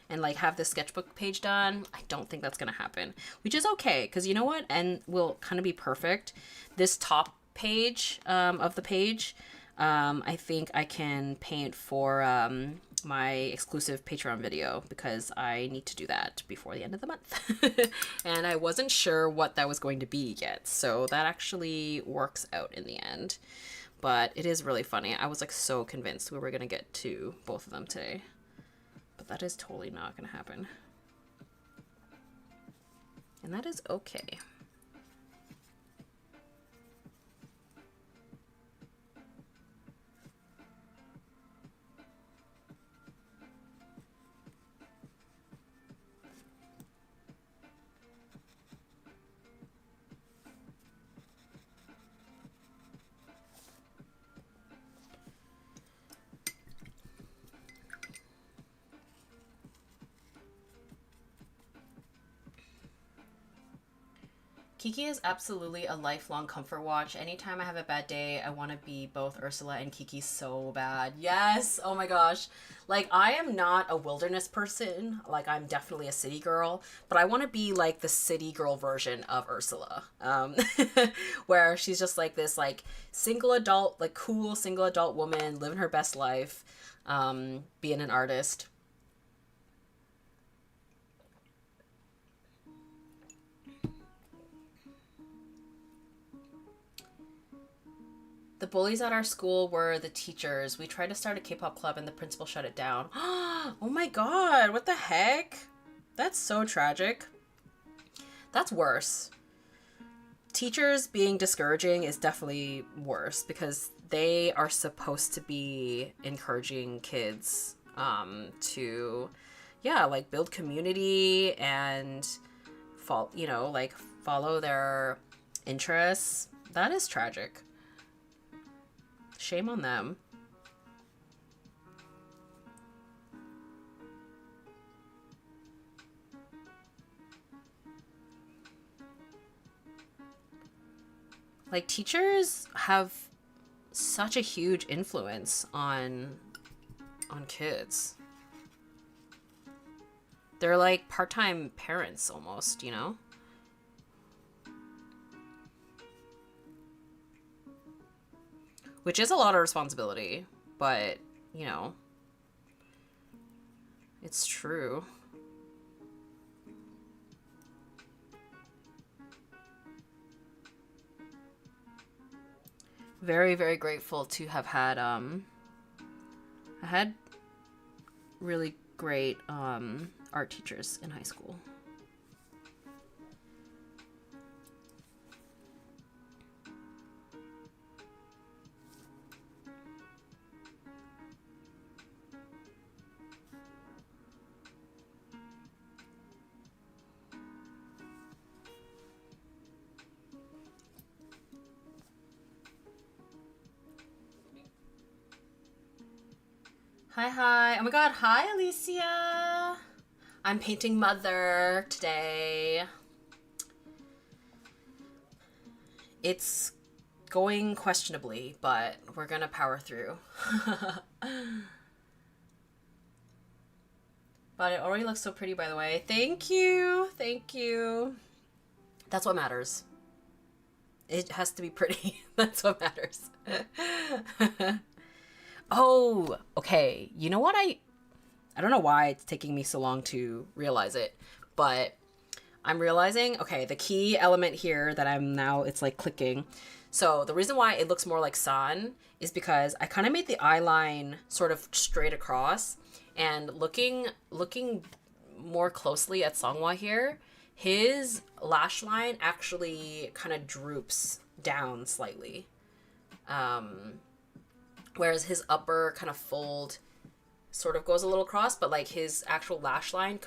and like have the sketchbook page done. I don't think that's gonna happen, which is okay, because you know what, and will kind of be perfect. This top page of the page, I think I can paint for my exclusive Patreon video, because I need to do that before the end of the month. And I wasn't sure what that was going to be yet, so that actually works out in the end. But it is really funny. I was like so convinced we were gonna get to both of them today, but that is totally not gonna happen. And that is okay. Kiki is absolutely a lifelong comfort watch. Anytime I have a bad day, I want to be both Ursula and Kiki so bad. Yes! Oh my gosh. Like, I am not a wilderness person. Like, I'm definitely a city girl. But I want to be, like, the city girl version of Ursula. Where she's just, like, this, like, single adult, like, cool single adult woman living her best life, being an artist. The bullies at our school were the teachers. We tried to start a K-pop club and the principal shut it down. Oh my god, what the heck? That's so tragic. That's worse. Teachers being discouraging is definitely worse, because they are supposed to be encouraging kids to, yeah, like build community and follow their interests. That is tragic. Shame on them. Like, teachers have such a huge influence on kids. They're like part-time parents almost, you know? Which is a lot of responsibility, but, you know, it's true. Very, very grateful to have had, I had really great, art teachers in high school. Hi, hi. Oh my god, hi, Alicia. I'm painting Mother today. It's going questionably, but we're gonna power through. But it already looks so pretty, by the way. Thank you. Thank you. That's what matters. It has to be pretty. That's what matters. Oh, okay. You know what? I don't know why it's taking me so long to realize it, but I'm realizing, okay, the key element here that it's like clicking. So the reason why it looks more like San is because I kind of made the eye line sort of straight across, and looking more closely at Songhwa here, his lash line actually kind of droops down slightly. Whereas his upper kind of fold sort of goes a little cross, but like his actual lash line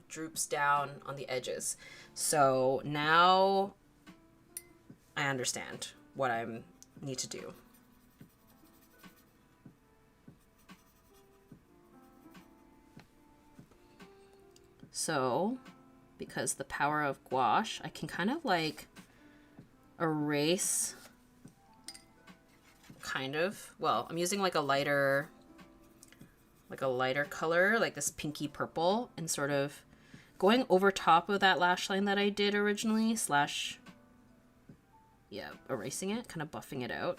droops down on the edges. So now I understand what I need to do. So because the power of gouache, I can kind of like erase well, I'm using like a lighter color, like this pinky purple, and sort of going over top of that lash line that I did originally, erasing it, kind of buffing it out.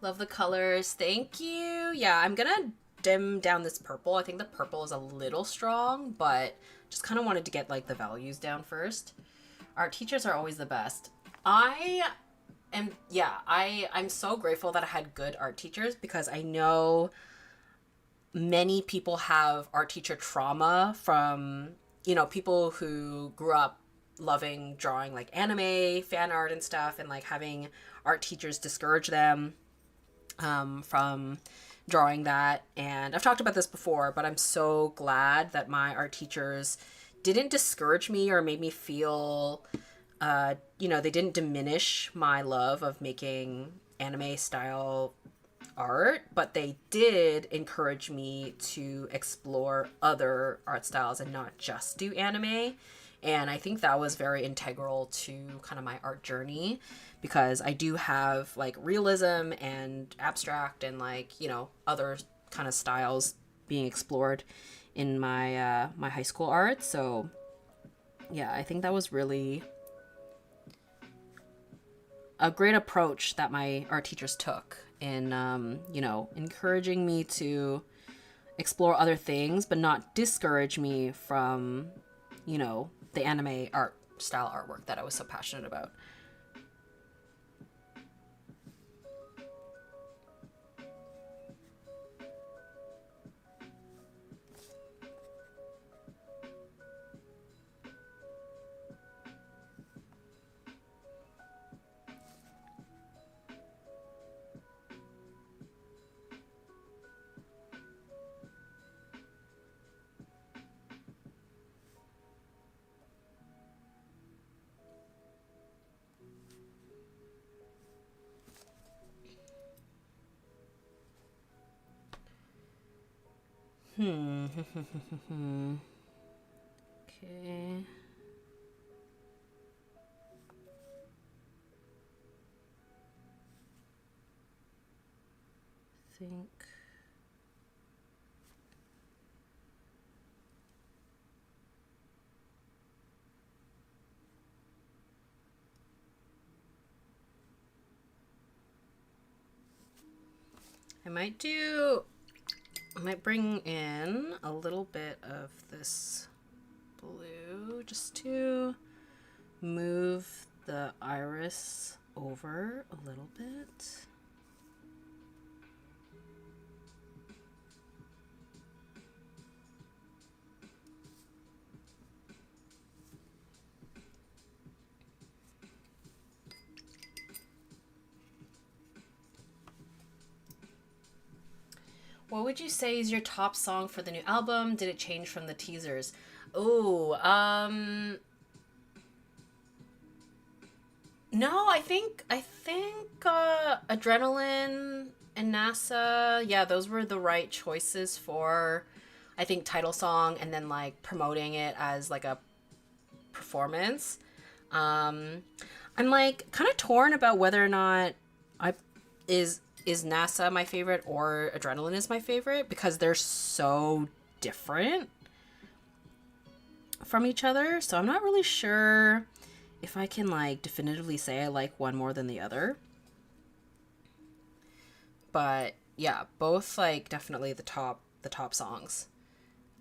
Love the colors. Thank you. Yeah, I'm gonna dim down this purple. I think the purple is a little strong, but just kind of wanted to get like the values down first. Art teachers are always the best. I'm so grateful that I had good art teachers, because I know many people have art teacher trauma from, people who grew up loving drawing like anime, fan art and stuff, and like having art teachers discourage them from drawing that. And I've talked about this before, but I'm so glad that my art teachers didn't discourage me or made me feel, they didn't diminish my love of making anime style art, but they did encourage me to explore other art styles and not just do anime. And I think that was very integral to kind of my art journey, because I do have like realism and abstract and like, other kind of styles being explored in my my high school art. So yeah, I think that was really a great approach that my art teachers took in, encouraging me to explore other things, but not discourage me from, the anime art style artwork that I was so passionate about. Okay. Think. I might bring in a little bit of this blue just to move the iris over a little bit. What would you say is your top song for the new album? Did it change from the teasers? Oh, no, I think Adrenaline and NASA, yeah, those were the right choices for, I think, title song and then like promoting it as like a performance. Um, I'm like kind of torn about whether or not I is NASA my favorite or Adrenaline is my favorite because they're so different from each other. So I'm not really sure if I can like definitively say I like one more than the other. But yeah, both like definitely the top songs.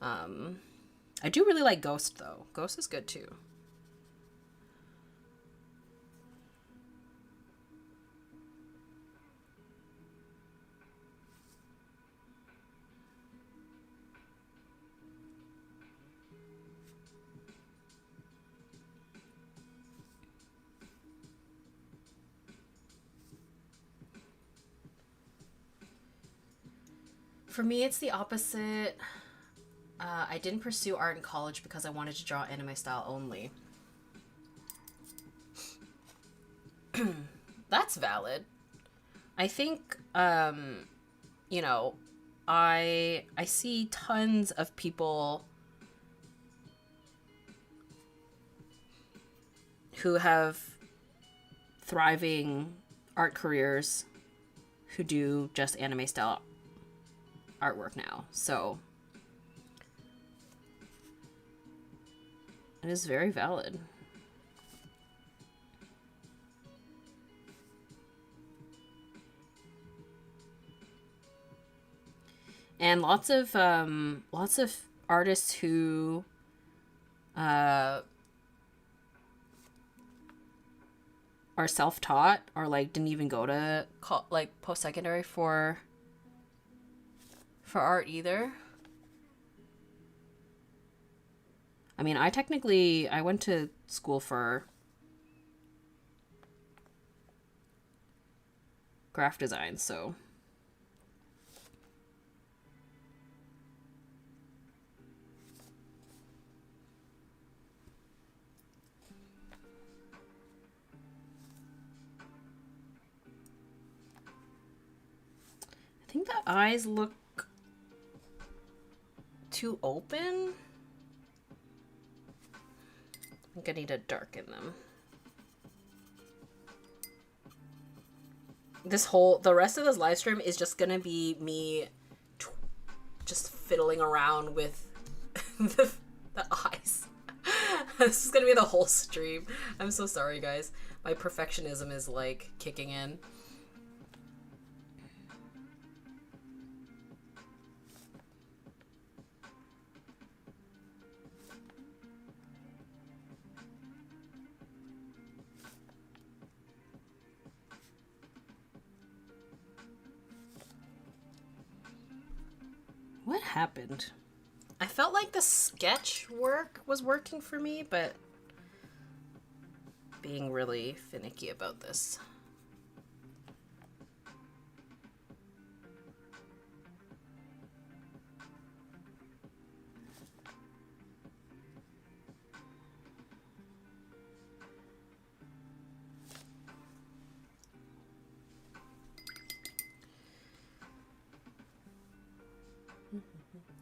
I do really like Ghost though. Ghost is good too. For me, it's the opposite. I didn't pursue art in college because I wanted to draw anime style only. That's valid. I think, you know, I see tons of people who have thriving art careers who do just anime style artwork now. So it is very valid. And lots of artists who are self-taught or like didn't even go to like post-secondary for art either. I mean, I went to school for graphic design, so I think the eyes look too open. I'm gonna need to darken them. The rest of this live stream is just gonna be me just fiddling around with the eyes. This is gonna be the whole stream. I'm so sorry, guys. My perfectionism is like kicking in. What happened? I felt like the sketch work was working for me, but being really finicky about this.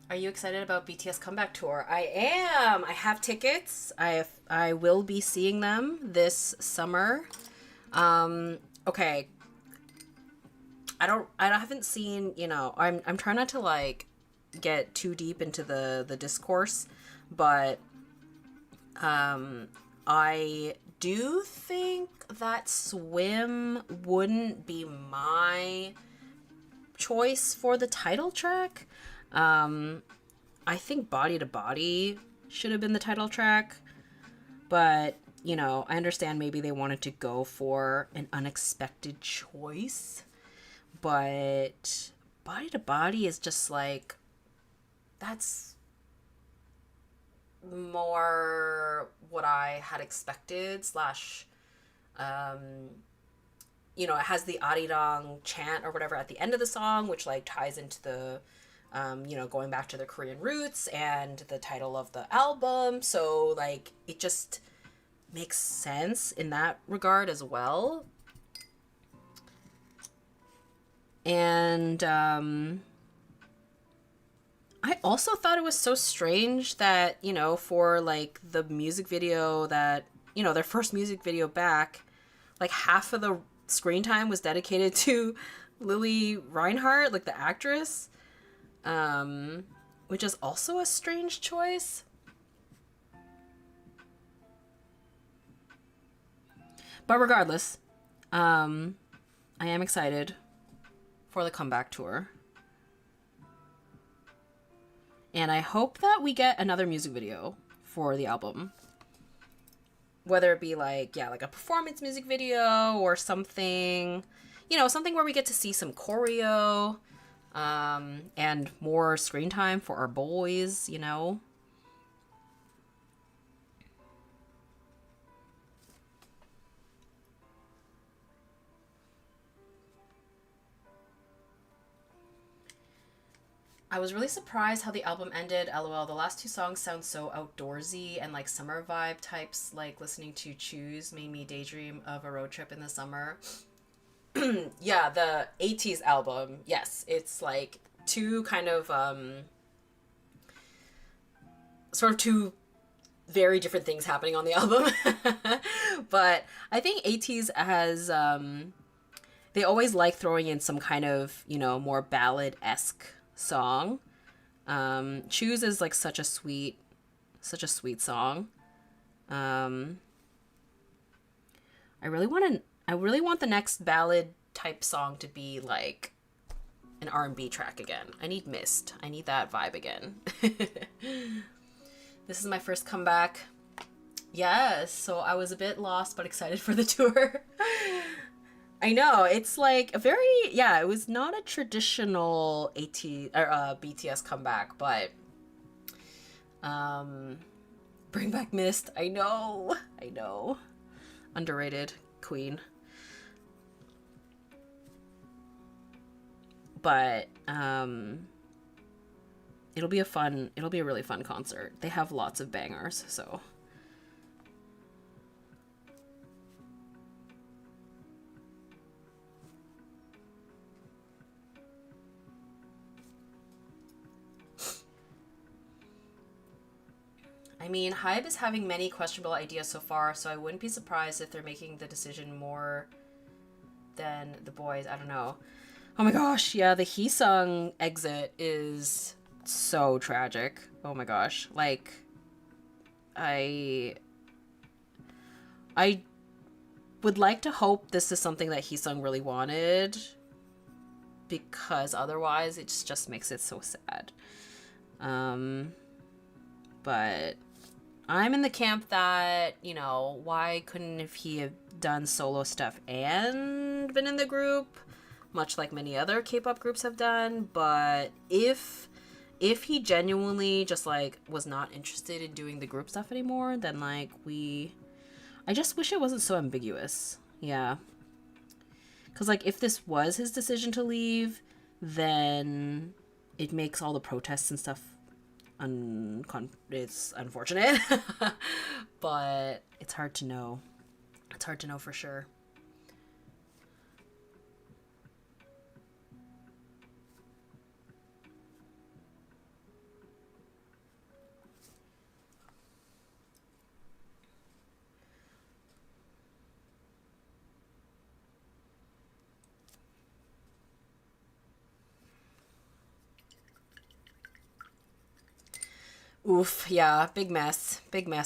Are you excited about BTS comeback tour? I am. I have tickets. I will be seeing them this summer. Okay. I haven't seen, you know, I'm trying not to like get too deep into the discourse, but I do think that Swim wouldn't be my choice for the title track. I think Body to Body should have been the title track, but you know, I understand maybe they wanted to go for an unexpected choice, but Body to Body is just like, that's more what I had expected slash you know, it has the arirang chant or whatever at the end of the song, which like ties into the, you know, going back to the Korean roots and the title of the album. So like it just makes sense in that regard as well. And I also thought it was so strange that, you know, for like the music video that, you know, their first music video back, like half of the screen time was dedicated to Lily Reinhardt, like the actress, which is also a strange choice. But regardless, I am excited for the comeback tour. And I hope that we get another music video for the album. Whether it be like, yeah, like a performance music video or something, you know, something where we get to see some choreo, and more screen time for our boys, you know. I was really surprised how the album ended. LOL. The last two songs sound so outdoorsy and like summer vibe types. Like listening to Choose made me daydream of a road trip in the summer. Yeah, the ATEEZ album. Yes, it's like two kind of sort of two very different things happening on the album. But I think ATEEZ has they always like throwing in some kind of, you know, more ballad-esque song. Choose is like such a sweet song. I really want the next ballad type song to be like an R&B track again. I need Mist. I need that vibe again. This is my first comeback. Yes, so I was a bit lost but excited for the tour. I know, it's like a very, yeah, it was not a traditional BTS comeback, but bring back Mist. I know. Underrated queen. But it'll be a really fun concert. They have lots of bangers, so I mean, HYBE is having many questionable ideas so far, so I wouldn't be surprised if they're making the decision more than the boys. I don't know. Oh my gosh, yeah, the Heesung exit is so tragic. Oh my gosh. Like, I would like to hope this is something that Heesung really wanted, because otherwise it just makes it so sad. But I'm in the camp that, you know, why couldn't he have done solo stuff and been in the group, much like many other K-pop groups have done? But if he genuinely just like was not interested in doing the group stuff anymore, then like I just wish it wasn't so ambiguous. Yeah. Because like if this was his decision to leave, then it makes all the protests and stuff it's unfortunate. But it's hard to know. It's hard to know for sure. Oof, yeah, big mess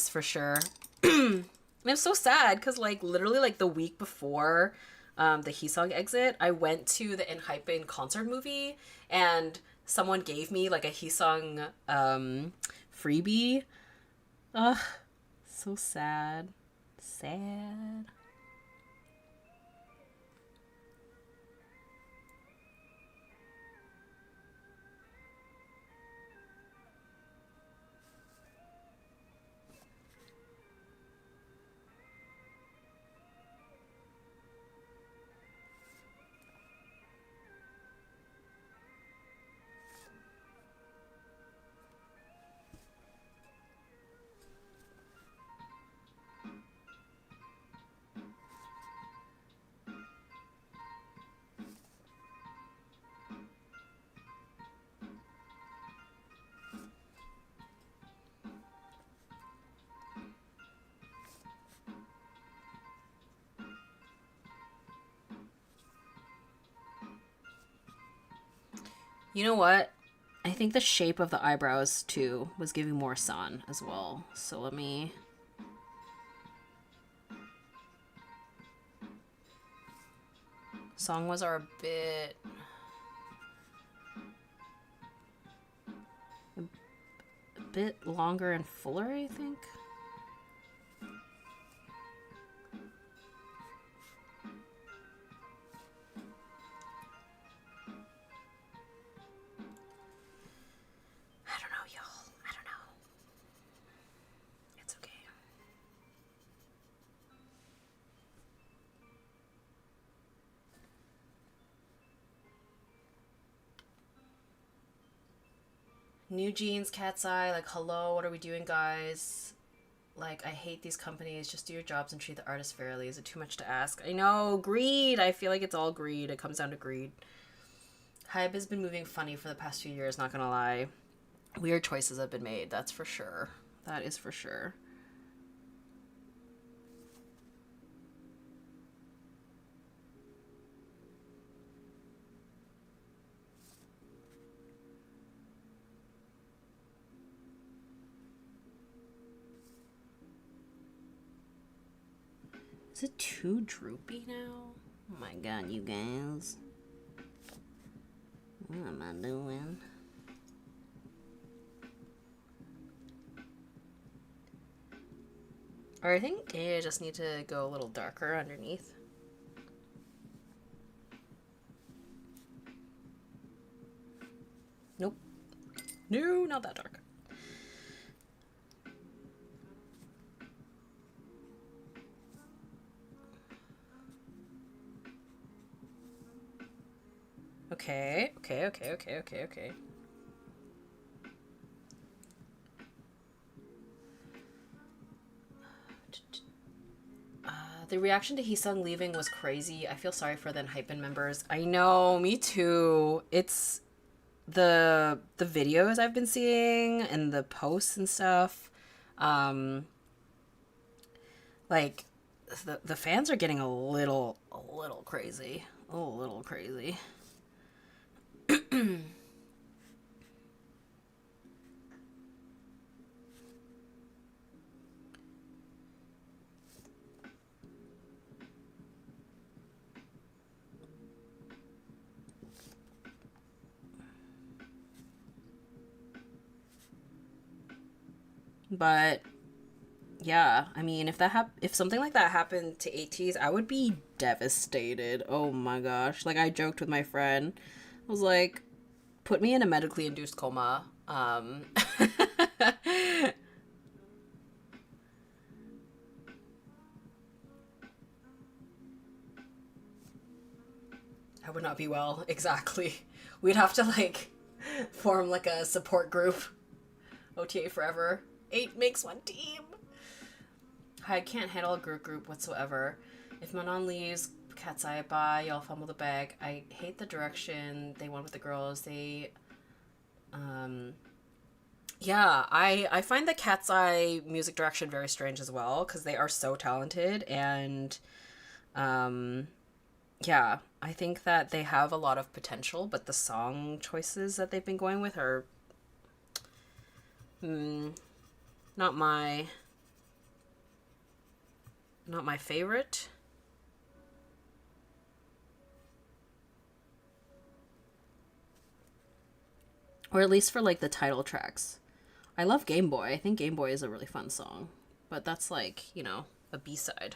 for sure. And I'm so sad because like literally like the week before the Heesung exit, I went to the Enhypen concert movie and someone gave me like a Heesung freebie. Ugh, so sad. Sad. You know what? I think the shape of the eyebrows, too, was giving more sun as well. So let me... Songwas are a bit longer and fuller, I think. New Jeans, Cat's Eye, like, hello, what are we doing, guys? Like, I hate these companies. Just do your jobs and treat the artists fairly. Is it too much to ask? I know, greed. I feel like it's all greed. It comes down to greed. Hybe has been moving funny for the past few years, not gonna lie. Weird choices have been made, that's for sure. That is for sure. Is it too droopy now? Oh my god, you guys. What am I doing? Or I think I just need to go a little darker underneath. Nope. No, not that dark. Okay. The reaction to Heesung leaving was crazy. I feel sorry for the Hypen members. I know, me too. It's the videos I've been seeing and the posts and stuff. Like the fans are getting a little crazy. A little crazy. But yeah, I mean, if something like that happened to ATEEZ, I would be devastated. Oh my gosh. Like, I joked with my friend. I was like, put me in a medically induced coma. I would not be well. Exactly. We'd have to, like, form, like, a support group. OTA forever. 8 makes 1 team. I can't handle a group whatsoever. If Manon leaves, Cat's Eye, bye, y'all fumble the bag. I hate the direction they went with the girls. They, yeah, I find the Cat's Eye music direction very strange as well, because they are so talented, and, yeah, I think that they have a lot of potential, but the song choices that they've been going with are, not my favorite. Or at least for, like, the title tracks. I love Game Boy. I think Game Boy is a really fun song. But that's, like, you know, a B-side.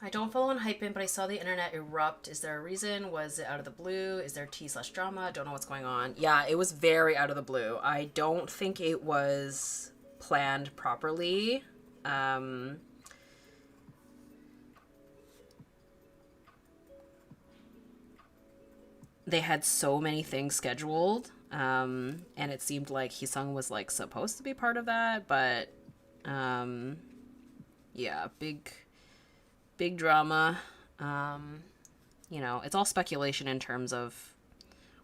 I don't follow on Hypen, but I saw the internet erupt. Is there a reason? Was it out of the blue? Is there tea/drama? Don't know what's going on. Yeah, it was very out of the blue. I don't think it was planned properly. They had so many things scheduled. And it seemed like Heesung was like supposed to be part of that, but yeah, big drama. You know, it's all speculation in terms of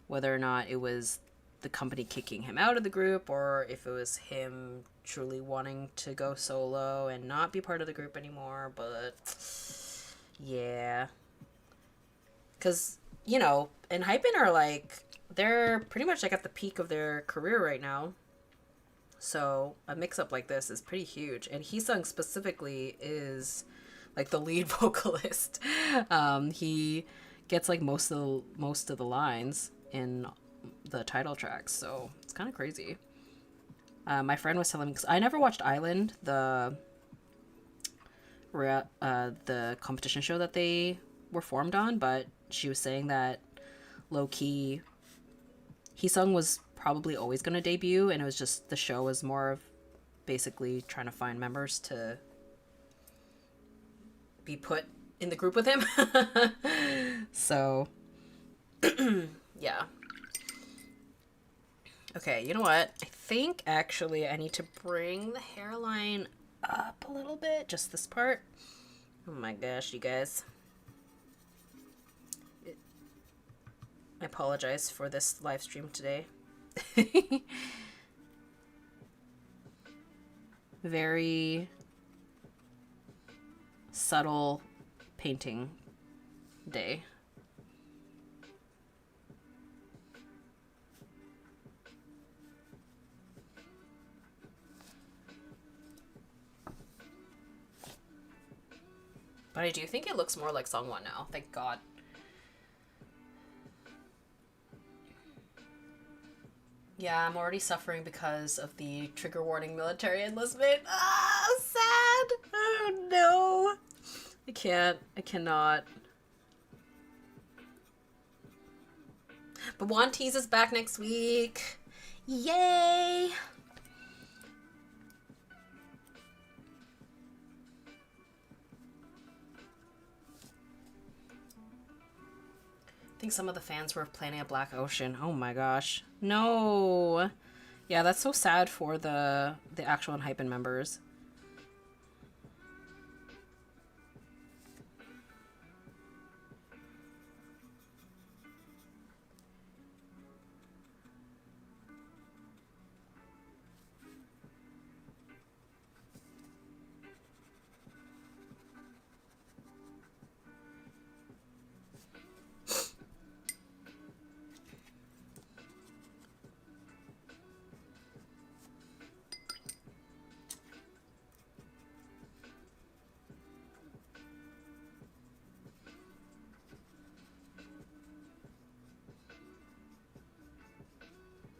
whether or not it was the company kicking him out of the group or if it was him truly wanting to go solo and not be part of the group anymore. But yeah, because, you know, and Hypen are like, they're pretty much like at the peak of their career right now. So a mix-up like this is pretty huge. And Heesung specifically is like the lead vocalist. He gets like most of the lines in the title tracks, so it's kind of crazy. My friend was telling me, because I never watched Island, the competition show that they were formed on, but she was saying that low-key Heesung was probably always going to debut, and it was just the show was more of basically trying to find members to be put in the group with him. So yeah. Okay, you know what? I think actually I need to bring the hairline up a little bit, just this part. Oh my gosh, you guys. I apologize for this live stream today. Very subtle painting day. But I do think it looks more like Songwon now. Thank God. Yeah, I'm already suffering because of the trigger warning military enlistment. Ah, sad. Oh no. I can't. I cannot. But ATEEZ is back next week. Yay! I think some of the fans were planning a Black Ocean. Oh my gosh. No. Yeah, that's so sad for the actual Hypen members.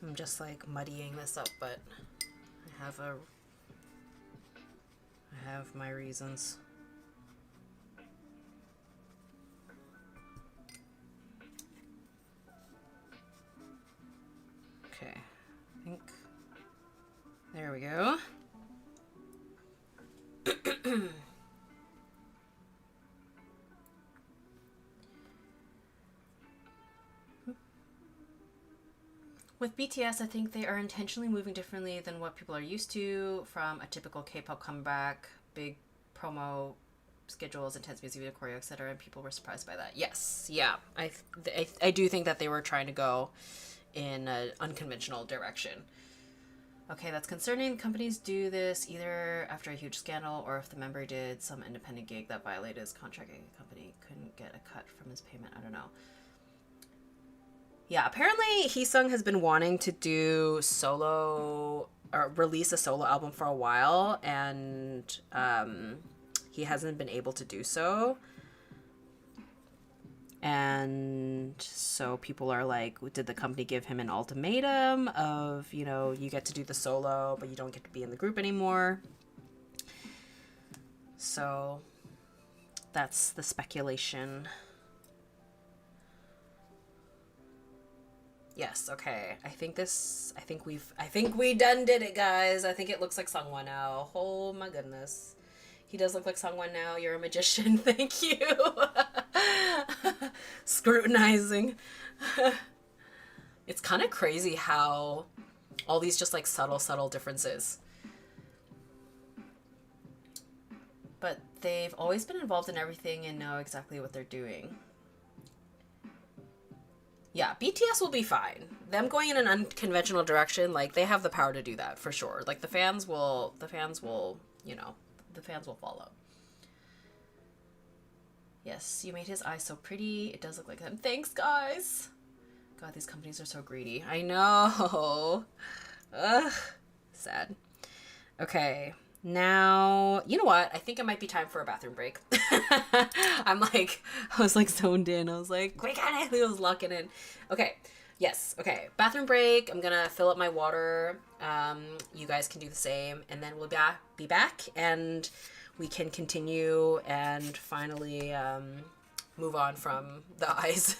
I'm just like muddying this up, but I have my reasons. Okay, I think there we go. With BTS, I think they are intentionally moving differently than what people are used to from a typical K-pop comeback, big promo schedules, intense music video, choreo, etc. And people were surprised by that. Yes, yeah, I do think that they were trying to go in an unconventional direction. Okay, that's concerning. Companies do this either after a huge scandal or if the member did some independent gig that violated his contract, a company couldn't get a cut from his payment. I don't know. Yeah, apparently Heesung has been wanting to do solo or release a solo album for a while, and he hasn't been able to do so. And so people are like, did the company give him an ultimatum of, you know, you get to do the solo, but you don't get to be in the group anymore? So that's the speculation. Yes, okay. I think we done did it, guys. I think it looks like Sungwon now. Oh my goodness. He does look like Sungwon now. You're a magician. Thank you. Scrutinizing. It's kind of crazy how all these just like subtle differences. But they've always been involved in everything and know exactly what they're doing. Yeah, BTS will be fine. Them going in an unconventional direction, like, they have the power to do that for sure. Like, the fans will, you know, the fans will follow. Yes, you made his eyes so pretty. It does look like him. Thanks, guys. God, these companies are so greedy. I know. Ugh. Sad. Okay. Now, you know what? I think it might be time for a bathroom break. I was like zoned in. I was like, we got it. I was locking in. Okay. Yes. Okay. Bathroom break. I'm going to fill up my water. You guys can do the same. And then we'll be back and we can continue and finally move on from the eyes.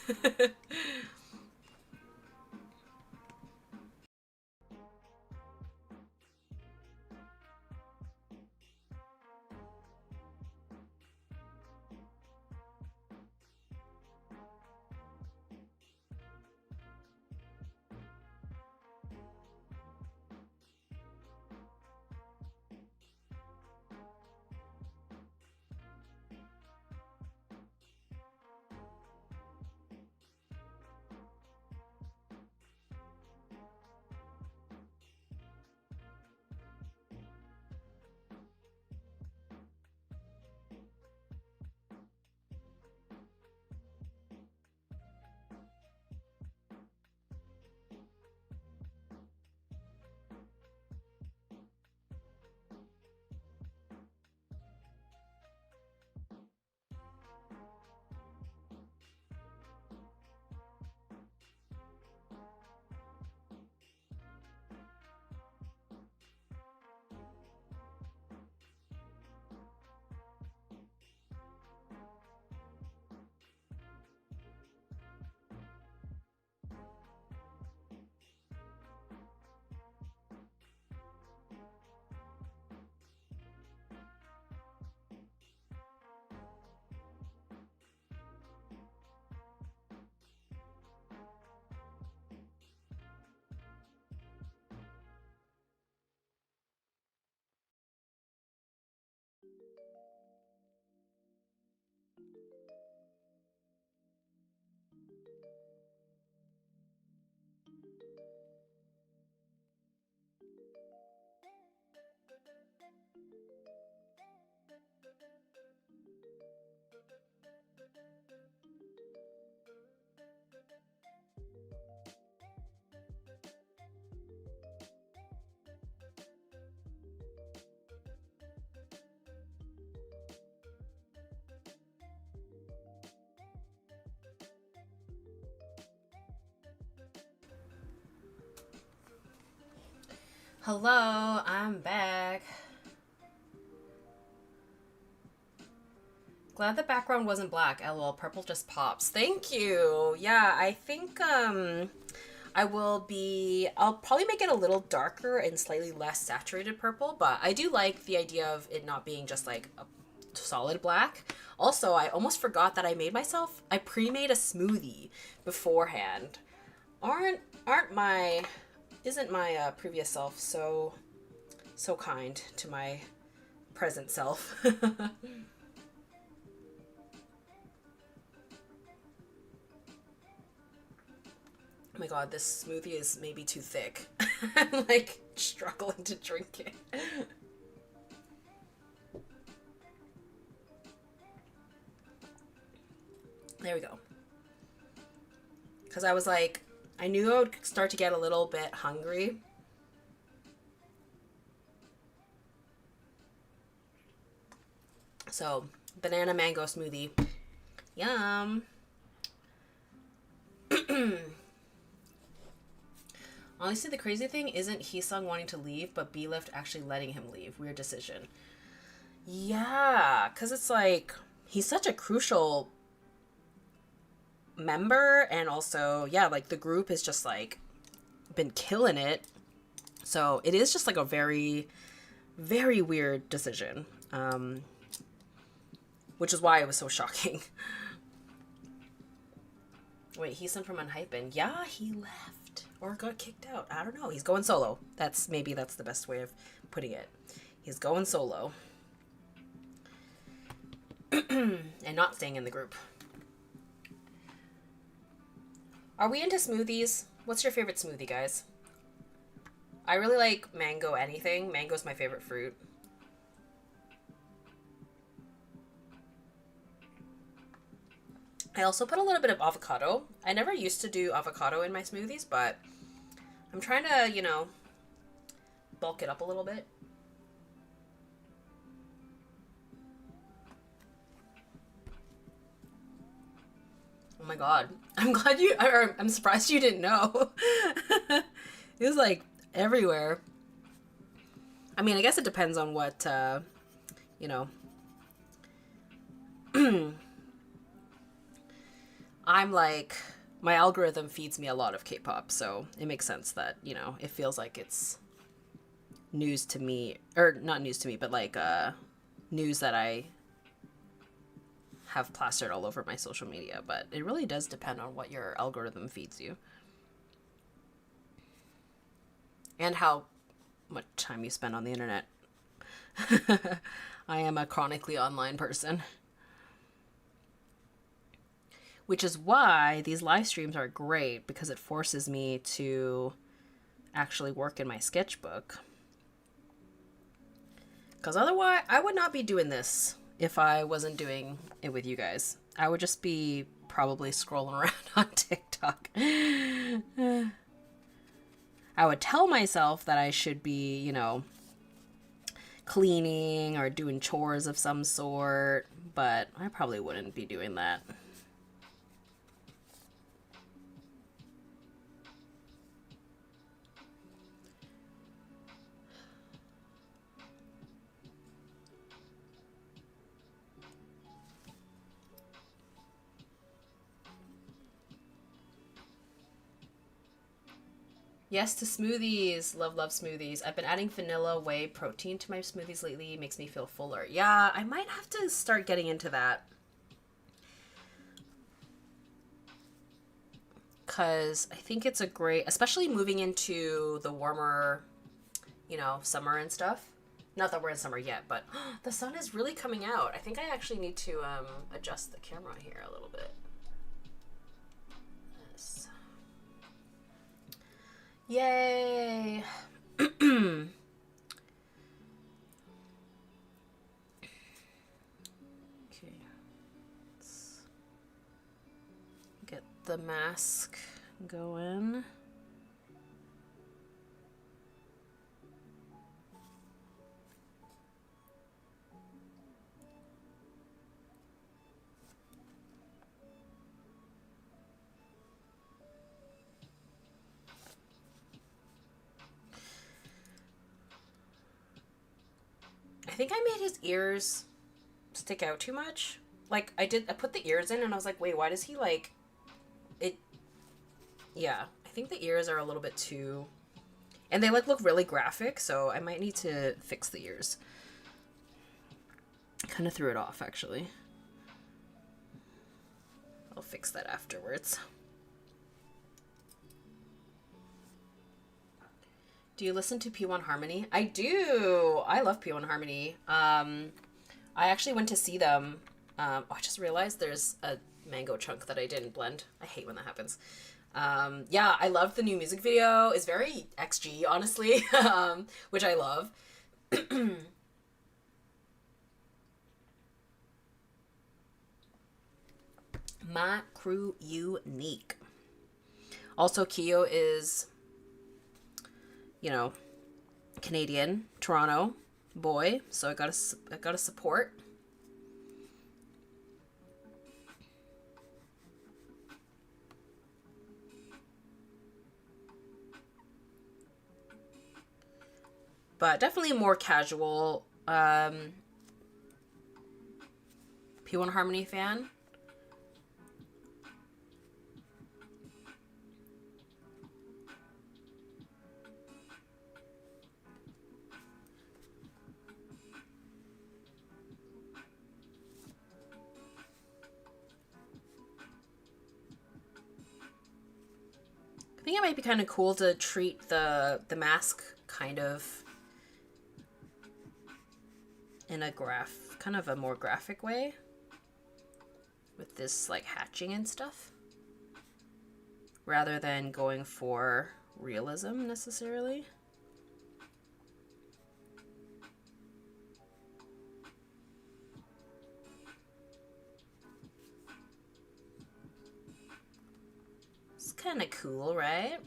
Hello, I'm back. Glad the background wasn't black. LOL, purple just pops. Thank you. Yeah, I think I'll probably make it a little darker and slightly less saturated purple, but I do like the idea of it not being just like a solid black. Also, I almost forgot that I pre-made a smoothie beforehand. Isn't my previous self so kind to my present self? Oh my god, this smoothie is maybe too thick. I'm like struggling to drink it. There we go. Because I was like, I knew I would start to get a little bit hungry. So, banana mango smoothie. Yum. Honestly, the crazy thing isn't Heesung wanting to leave, but B-Lift actually letting him leave. Weird decision. Yeah, because it's like, he's such a crucial member, and also, yeah, like, the group is just, like, been killing it. So, it is just, like, a very, very weird decision. Which is why it was so shocking. Wait, Heesung from Unhypen. Yeah, he left. or got kicked out. I don't know. He's going solo. Maybe that's the best way of putting it. He's going solo. And not staying in the group. Are we into smoothies? What's your favorite smoothie, guys? I really like mango anything. Mango's my favorite fruit. I also put a little bit of avocado. I never used to do avocado in my smoothies, but I'm trying to, you know, bulk it up a little bit. Oh my god. I'm glad you, or I'm surprised you didn't know. It was like everywhere. I mean, I guess it depends on what, you know. I'm like, my algorithm feeds me a lot of K-pop, so it makes sense that, you know, it feels like it's news to me, or not news to me, but like news that I have plastered all over my social media. But it really does depend on what your algorithm feeds you and how much time you spend on the internet. I am a chronically online person, which is why these live streams are great, because it forces me to actually work in my sketchbook. Because otherwise, I would not be doing this if I wasn't doing it with you guys. I would just be probably scrolling around on TikTok. I would tell myself that I should be, you know, cleaning or doing chores of some sort, but I probably wouldn't be doing that. Yes to smoothies. Love smoothies. I've been adding vanilla whey protein to my smoothies lately. It makes me feel fuller. Yeah, I might have to start getting into that. Because I think it's a great, especially moving into the warmer, you know, summer and stuff. Not that we're in summer yet, but the sun is really coming out. I think I actually need to adjust the camera here a little bit. Yes. Yay! Okay. Let's get the mask going. I think I made his ears stick out too much. Like, I put the ears in and I was like, wait, why does he like it? Yeah, I think the ears are a little bit too, and they like look really graphic, so I might need to fix the ears. Kind of threw it off, actually. I'll fix that afterwards. Do you listen to P1 Harmony? I do. I love P1 Harmony. I actually went to see them. I just realized there's a mango chunk that I didn't blend. I hate when that happens. Yeah, I love the new music video. It's very XG, honestly, which I love. My crew unique. Also, Kyo is, you know, Canadian, Toronto boy, so I gotta support. But definitely more casual P1 Harmony fan. think it might be kind of cool to treat the mask kind of in a kind of a more graphic way with this like hatching and stuff, rather than going for realism necessarily. It's kind of cool, right?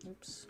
Oops.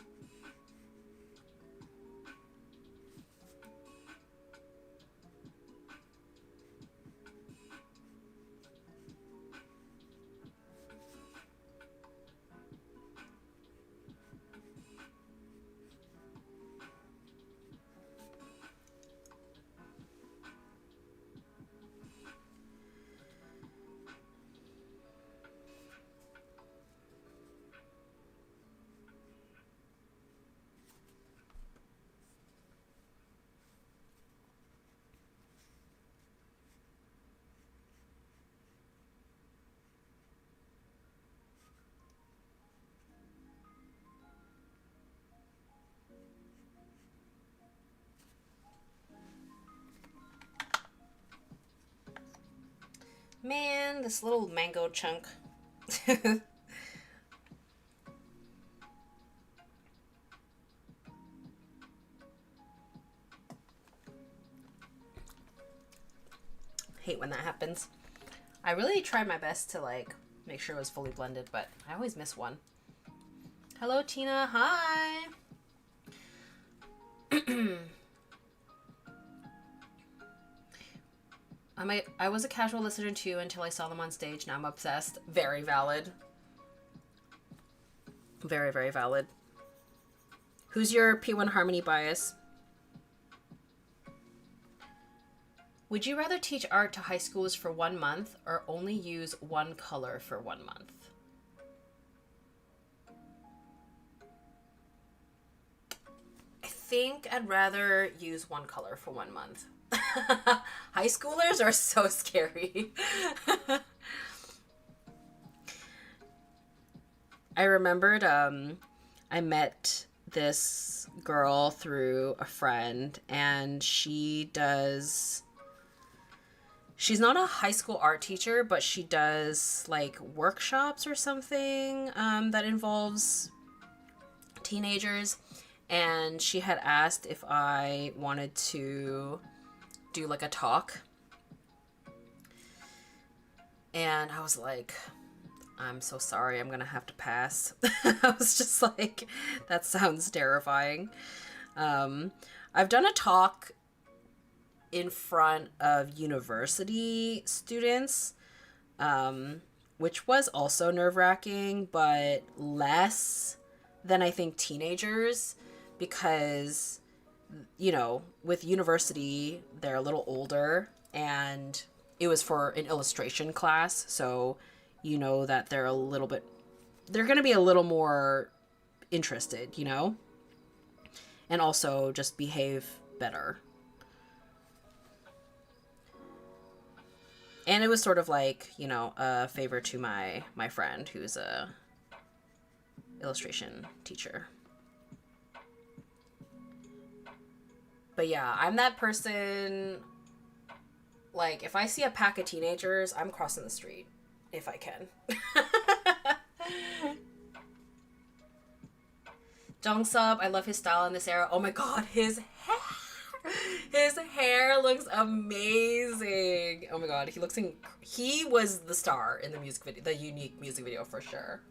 Man, this little mango chunk. Hate when that happens. I really try my best to like make sure it was fully blended, but I always miss one. Hello, Tina. Hi. I was a casual listener too until I saw them on stage. Now I'm obsessed. Very valid. Very, very valid. Who's your P1 harmony bias? Would you rather teach art to high schoolers for 1 month or only use one color for 1 month? I think I'd rather use one color for 1 month. High schoolers are so scary. I remembered I met this girl through a friend, and she's not a high school art teacher, but she does like workshops or something that involves teenagers. And she had asked if I wanted to do like a talk. And I was like, I'm so sorry, I'm gonna have to pass. I was just like, that sounds terrifying. I've done a talk in front of university students, which was also nerve-wracking, but less than I think teenagers, because, you know, with university, they're a little older, and it was for an illustration class, so you know that they're going to be a little more interested, you know, and also just behave better. And it was sort of like, you know, a favor to my friend who's a illustration teacher. But yeah, I'm that person, like, if I see a pack of teenagers, I'm crossing the street, if I can. Jungsub, I love his style in this era. Oh my god, his hair looks amazing. Oh my god, he was the star in the music video, the unique music video for sure.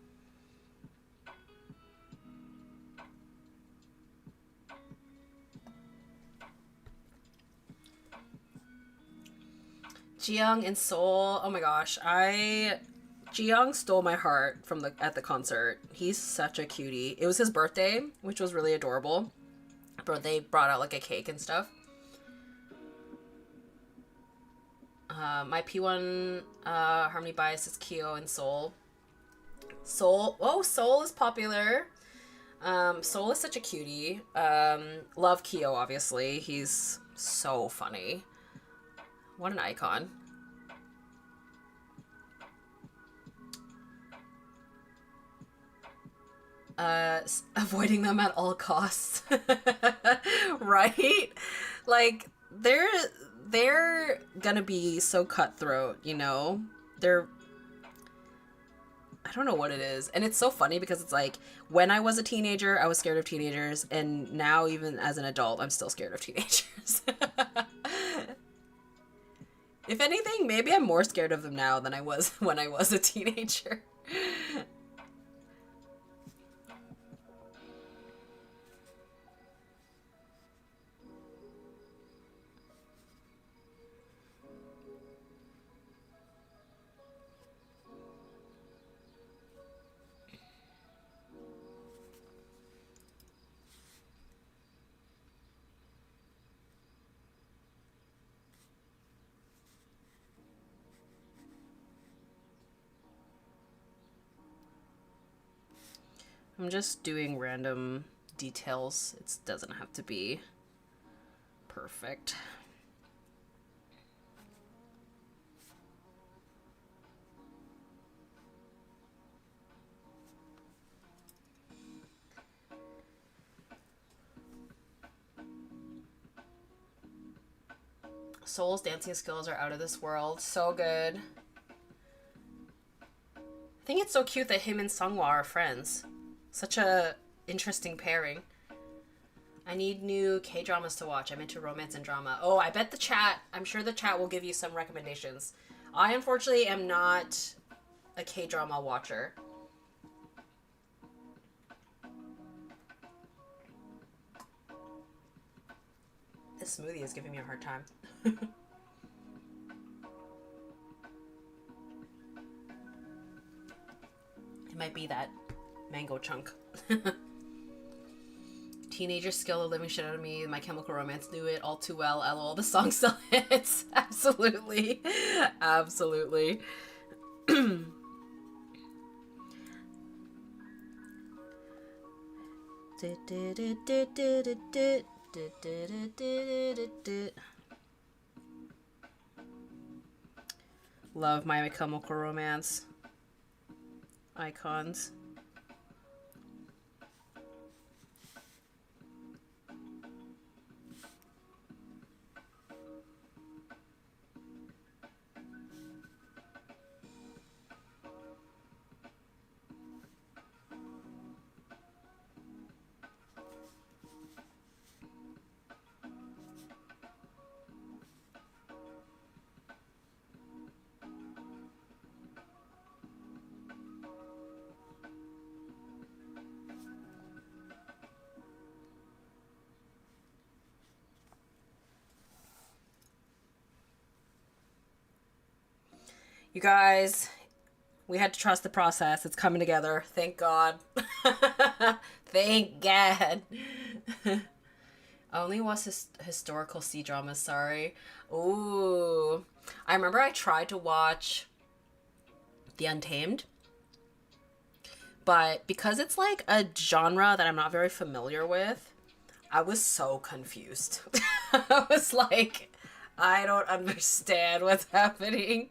Jiyoung in Seoul. Oh my gosh, Jiyoung stole my heart at the concert. He's such a cutie. It was his birthday, which was really adorable. They brought out like a cake and stuff. My P1 harmony bias is Kyo and Soul. Soul is popular. Soul is such a cutie. Love Kyo, obviously. He's so funny. What an icon. Avoiding them at all costs. Right? Like, they're gonna be so cutthroat, you know? I don't know what it is. And it's so funny because it's like, when I was a teenager, I was scared of teenagers, and now even as an adult, I'm still scared of teenagers. If anything, maybe I'm more scared of them now than I was when I was a teenager. I'm just doing random details. It doesn't have to be perfect. Soul's dancing skills are out of this world. So good. I think it's so cute that him and Seonghwa are friends. Such a interesting pairing. I need new K-dramas to watch. I'm into romance and drama. Oh, I bet the chat, I'm sure the chat will give you some recommendations. I unfortunately am not a K-drama watcher. This smoothie is giving me a hard time. It might be that mango chunk. Teenagers scare the living shit out of me. My Chemical Romance knew it all too well. LOL, the song still hits. Absolutely. Absolutely. Love My Chemical Romance icons. You guys, we had to trust the process. It's coming together. Thank God. Thank God. I only watched historical C-dramas, sorry. Ooh. I remember I tried to watch The Untamed, but because it's like a genre that I'm not very familiar with, I was so confused. I was like, I don't understand what's happening.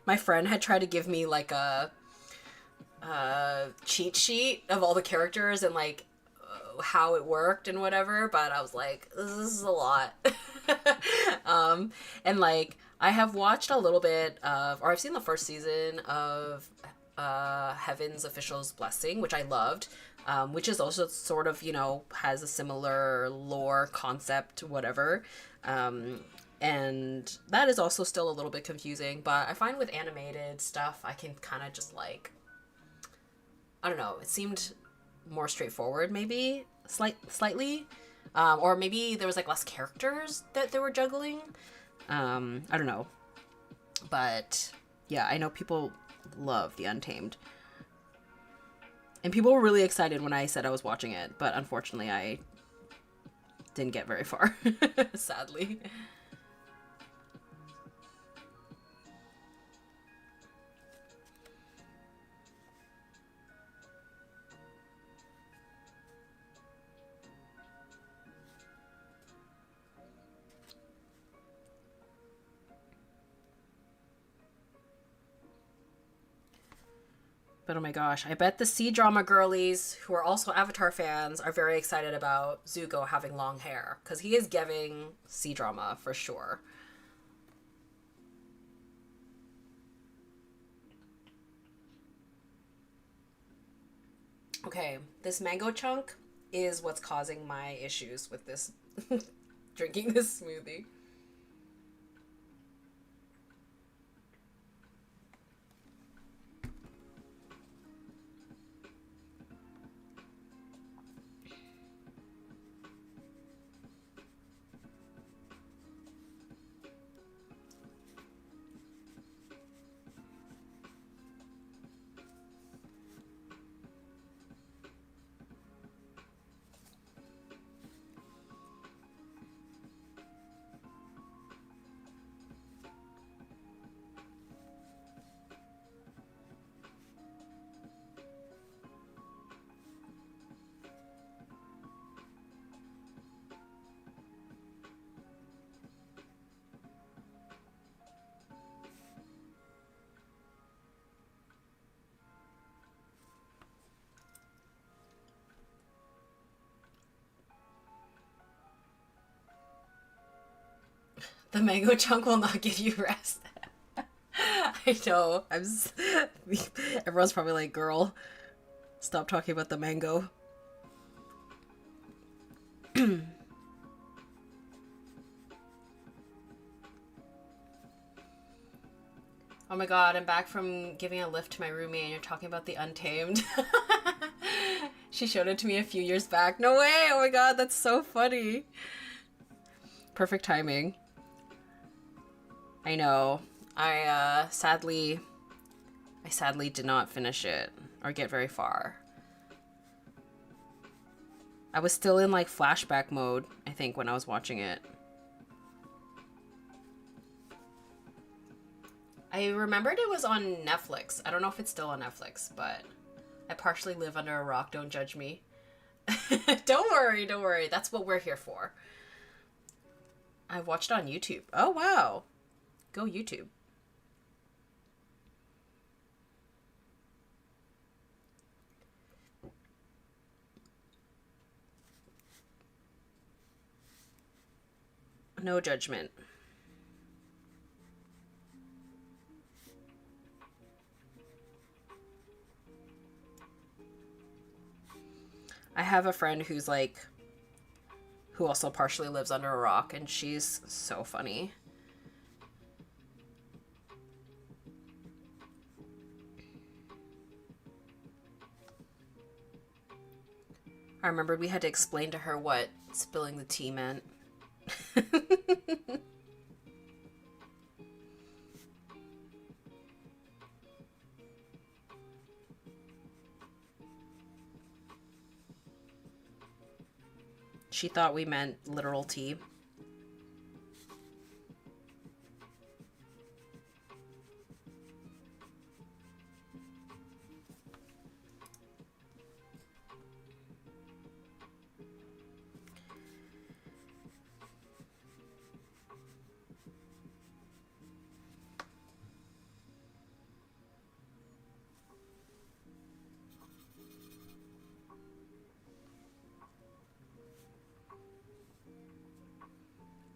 My friend had tried to give me like a cheat sheet of all the characters and like how it worked and whatever, but I was like, this is a lot. And like I have watched a little bit of, or I've seen the first season of Heaven's Official's Blessing, which I loved, which is also sort of, you know, has a similar lore concept, whatever. And that is also still a little bit confusing, but I find with animated stuff, I can kind of just like, I don't know, it seemed more straightforward, maybe slightly, or maybe there was like less characters that they were juggling. I don't know, but yeah, I know people love The Untamed. And people were really excited when I said I was watching it, but unfortunately I didn't get very far, sadly. But oh my gosh, I bet the C-drama girlies who are also Avatar fans are very excited about Zuko having long hair, because he is giving C-drama for sure. Okay, this mango chunk is what's causing my issues with this drinking this smoothie. The mango chunk will not give you rest. I know. Everyone's probably like, girl, stop talking about the mango. Oh my god, I'm back from giving a lift to my roommate and you're talking about the Untamed. She showed it to me a few years back. No way! Oh my god, that's so funny. Perfect timing. I know. I sadly did not finish it or get very far. I was still in like flashback mode, I think, when I was watching it. I remembered it was on Netflix. I don't know if it's still on Netflix, but I partially live under a rock. Don't judge me. Don't worry, don't worry. That's what we're here for. I watched it on YouTube. Oh, wow. Go YouTube. No judgment. I have a friend who's like, who also partially lives under a rock, and she's so funny. I remember we had to explain to her what spilling the tea meant. She thought we meant literal tea.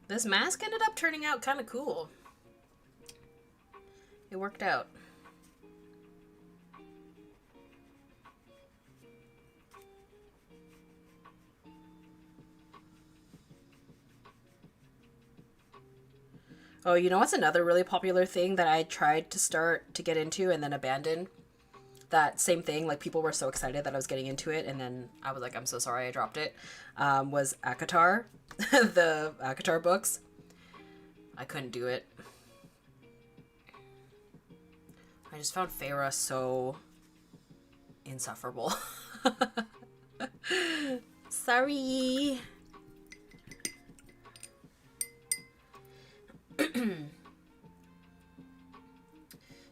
This mask ended up turning out kind of cool. It worked out. Oh, you know what's another really popular thing that I tried to start to get into and then abandoned? That same thing, like people were so excited that I was getting into it and then I was like, I'm so sorry I dropped it, was ACOTAR. The ACOTAR books. I couldn't do it. I just found Feyre so insufferable. Sorry.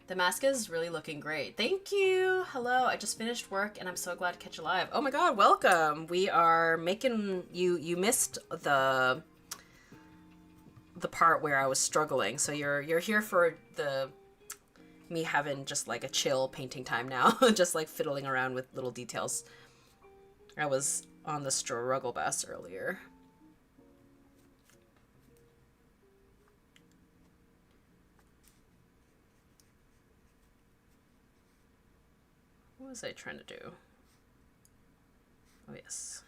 The mask is really looking great. Thank you. Hello. I just finished work and I'm so glad to catch you live. Oh my god, welcome. We are making you missed the part where I was struggling. So you're here for me having just like a chill painting time now, just like fiddling around with little details. I was on the struggle bus earlier. What was I trying to do? Oh, yes.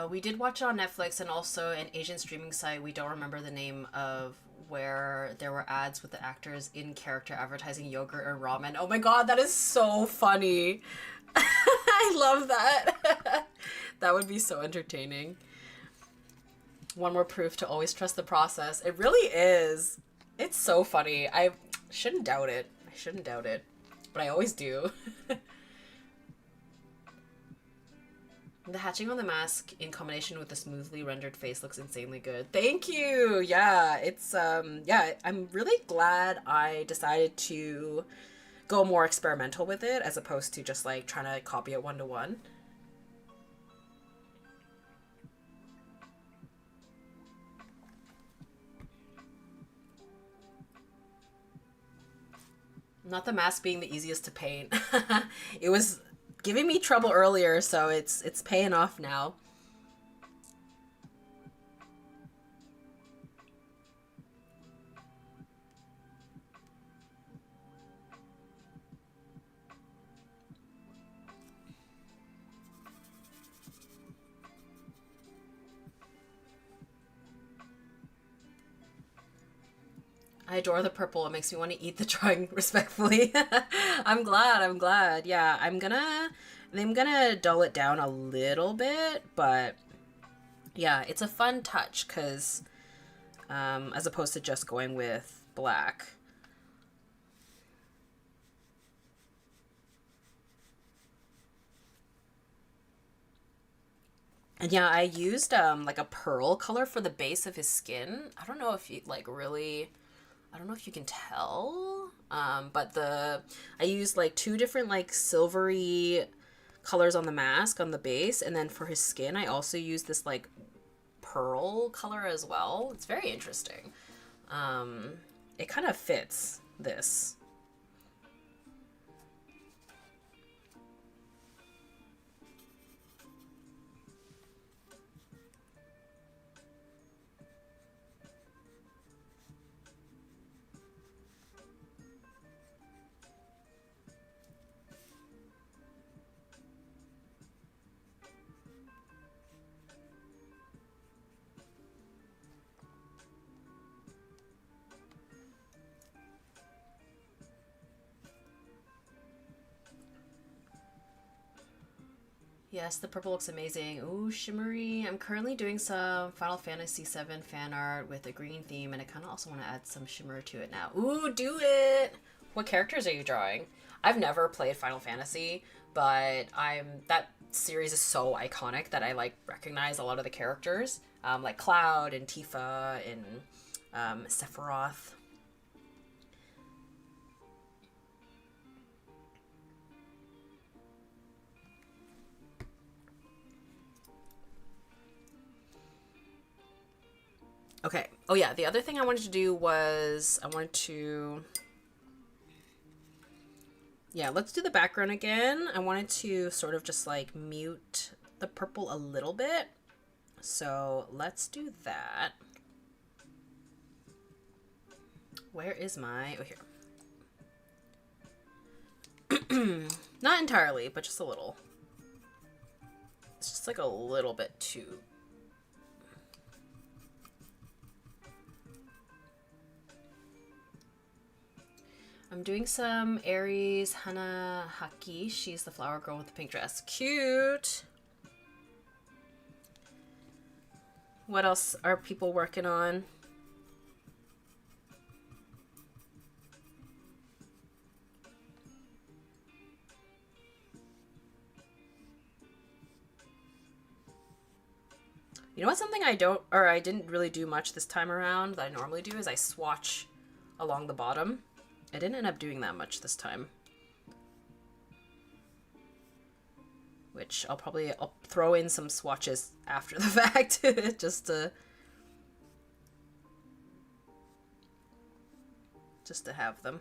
We did watch it on Netflix and also an Asian streaming site. We don't remember the name of, where there were ads with the actors in character advertising yogurt or ramen. Oh my god, that is so funny. I love that. That would be so entertaining. One more proof to always trust the process. It really is. It's so funny. I shouldn't doubt it. I shouldn't doubt it. But I always do. The hatching on the mask in combination with the smoothly rendered face looks insanely good. Thank you. Yeah, it's yeah, I'm really glad I decided to go more experimental with it as opposed to just like trying to copy it one-to-one. Not the mask being the easiest to paint. It was giving me trouble earlier, so it's paying off now. I adore the purple. It makes me want to eat the drawing respectfully. I'm glad. Yeah, I'm gonna dull it down a little bit, but yeah, it's a fun touch because as opposed to just going with black. And yeah, I used like a pearl color for the base of his skin. I don't know if you like really, I don't know if you can tell, but I used like two different like silvery colors on the mask on the base, and then for his skin I also used this like pearl color as well. It's very interesting. It kind of fits this. Yes, the purple looks amazing. Ooh, shimmery. I'm currently doing some Final Fantasy VII fan art with a green theme, and I kind of also want to add some shimmer to it now. Ooh, do it! What characters are you drawing? I've never played Final Fantasy, but that series is so iconic that I like recognize a lot of the characters, like Cloud and Tifa and Sephiroth. Okay. Oh yeah, the other thing I wanted to do was yeah, let's do the background again. I wanted to sort of just like mute the purple a little bit. So let's do that. Where is my, oh, here. Not entirely, but just a little. It's just like a little bit too. I'm doing some Aries Hana Haki. She's the flower girl with the pink dress. Cute. What else are people working on? You know what, something I didn't really do much this time around that I normally do is I swatch along the bottom. I didn't end up doing that much this time. Which I'll throw in some swatches after the fact just to have them.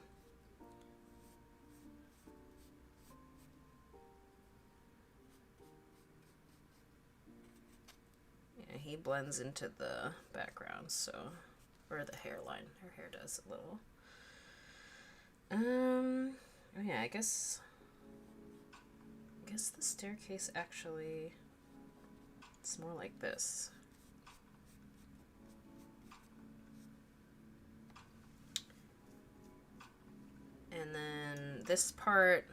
Yeah, he blends into the background, so, or the hairline. Her hair does a little. Oh yeah, I guess the staircase actually, it's more like this. And then this part,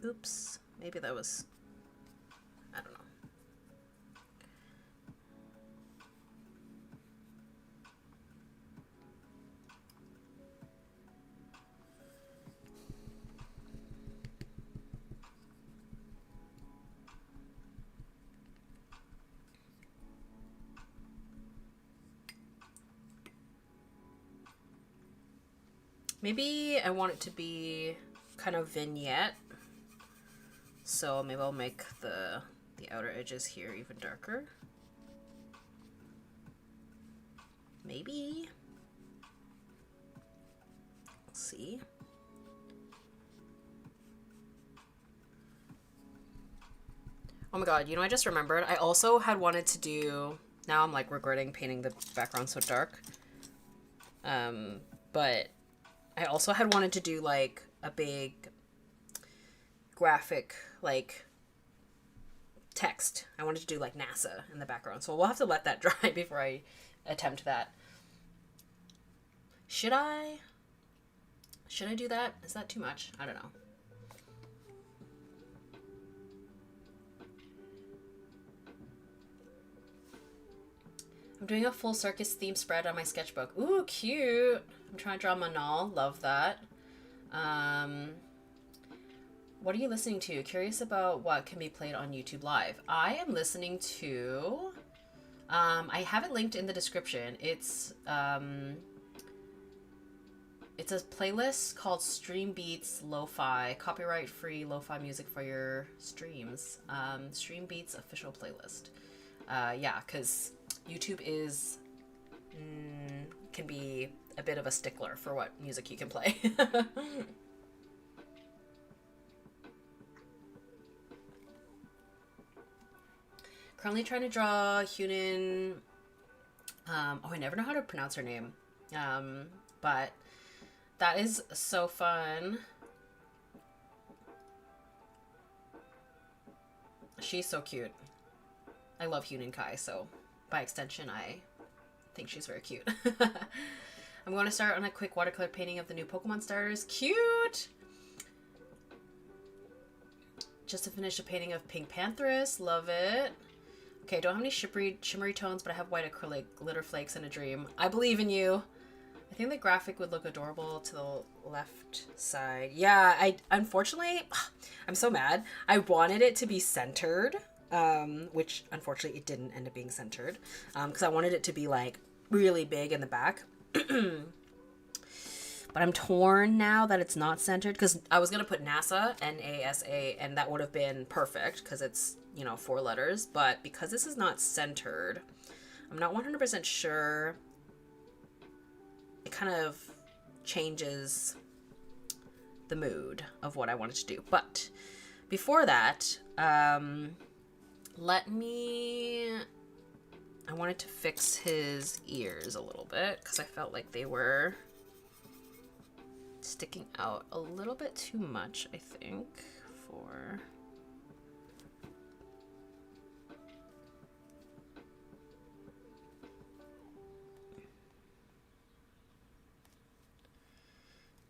oops, maybe that was, I don't know. Maybe I want it to be kind of vignette. So maybe I'll make the outer edges here even darker. Maybe. We'll see. Oh my god, you know, I just remembered. I also had wanted to do, now I'm like regretting painting the background so dark. But I also had wanted to do like a big graphic, like, text. I wanted to do like NASA in the background, so we'll have to let that dry before I attempt that. Should I do that? Is that too much? I don't know. I'm doing a full circus theme spread on my sketchbook. Ooh, cute. I'm trying to draw Manal. Love that. What are you listening to? Curious about what can be played on YouTube Live. I am listening to, I have it linked in the description. It's a playlist called Stream Beats Lo-Fi, copyright-free lo-fi music for your streams. Stream Beats official playlist. Yeah, because YouTube is, can be a bit of a stickler for what music you can play. Currently trying to draw Hunin. Oh, I never know how to pronounce her name. But that is so fun. She's so cute. I love Hunin Kai, so by extension, I think she's very cute. I'm going to start on a quick watercolor painting of the new Pokemon starters. Cute! Just to finish a painting of Pink Pantheress. Love it. Okay, I don't have any shimmery tones, but I have white acrylic, glitter flakes, and a dream. I believe in you. I think the graphic would look adorable to the left side. Yeah, unfortunately, I'm so mad. I wanted it to be centered, which unfortunately it didn't end up being centered, because I wanted it to be like really big in the back. But I'm torn now that it's not centered, because I was going to put NASA, NASA, and that would have been perfect because it's, you know, 4 letters. But because this is not centered, I'm not 100% sure. It kind of changes the mood of what I wanted to do. But before that, I wanted to fix his ears a little bit because I felt like they were sticking out a little bit too much, I think, for...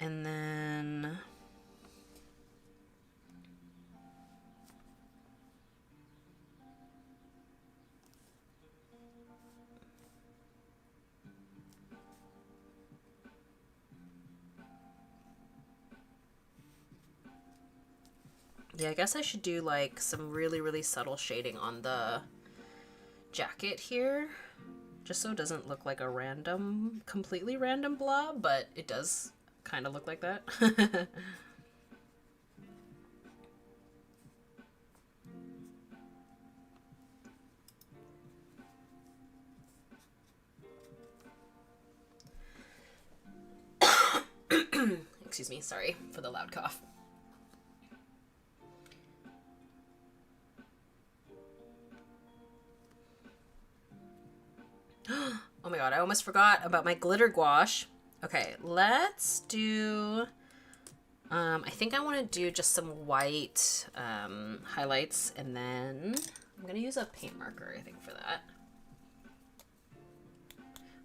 And then... yeah, I guess I should do like some really, really subtle shading on the jacket here, just so it doesn't look like a random, completely random blob, but it does kind of look like that. Excuse me, sorry for the loud cough. Oh my god, I almost forgot about my glitter gouache. Okay, let's do... I think I want to do just some white highlights, and then I'm going to use a paint marker, I think, for that.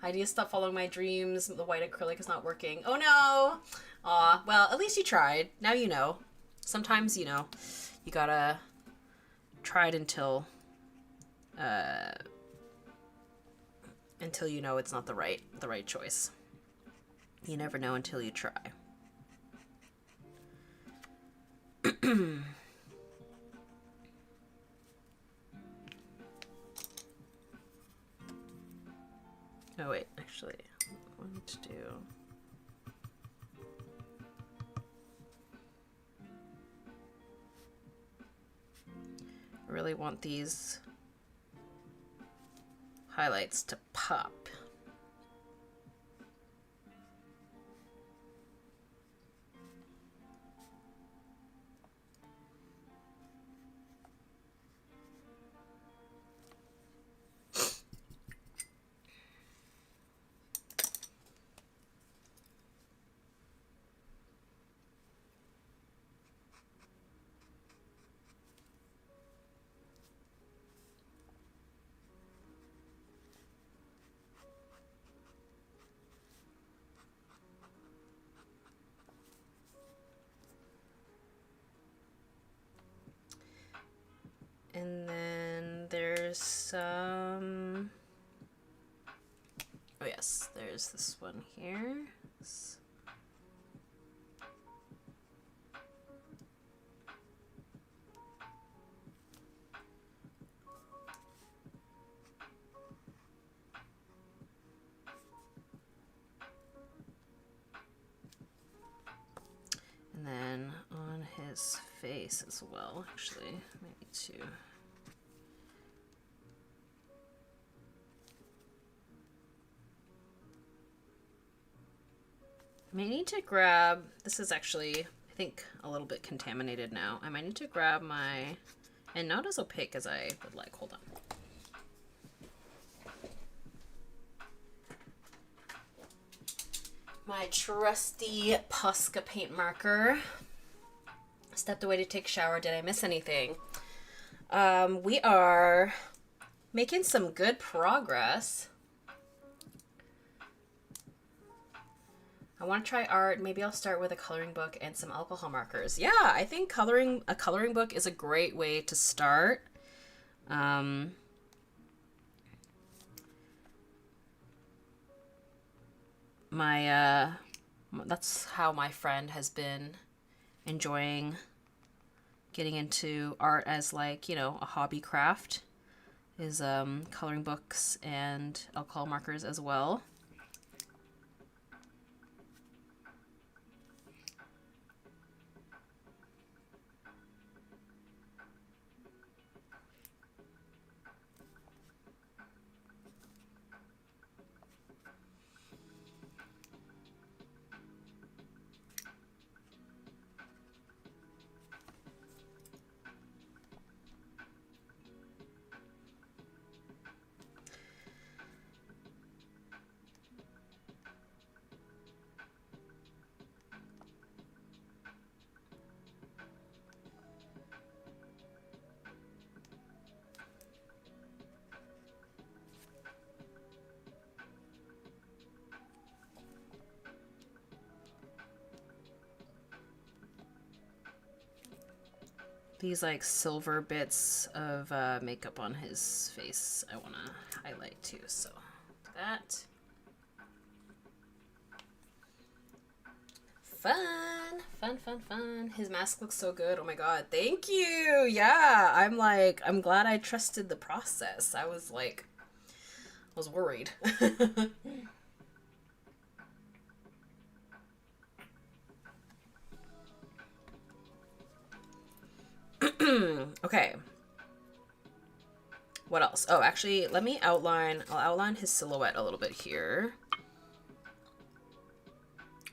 Ideas, stop following my dreams. The white acrylic is not working. Oh no! Aw, well, at least you tried. Now you know. Sometimes, you know, you gotta try it until you know it's not the right choice. You never know until you try. Oh wait, actually, I want to do... I really want these highlights to pop. And then there's some... oh yes, there's this one here. And then on his face as well, actually, maybe two. I may need to grab, this is actually, I think, a little bit contaminated now. I might need to grab my, and not as opaque as I would like, hold on. My trusty Posca paint marker. Stepped away to take a shower. Did I miss anything? We are making some good progress. I want to try art. Maybe I'll start with a coloring book and some alcohol markers. Yeah, I think a coloring book is a great way to start. that's how my friend has been enjoying getting into art as, like, you know, a hobby craft, is coloring books and alcohol markers as well. These like silver bits of makeup on his face I want to highlight too, so that. Fun. His mask looks so good. Oh my god, thank you. Yeah, I'm glad I trusted the process. I was worried. Okay. What else? Oh, actually, I'll outline his silhouette a little bit here.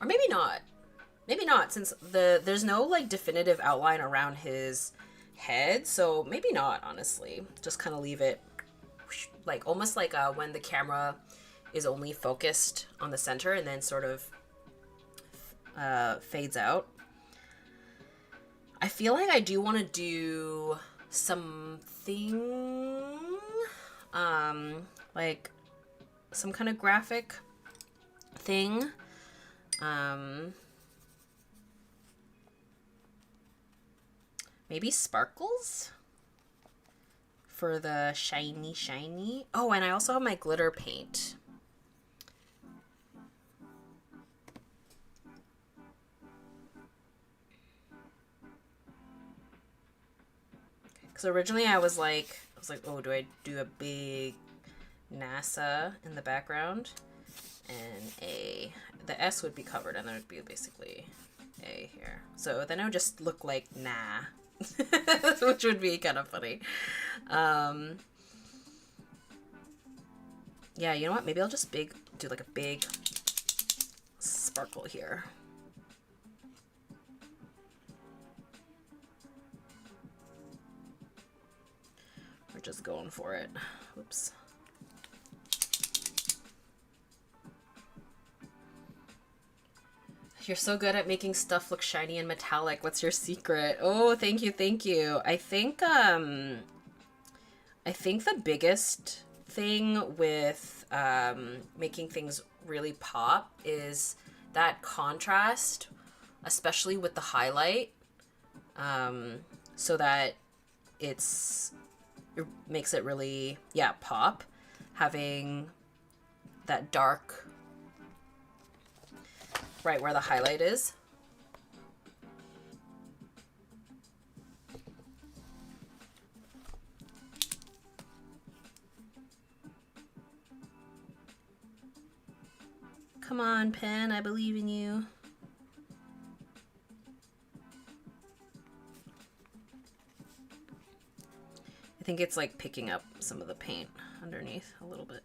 Or maybe not. Maybe not, since there's no like definitive outline around his head, so maybe not, honestly. Just kind of leave it like almost like when the camera is only focused on the center and then sort of fades out. I feel like I do want to do something like some kind of graphic thing. Maybe sparkles for the shiny. Oh, and I also have my glitter paint. Because originally I was like, oh, do I do a big NASA in the background? And the S would be covered, and there would be basically A here. So then it would just look like nah, which would be kind of funny. Yeah, you know what? Maybe I'll just do like a big sparkle here. We're just going for it. Oops. You're so good at making stuff look shiny and metallic. What's your secret? Oh, thank you, thank you. I think the biggest thing with making things really pop is that contrast, especially with the highlight, so that it makes it really, yeah, pop, having that dark right where the highlight is. Come on, pen, I believe in you. I think it's like picking up some of the paint underneath a little bit.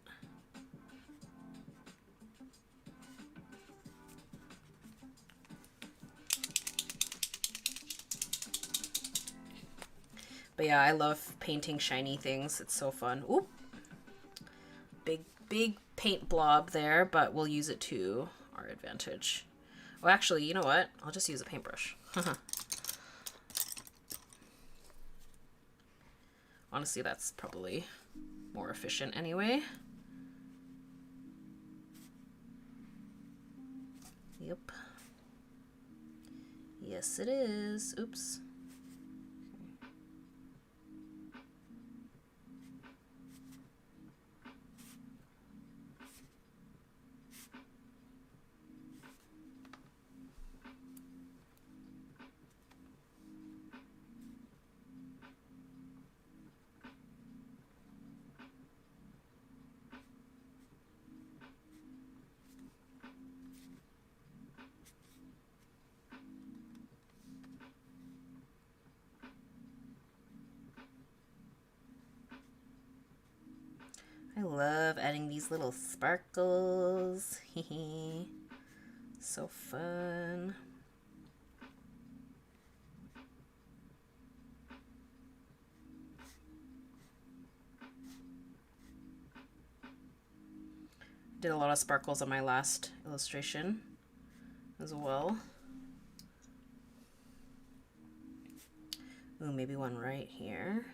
But yeah, I love painting shiny things. It's so fun. Oop. Big paint blob there, but we'll use it to our advantage. Well, actually, you know what? I'll just use a paintbrush. Honestly, that's probably more efficient anyway. Yep. Yes, it is. Oops. I love adding these little sparkles. So fun. Did a lot of sparkles on my last illustration as well. Ooh, maybe one right here.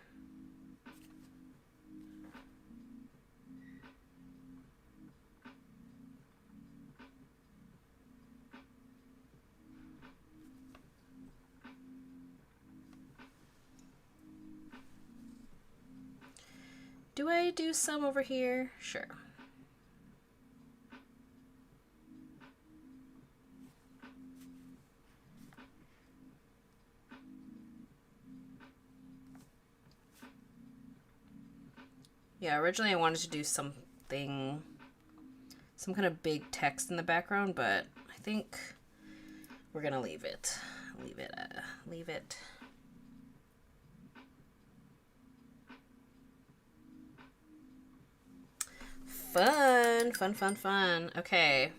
Do I do some over here? Sure. Yeah, originally I wanted to do something, some kind of big text in the background, but I think we're gonna leave it. Leave it. Fun. Okay.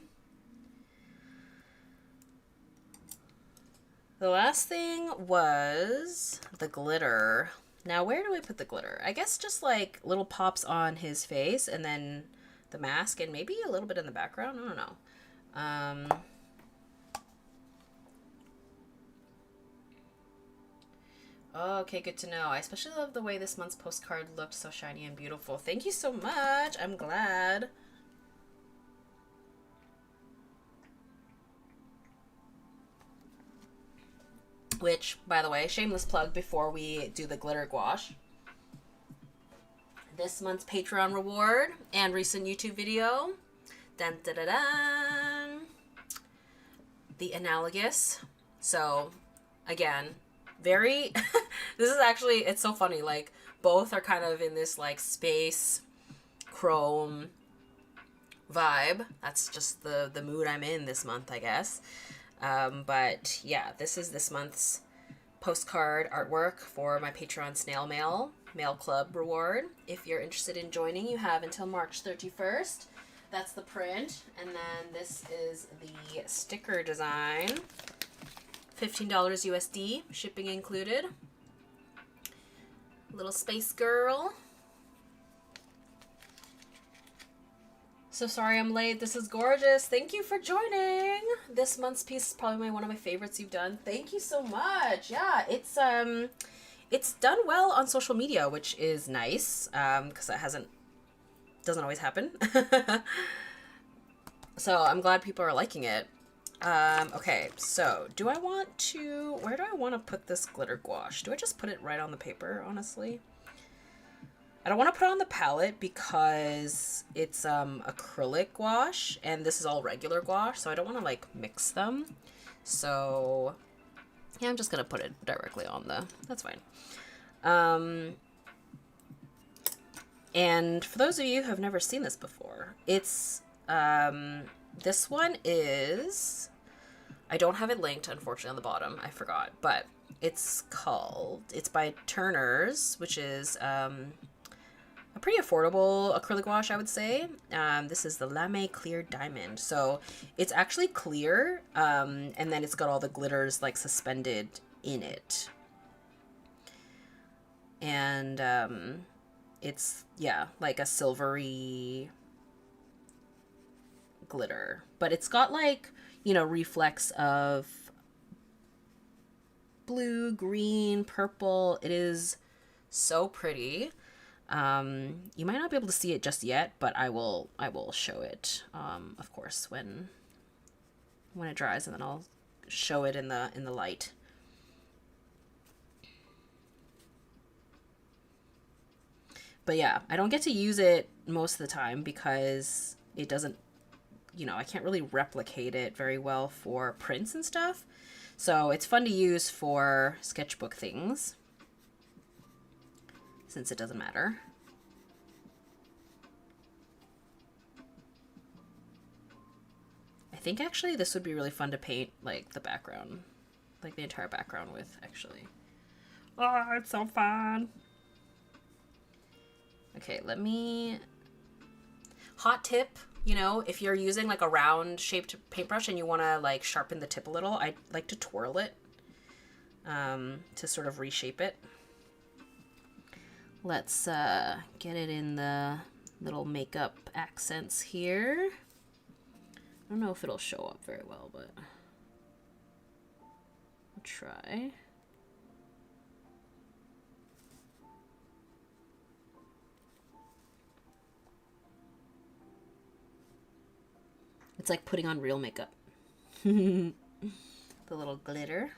The last thing was the glitter. Now, where do I put the glitter? I guess just like little pops on his face and then the mask and maybe a little bit in the background. I don't know. Okay, good to know. I especially love the way this month's postcard looked so shiny and beautiful. Thank you so much. I'm glad. Which, by the way, shameless plug before we do the glitter gouache. This month's Patreon reward and recent YouTube video. Dun, dun, dun, dun. The analogous. So, again, very... this is actually, it's so funny. Like, both are kind of in this, like, space chrome vibe. That's just the mood I'm in this month, I guess. But yeah, this is this month's postcard artwork for my Patreon snail mail club reward. If you're interested in joining, you have until March 31st. That's the print. And then this is the sticker design. $15 USD, shipping included. Little space girl. So sorry I'm late. This is gorgeous. Thank you for joining. This month's piece is probably one of my favorites you've done. Thank you so much. Yeah, it's done well on social media, which is nice because that doesn't always happen. So I'm glad people are liking it. Okay, so where do I want to put this glitter gouache? Do I just put it right on the paper, honestly? I don't want to put it on the palette because it's acrylic gouache and this is all regular gouache, so I don't want to like mix them. So yeah, I'm just gonna put it directly on that's fine. And for those of you who have never seen this before, it's this one is, I don't have it linked unfortunately on the bottom, I forgot, but it's by Turner's, which is a pretty affordable acrylic gouache, I would say. This is the Lame Clear Diamond. So it's actually clear, and then it's got all the glitters like suspended in it. And it's, yeah, like a silvery glitter. But it's got like, you know, reflex of blue, green, purple. It is so pretty. You might not be able to see it just yet, but I will show it, of course, when it dries, and then I'll show it in the light. But yeah, I don't get to use it most of the time because it doesn't, you know, I can't really replicate it very well for prints and stuff. So it's fun to use for sketchbook things, since it doesn't matter. I think actually this would be really fun to paint like the background, like the entire background with, actually. Oh, it's so fun. Okay, let me hot tip, you know, if you're using like a round shaped paintbrush and you want to like sharpen the tip a little, I like to twirl it to sort of reshape it. Let's get it in the little makeup accents here. I don't know if it'll show up very well, but I'll try. It's like putting on real makeup. The little glitter.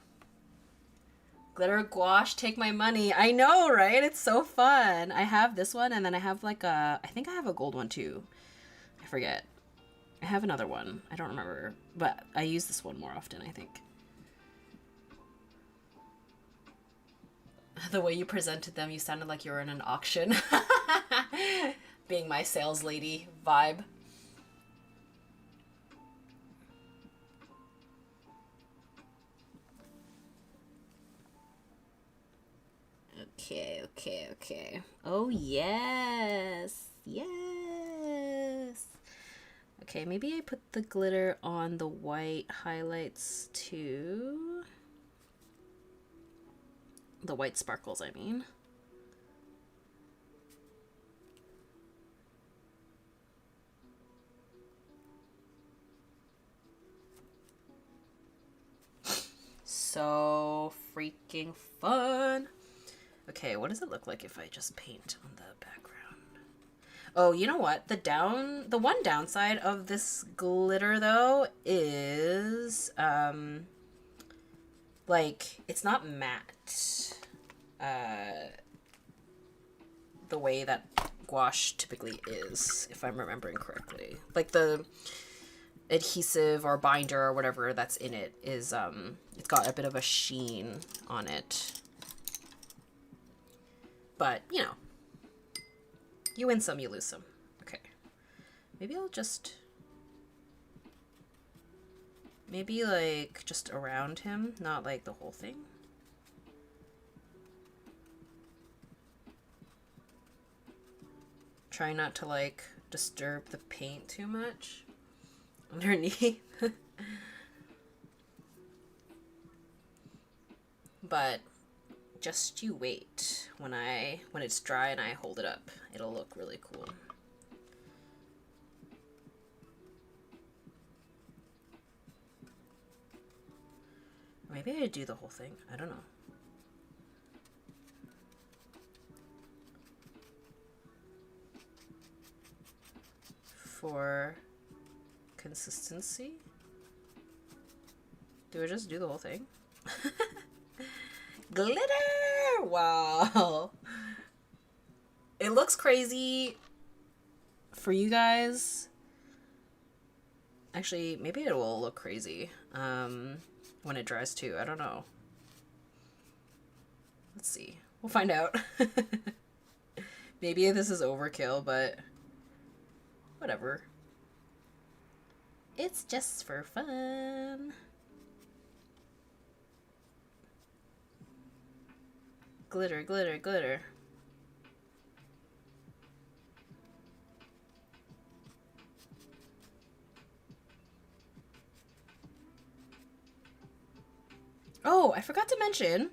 Glitter gouache, take my money. I know, right? It's so fun. I have this one, and then I have like a, I think I have a gold one too. I forget. I have another one. I don't remember, but I use this one more often, I think. The way you presented them, you sounded like you were in an auction. Being my sales lady vibe. Okay. Oh, yes. Yes. Okay, maybe I put the glitter on the white highlights too. The white sparkles, I mean. So freaking fun. Okay, what does it look like if I just paint on the background? Oh, you know what? The one downside of this glitter though is like it's not matte. The way that gouache typically is, if I'm remembering correctly. Like the adhesive or binder or whatever that's in it is it's got a bit of a sheen on it. But, you know, you win some, you lose some. Okay. Maybe I'll just... Maybe, like, just around him, not, like, the whole thing. Try not to, like, disturb the paint too much underneath. But... just you wait. When it's dry and I hold it up, it'll look really cool. Maybe I do the whole thing. I don't know. For consistency, do I just do the whole thing? Glitter! Wow. It looks crazy for you guys. Actually, maybe it will look crazy when it dries too. I don't know. Let's see. We'll find out. Maybe this is overkill, but whatever. It's just for fun. Glitter, glitter, glitter. Oh, I forgot to mention,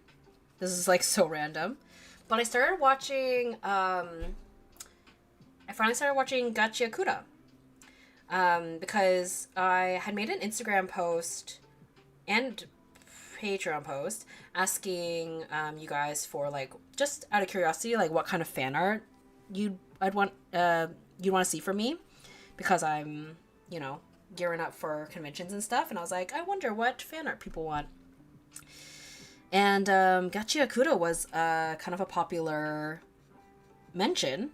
this is like so random, but I started watching, I finally started watching gouache, because I had made an Instagram post and Patreon post asking you guys for, like, just out of curiosity, like what kind of fan art you'd want to see from me, because I'm, you know, gearing up for conventions and stuff, and I was like, I wonder what fan art people want. And gouache was kind of a popular mention,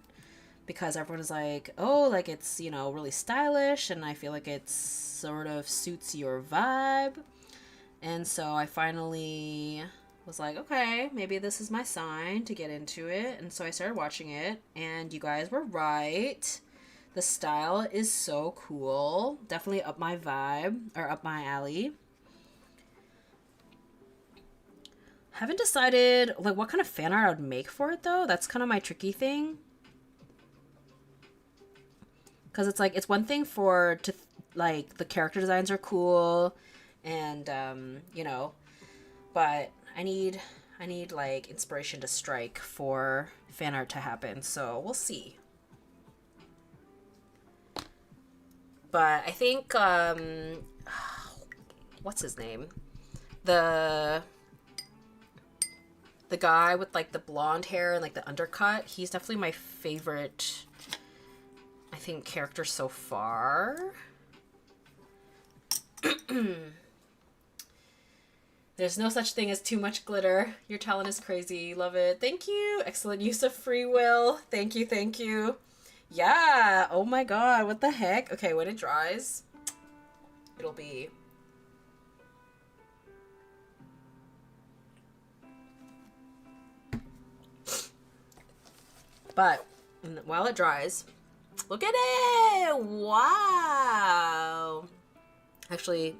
because everyone is like, oh, like it's, you know, really stylish, and I feel like it sort of suits your vibe. And so I finally was like, okay, maybe this is my sign to get into it. And so I started watching it, and you guys were right. The style is so cool. Definitely up my vibe, or up my alley. Haven't decided, like, what kind of fan art I would make for it, though. That's kind of my tricky thing. because it's like, it's one thing for like the character designs are cool and you know, but I need like inspiration to strike for fan art to happen, so we'll see. But I think what's his name, the guy with like the blonde hair and like the undercut, he's definitely my favorite, I think, character so far. There's no such thing as too much glitter. Your talent is crazy. Love it. Thank you. Excellent use of free will. Thank you. Thank you. Yeah. Oh my god. What the heck? Okay, when it dries, it'll be... But while it dries, look at it. Wow. Actually,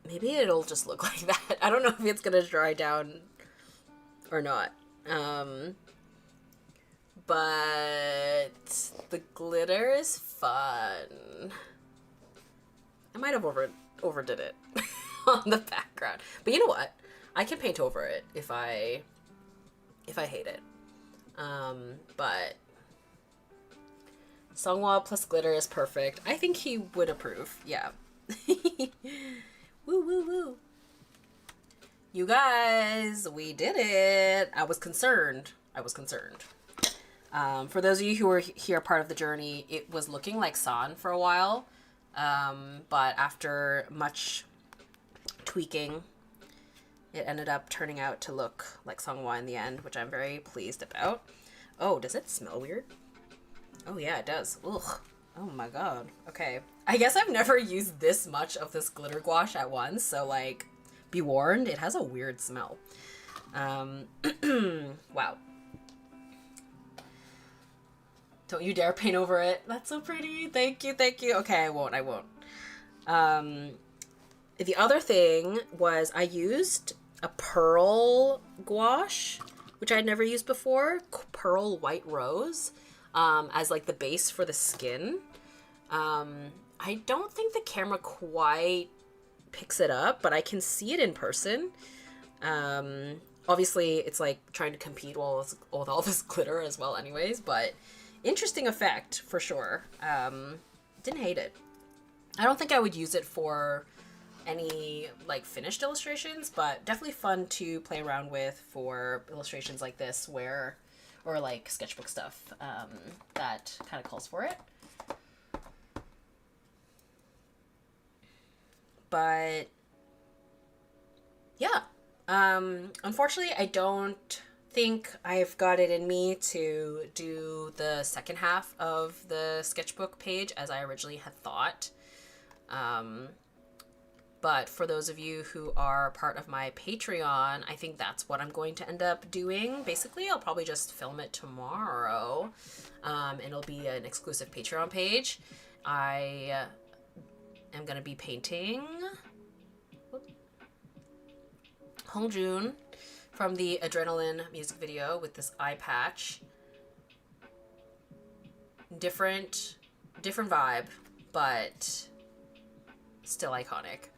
maybe it'll just look like that. I don't know if it's gonna dry down or not. But the glitter is fun. I might have overdid it on the background. But you know what? I can paint over it if I hate it. But Songhwa plus glitter is perfect. I think he would approve. Yeah. Woo, woo, woo. You guys, we did it. I was concerned. For those of you who were here part of the journey, it was looking like San for a while. But after much tweaking, it ended up turning out to look like Songhwa in the end, which I'm very pleased about. Oh, does it smell weird? Oh yeah, it does. Ugh. Oh my god. Okay. I guess I've never used this much of this glitter gouache at once, so like, be warned, it has a weird smell. Wow. Don't you dare paint over it. That's so pretty. Thank you, thank you. Okay, I won't. The other thing was I used a pearl gouache, which I'd never used before, pearl white rose, as like the base for the skin. I don't think the camera quite picks it up, but I can see it in person. Obviously, it's like trying to compete with all this glitter as well anyways, but interesting effect for sure. Didn't hate it. I don't think I would use it for any like finished illustrations, but definitely fun to play around with for illustrations like this or like sketchbook stuff that kind of calls for it. But yeah, unfortunately I don't think I've got it in me to do the second half of the sketchbook page as I originally had thought. But for those of you who are part of my Patreon, I think that's what I'm going to end up doing. Basically, I'll probably just film it tomorrow, and it'll be an exclusive Patreon page. I am going to be painting Hongjun from the Adrenaline music video with this eye patch. Different vibe, but still iconic.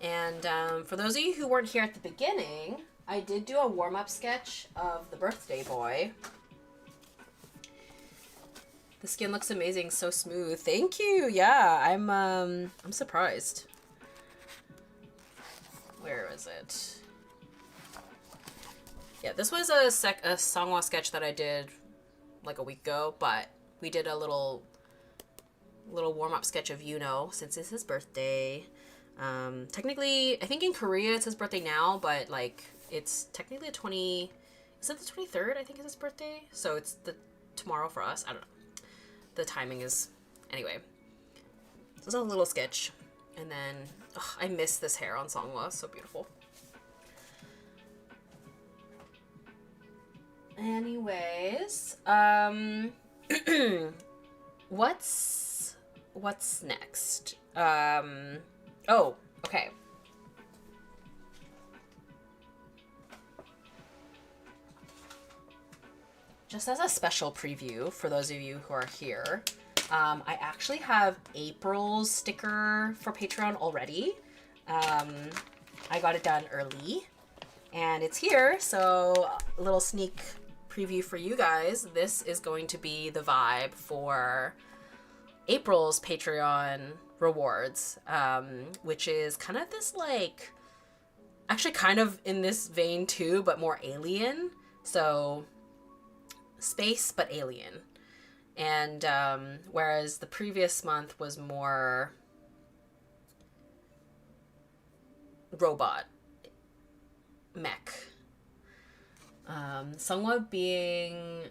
And for those of you who weren't here at the beginning, I did do a warm-up sketch of the birthday boy. The skin looks amazing, so smooth. Thank you. Yeah, I'm surprised. Where is it? Yeah, this was a Songhwa sketch that I did like a week ago, but we did a little warm-up sketch of Yuno since it's his birthday. Technically, I think in Korea it's his birthday now, but like it's technically is it the 23rd? I think is his birthday. So it's tomorrow for us. I don't know. The timing is, anyway. So it's a little sketch, and then I miss this hair on Songhwa. So beautiful. Anyways, what's next? Oh, okay. just as a special preview for those of you who are here, I actually have April's sticker for Patreon already. I got it done early and it's here. So a little sneak preview for you guys. This is going to be the vibe for April's Patreon rewards, which is kind of this like, actually kind of in this vein too, but more alien. So space, but alien. And whereas the previous month was more robot, mech. Sungwa being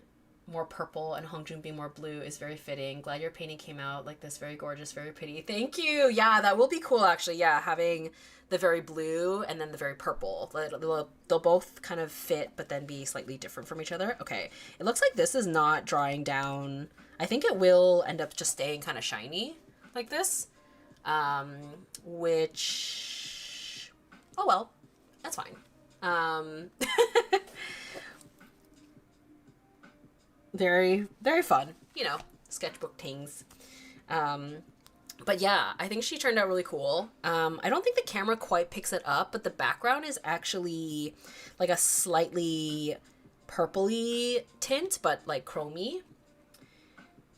more purple and Hongjun being more blue is very fitting. Glad your painting came out like this. Very gorgeous, very pretty. Thank you. Yeah, that will be cool actually. Yeah, having the very blue and then the very purple. They'll both kind of fit, but then be slightly different from each other. Okay, it looks like this is not drying down. I think it will end up just staying kind of shiny like this, which, oh well, that's fine. Very, very fun, you know, sketchbook things. But yeah, I think she turned out really cool. I don't think the camera quite picks it up, but the background is actually like a slightly purpley tint, but like chromey.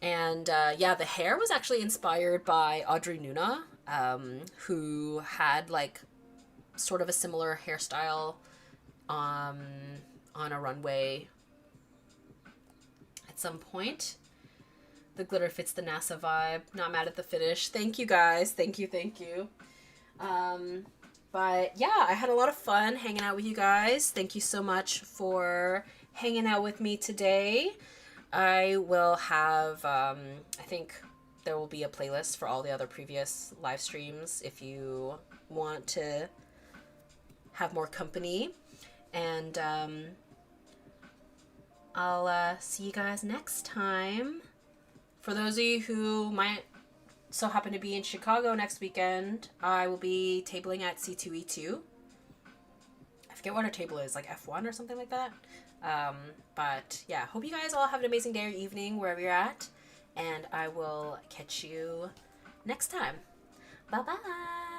And yeah, the hair was actually inspired by Audrey Nuna, who had like sort of a similar hairstyle on a runway at some point. The glitter fits the NASA vibe. Not mad at the finish. Thank you guys. Thank you. Thank you. But yeah, I had a lot of fun hanging out with you guys. Thank you so much for hanging out with me today. I will have, I think there will be a playlist for all the other previous live streams if you want to have more company. And I'll see you guys next time. For those of you who might so happen to be in Chicago next weekend, I will be tabling at C2E2. I forget what our table is, like F1 or something like that. But yeah, hope you guys all have an amazing day or evening wherever you're at. And I will catch you next time. Bye-bye.